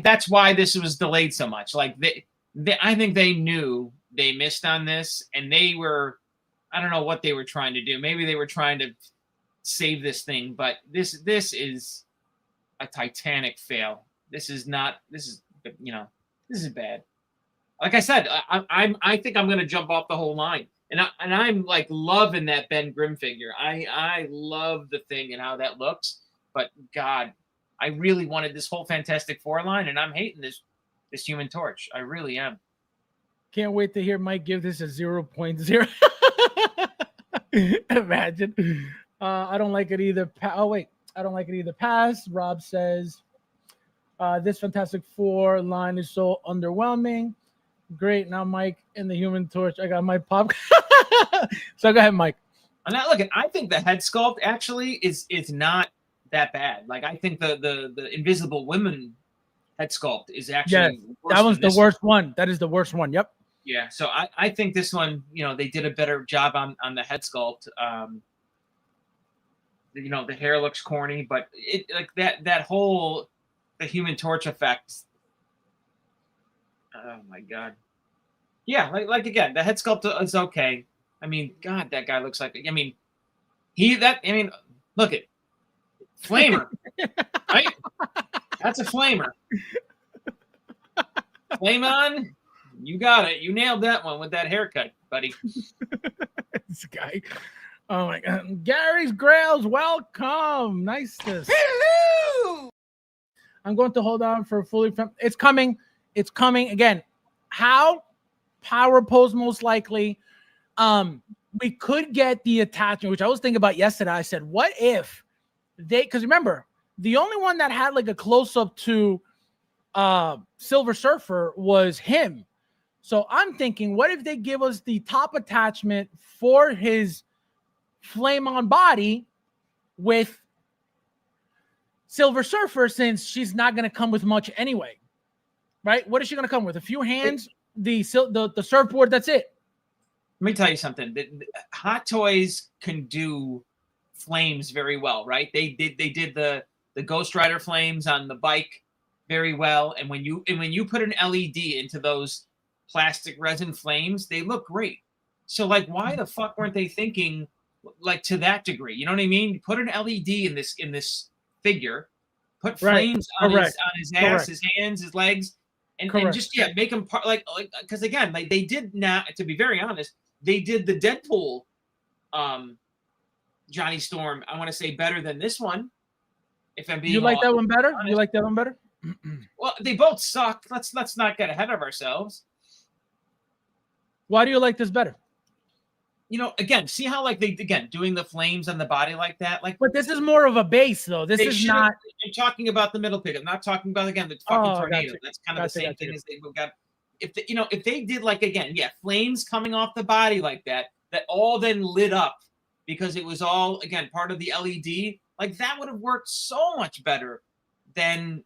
Speaker 6: that's why this was delayed so much. Like I think they knew they missed on this, and they were, I don't know what they were trying to do. Maybe they were trying to save this thing, but this is a Titanic fail. This is bad. Like I said, I think I'm gonna jump off the whole line, and I'm like loving that Ben Grimm figure. I love the Thing and how that looks, but God, I really wanted this whole Fantastic Four line, and I'm hating this Human Torch. I really am.
Speaker 1: Can't wait to hear Mike give this a 0.0. Imagine. I don't like it either. I don't like it either. Pass. Rob says, this Fantastic Four line is so underwhelming. Great. Now Mike and the Human Torch. I got my pop. So go ahead, Mike.
Speaker 6: And now look, I think the head sculpt actually is not that bad. Like I think the Invisible Woman head sculpt is actually
Speaker 1: that was the worst one. That is the worst one. Yep.
Speaker 6: Yeah, so I think this one, they did a better job on the head sculpt. The hair looks corny, but it like that whole the Human Torch effect. Oh my god. Yeah, like again, the head sculpt is okay. I mean, God, that guy looks like. I mean, look at flamer, right? That's a flamer. Flame on. You got it. You nailed that one with that haircut, buddy.
Speaker 1: This guy. Oh my god. Gary's Grails, welcome. Nice to see.
Speaker 7: Hello!
Speaker 1: I'm going to hold on for fully. It's coming. It's coming again. How? Power pose most likely. We could get the attachment, which I was thinking about yesterday. I said, what if because remember, the only one that had like a close-up to Silver Surfer was him. So I'm thinking, what if they give us the top attachment for his flame on body with Silver Surfer, since she's not going to come with much anyway, right? What is she going to come with? A few hands, the surfboard. That's it.
Speaker 6: Let me tell you something. Hot Toys can do flames very well, right? They did the Ghost Rider flames on the bike very well, and when you put an LED into those plastic resin flames, they look great. So like, why the fuck weren't they thinking like to that degree? You know what I mean? Put an LED in this figure, put flames on his ass, his hands, his legs, and just make them part like because again, like they did not, to be very honest, they did the Deadpool Johnny Storm, I want to say, better than this one. If I'm being
Speaker 1: you like that one better?
Speaker 6: honest.
Speaker 1: You like that one better?
Speaker 6: Well, they both suck. Let's not get ahead of ourselves.
Speaker 1: Why do you like this better?
Speaker 6: Again, see how like doing the flames on the body like that, like.
Speaker 1: But this is more of a base, though. This is not.
Speaker 6: I'm talking about the middle pick. I'm not talking about the fucking tornado.
Speaker 1: Gotcha.
Speaker 6: That's kind of the same thing as they've got. If they did like flames coming off the body like that all then lit up because it was all again part of the LED, like that would have worked so much better than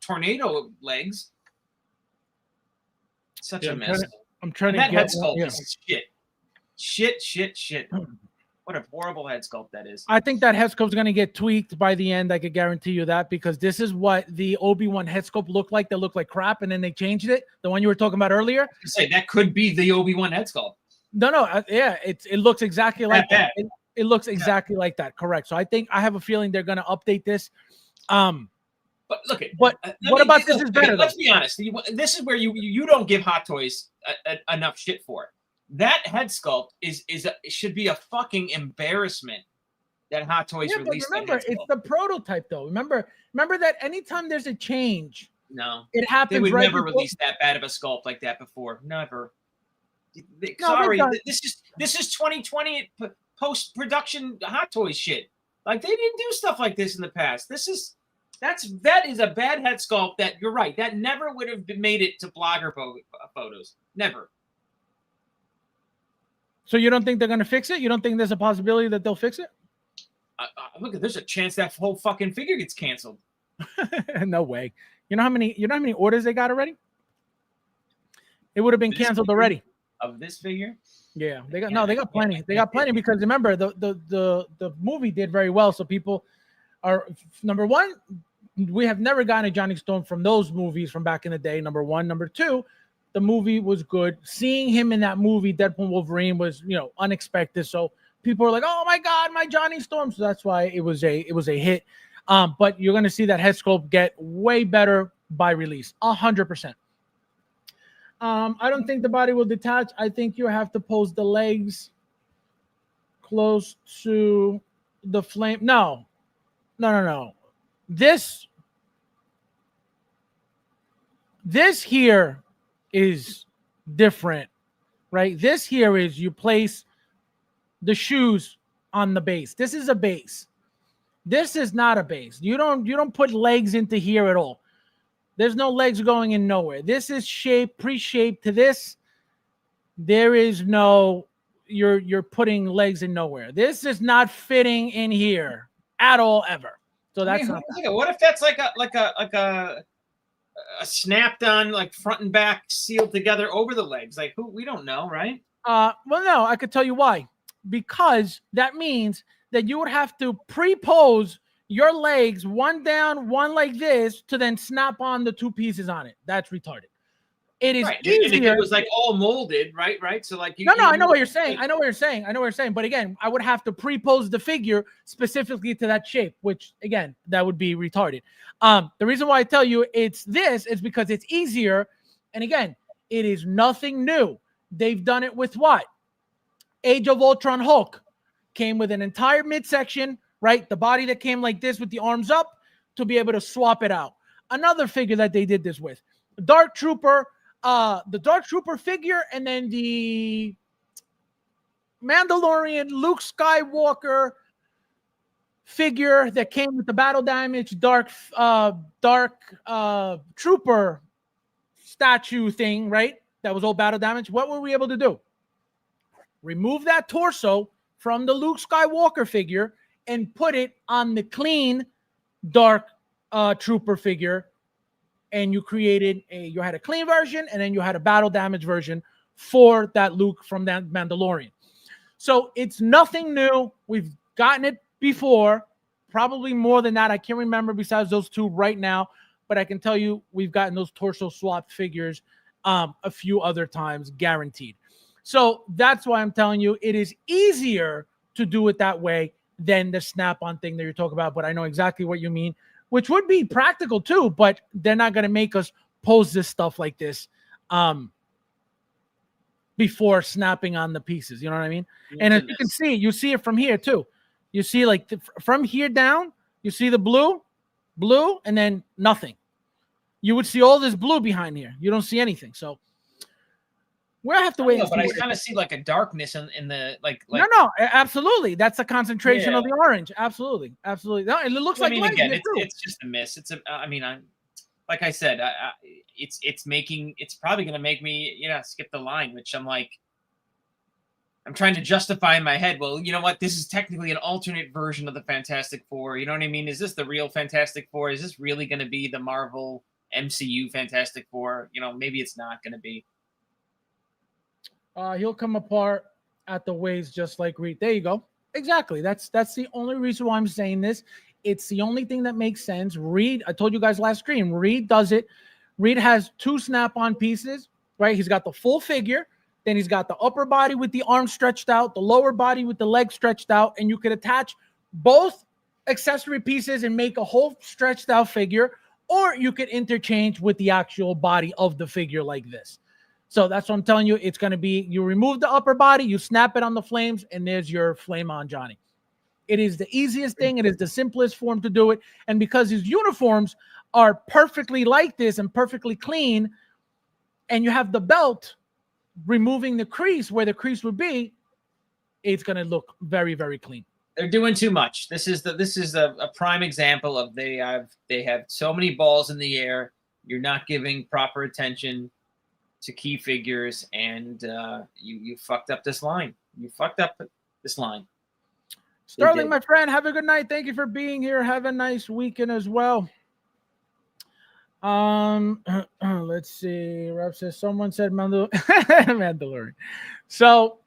Speaker 6: tornado legs. Such a mess.
Speaker 1: I'm trying to
Speaker 6: that
Speaker 1: get
Speaker 6: head sculpt is shit. What a horrible head sculpt that is.
Speaker 1: I think that head sculpt is going to get tweaked by the end. I could guarantee you that, because this is what the Obi-Wan head sculpt looked like. They looked like crap, and then they changed it. The one you were talking about earlier.
Speaker 6: Say that could be the Obi-Wan head sculpt.
Speaker 1: No, it looks exactly like that. It looks exactly like that. Correct. So I have a feeling they're going to update this.
Speaker 6: But look at
Speaker 1: what about this is better?
Speaker 6: Let's be honest. This is where you don't give Hot Toys enough shit for it. That head sculpt should be a fucking embarrassment that Hot Toys released.
Speaker 1: But remember, it's the prototype, though. Remember that anytime there's a change, it happens.
Speaker 6: They would never release that bad of a sculpt like that before. Never. Sorry, this is 2020 post-production Hot Toys shit. Like, they didn't do stuff like this in the past. That is a bad head sculpt. That you're right. That never would have made it to blogger photos. Never.
Speaker 1: So you don't think they're going to fix it? You don't think there's a possibility that they'll fix it?
Speaker 6: Look, there's a chance that whole fucking figure gets canceled.
Speaker 1: No way. You know how many orders they got already? It would have been canceled already.
Speaker 6: Of this figure?
Speaker 1: Yeah, they got plenty. They got plenty because remember the movie did very well. So people are, number one, we have never gotten a Johnny Storm from those movies from back in the day. Number one. Number two, the movie was good. Seeing him in that movie, Deadpool Wolverine, was unexpected. So people were like, "Oh my God, my Johnny Storm!" So that's why it was a hit. But you're gonna see that head sculpt get way better by release, 100%. I don't think the body will detach. I think you have to pose the legs close to the flame. No. This here is different, right? This here is you place the shoes on the base. This is a base. This is not a base. You don't put legs into here at all. There's no legs going in nowhere. This is pre-shaped to this. There is no you're putting legs in nowhere. This is not fitting in here at all ever. So that's not.
Speaker 6: What if that's like a snapped on, like front and back, sealed together over the legs. Like we don't know, right?
Speaker 1: Well, no, I could tell you why. Because that means that you would have to pre-pose your legs, one down, one like this, to then snap on the two pieces on it. That's retarded. It is
Speaker 6: right. And if
Speaker 1: easier.
Speaker 6: it was like all molded, right? So like
Speaker 1: No, I know what you're saying. I know what you're saying. But again, I would have to pre-pose the figure specifically to that shape, which again, that would be retarded. The reason why I tell you it's this is because it's easier. And again, it is nothing new. They've done it with what? Age of Ultron Hulk came with an entire midsection, right? The body that came like this with the arms up to be able to swap it out. Another figure that they did this with. Dark Trooper, the Dark Trooper figure, and then the Mandalorian Luke Skywalker figure that came with the battle damage Dark Trooper statue thing, right? That was all battle damage. What were we able to do? Remove that torso from the Luke Skywalker figure and put it on the clean Dark Trooper figure. And you had a clean version, and then you had a battle damage version for that Luke from that Mandalorian. So it's nothing new. We've gotten it before, probably more than that. I can't remember besides those two right now, but I can tell you we've gotten those torso swap figures a few other times, guaranteed. So that's why I'm telling you it is easier to do it that way than the snap-on thing that you're talking about. But I know exactly what you mean, which would be practical too, but they're not going to make us pose this stuff like this before snapping on the pieces. You know what I mean? And as you can see, you see it from here too. You see like from here down, you see the blue, and then nothing. You would see all this blue behind here. You don't see anything. So we'll have to wait.
Speaker 6: But I kind of see like a darkness in the like.
Speaker 1: No, absolutely. That's a concentration of the orange. Absolutely. No, it looks like light
Speaker 6: again,
Speaker 1: here too.
Speaker 6: It's just a miss. Like I said, it's probably going to make me skip the line, which I'm trying to justify in my head. Well, you know what? This is technically an alternate version of the Fantastic Four. You know what I mean? Is this the real Fantastic Four? Is this really going to be the Marvel MCU Fantastic Four? Maybe it's not going to be.
Speaker 1: He'll come apart at the waist just like Reed. There you go. Exactly. That's the only reason why I'm saying this. It's the only thing that makes sense. Reed, I told you guys last stream, Reed does it. Reed has two snap-on pieces, right? He's got the full figure. Then he's got the upper body with the arm stretched out, the lower body with the leg stretched out, and you could attach both accessory pieces and make a whole stretched out figure, or you could interchange with the actual body of the figure like this. So that's what I'm telling you. It's going to be, you remove the upper body, you snap it on the flames, and there's your flame on Johnny. It is the easiest thing. It is the simplest form to do it. And because his uniforms are perfectly like this and perfectly clean, and you have the belt removing the crease where the crease would be, it's going to look very, very clean.
Speaker 6: They're doing too much. This is a prime example of they have so many balls in the air. You're not giving proper attention to key figures, and you fucked up this line.
Speaker 1: Sterling, my friend, have a good night. Thank you for being here. Have a nice weekend as well. Let's see. Rep says someone said Mandalorian. So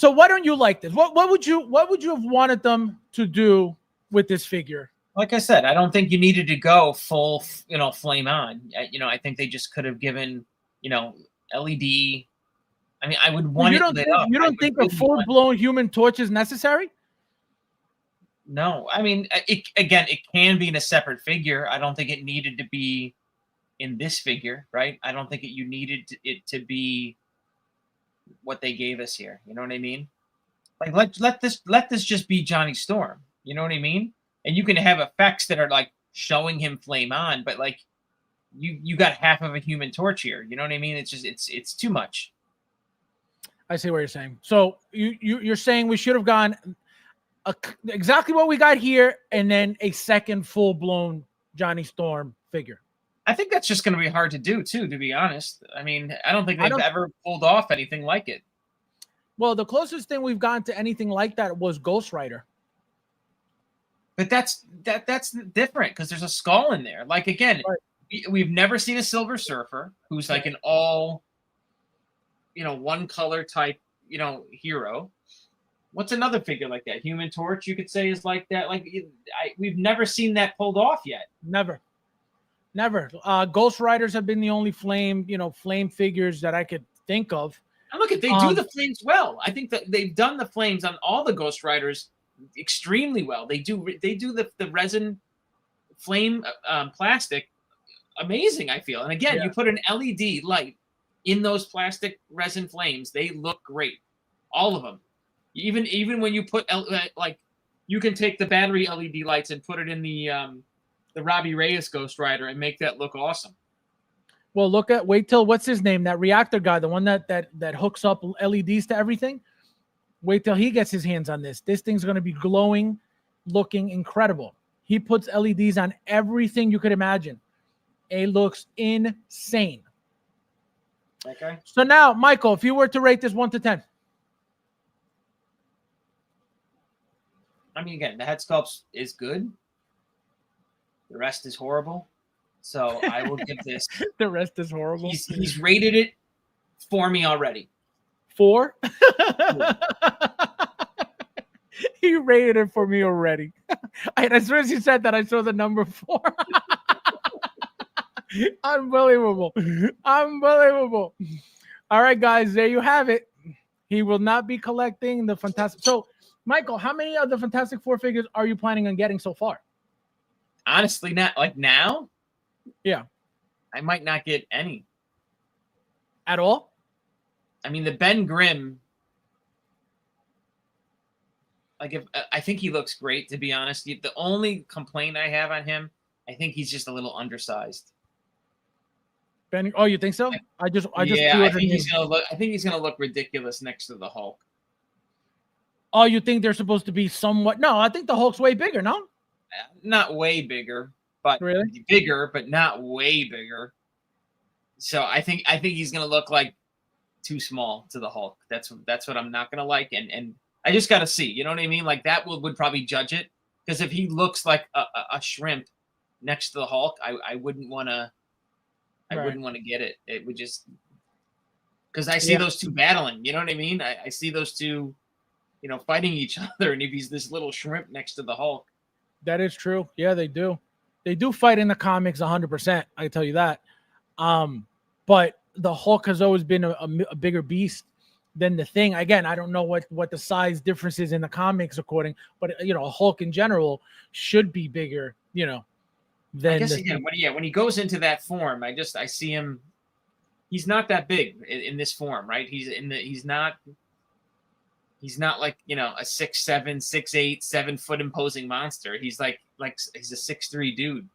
Speaker 1: why don't you like this? What would you have wanted them to do with this figure?
Speaker 6: Like I said, I don't think you needed to go full, flame on. I think they just could have given, LED. I mean, I would want
Speaker 1: you don't think a full-blown Human Torch is necessary?
Speaker 6: No, I mean, it can be in a separate figure. I don't think it needed to be in this figure, right? I don't think you needed it to be what they gave us here. You know what I mean? Like let this just be Johnny Storm. You know what I mean? And you can have effects that are like showing him flame on, but like you got half of a Human Torch here. You know what I mean? It's just it's too much.
Speaker 1: I see what you're saying. So you're saying we should have gone exactly what we got here, and then a second full-blown Johnny Storm figure.
Speaker 6: I think that's just going to be hard to do, too, to be honest. I mean, I don't think they've ever pulled off anything like it.
Speaker 1: Well, the closest thing we've gotten to anything like that was Ghost Rider.
Speaker 6: But that's different because there's a skull in there. Like, again, we've never seen a Silver Surfer who's like an all, one color type, hero. What's another figure like that? Human Torch, you could say, is like that. Like we've never seen that pulled off yet.
Speaker 1: Never. Ghost Riders have been the only flame figures that I could think of.
Speaker 6: And look, they do the flames well. I think that they've done the flames on all the Ghost Riders extremely well. They do the resin flame plastic amazing, I feel. And again, you put an LED light in those plastic resin flames, they look great. All of them. Even when you put you can take the battery LED lights and put it in the Robbie Reyes Ghost Rider and make that look awesome.
Speaker 1: Well, wait till what's his name? That reactor guy, the one that hooks up LEDs to everything. Wait till he gets his hands on this. This thing's going to be glowing, looking incredible. He puts LEDs on everything you could imagine. It looks insane.
Speaker 6: Okay.
Speaker 1: So now, Michael, if you were to rate this 1 to 10.
Speaker 6: I mean, again, the head sculpt is good. The rest is horrible. So I will give this.
Speaker 1: The rest is horrible.
Speaker 6: He's rated it for me already.
Speaker 1: 4? He rated it for me already. As soon as you said that, I saw the number 4. Unbelievable. Unbelievable. All right, guys, there you have it. He will not be collecting the Fantastic. So, Michael, how many of the Fantastic Four figures are you planning on getting so far?
Speaker 6: Honestly, not like now.
Speaker 1: Yeah.
Speaker 6: I might not get any.
Speaker 1: At all?
Speaker 6: I mean, the Ben Grimm, I think he looks great, to be honest. The only complaint I have on him, I think he's just a little undersized.
Speaker 1: Ben, oh, you think so? I think
Speaker 6: he's gonna look ridiculous next to the Hulk.
Speaker 1: Oh, you think they're supposed to be somewhat? No, I think the Hulk's way bigger. No,
Speaker 6: not way bigger, but
Speaker 1: really
Speaker 6: bigger, but not way bigger. So I think he's gonna look like too small to the Hulk. That's what I'm not gonna like, and I just gotta see. You know what I mean? Like that would probably judge it, because if he looks like a shrimp next to the Hulk, I wouldn't want to. I wouldn't want to get it. It would just, because I see those two battling. You know what I mean? I see those two, fighting each other. And if he's this little shrimp next to the Hulk,
Speaker 1: that is true. Yeah, they do. They do fight in the comics 100%. I can tell you that. But the Hulk has always been a bigger beast than the Thing. Again, I don't know what the size difference is in the comics but Hulk in general should be bigger.
Speaker 6: I guess again, when he goes into that form, I see him. He's not that big in this form, right? He's not like a 6'7", 6'8", 7 foot imposing monster. He's like he's a 6'3" dude.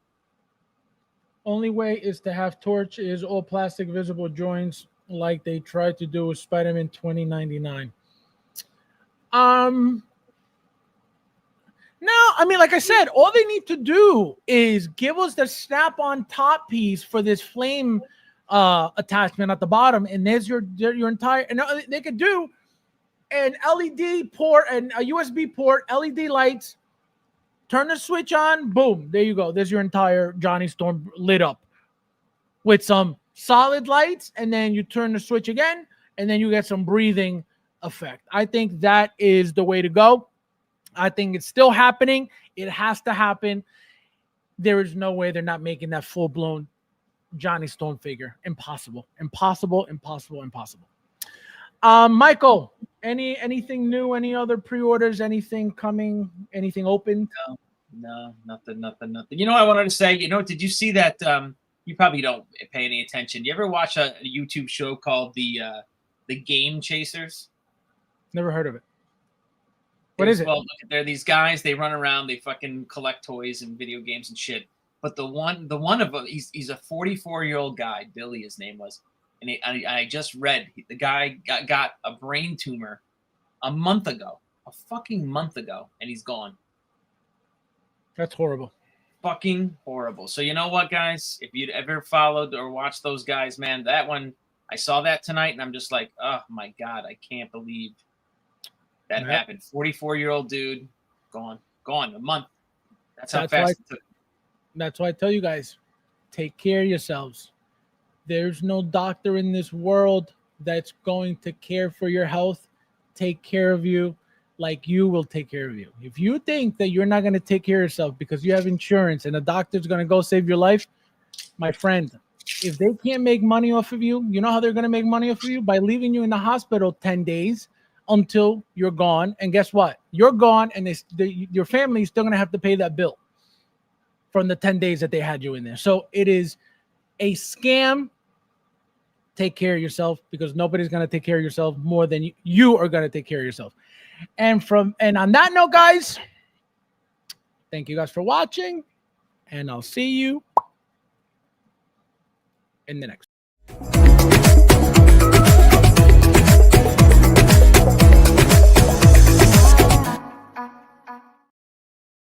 Speaker 1: Only way is to have Torch is all plastic visible joints like they tried to do with Spider-Man 2099. No, I mean, like I said, all they need to do is give us the snap-on top piece for this flame attachment at the bottom, and there's your entire. And they could do an LED port and a USB port, LED lights. Turn the switch on, boom, there you go. There's your entire Johnny Storm lit up with some solid lights, and then you turn the switch again, and then you get some breathing effect. I think that is the way to go. I think it's still happening. It has to happen. There is no way they're not making that full-blown Johnny Storm figure. Impossible. Michael, anything new? Any other pre-orders? Anything coming? Anything open?
Speaker 6: No, nothing. I wanted to say, did you see that? You probably don't pay any attention. You ever watch a YouTube show called the Game Chasers?
Speaker 1: Never heard of it. What is it?
Speaker 6: Well, there are these guys. They run around. They fucking collect toys and video games and shit. But the one of them, he's a 44-year-old guy. Billy, his name was, and I just read the guy got a brain tumor a fucking month ago, and he's gone.
Speaker 1: That's horrible.
Speaker 6: Fucking horrible. So you know what, guys? If you'd ever followed or watched those guys, man, that one, I saw that tonight, and I'm just like, oh my God, I can't believe that happened. 44-year-old dude, gone a month. That's how fast it took.
Speaker 1: That's why I tell you guys, take care of yourselves. There's no doctor in this world that's going to care for your health, take care of you like you will take care of you. If you think that you're not going to take care of yourself because you have insurance and a doctor's going to go save your life, my friend, if they can't make money off of you, you know how they're going to make money off of you? By leaving you in the hospital 10 days until you're gone. And guess what? You're gone, and your family is still going to have to pay that bill from the 10 days that they had you in there. So it is a scam. Take care of yourself, because nobody's going to take care of yourself more than you are going to take care of yourself. And on that note, guys, thank you guys for watching, and I'll see you in the next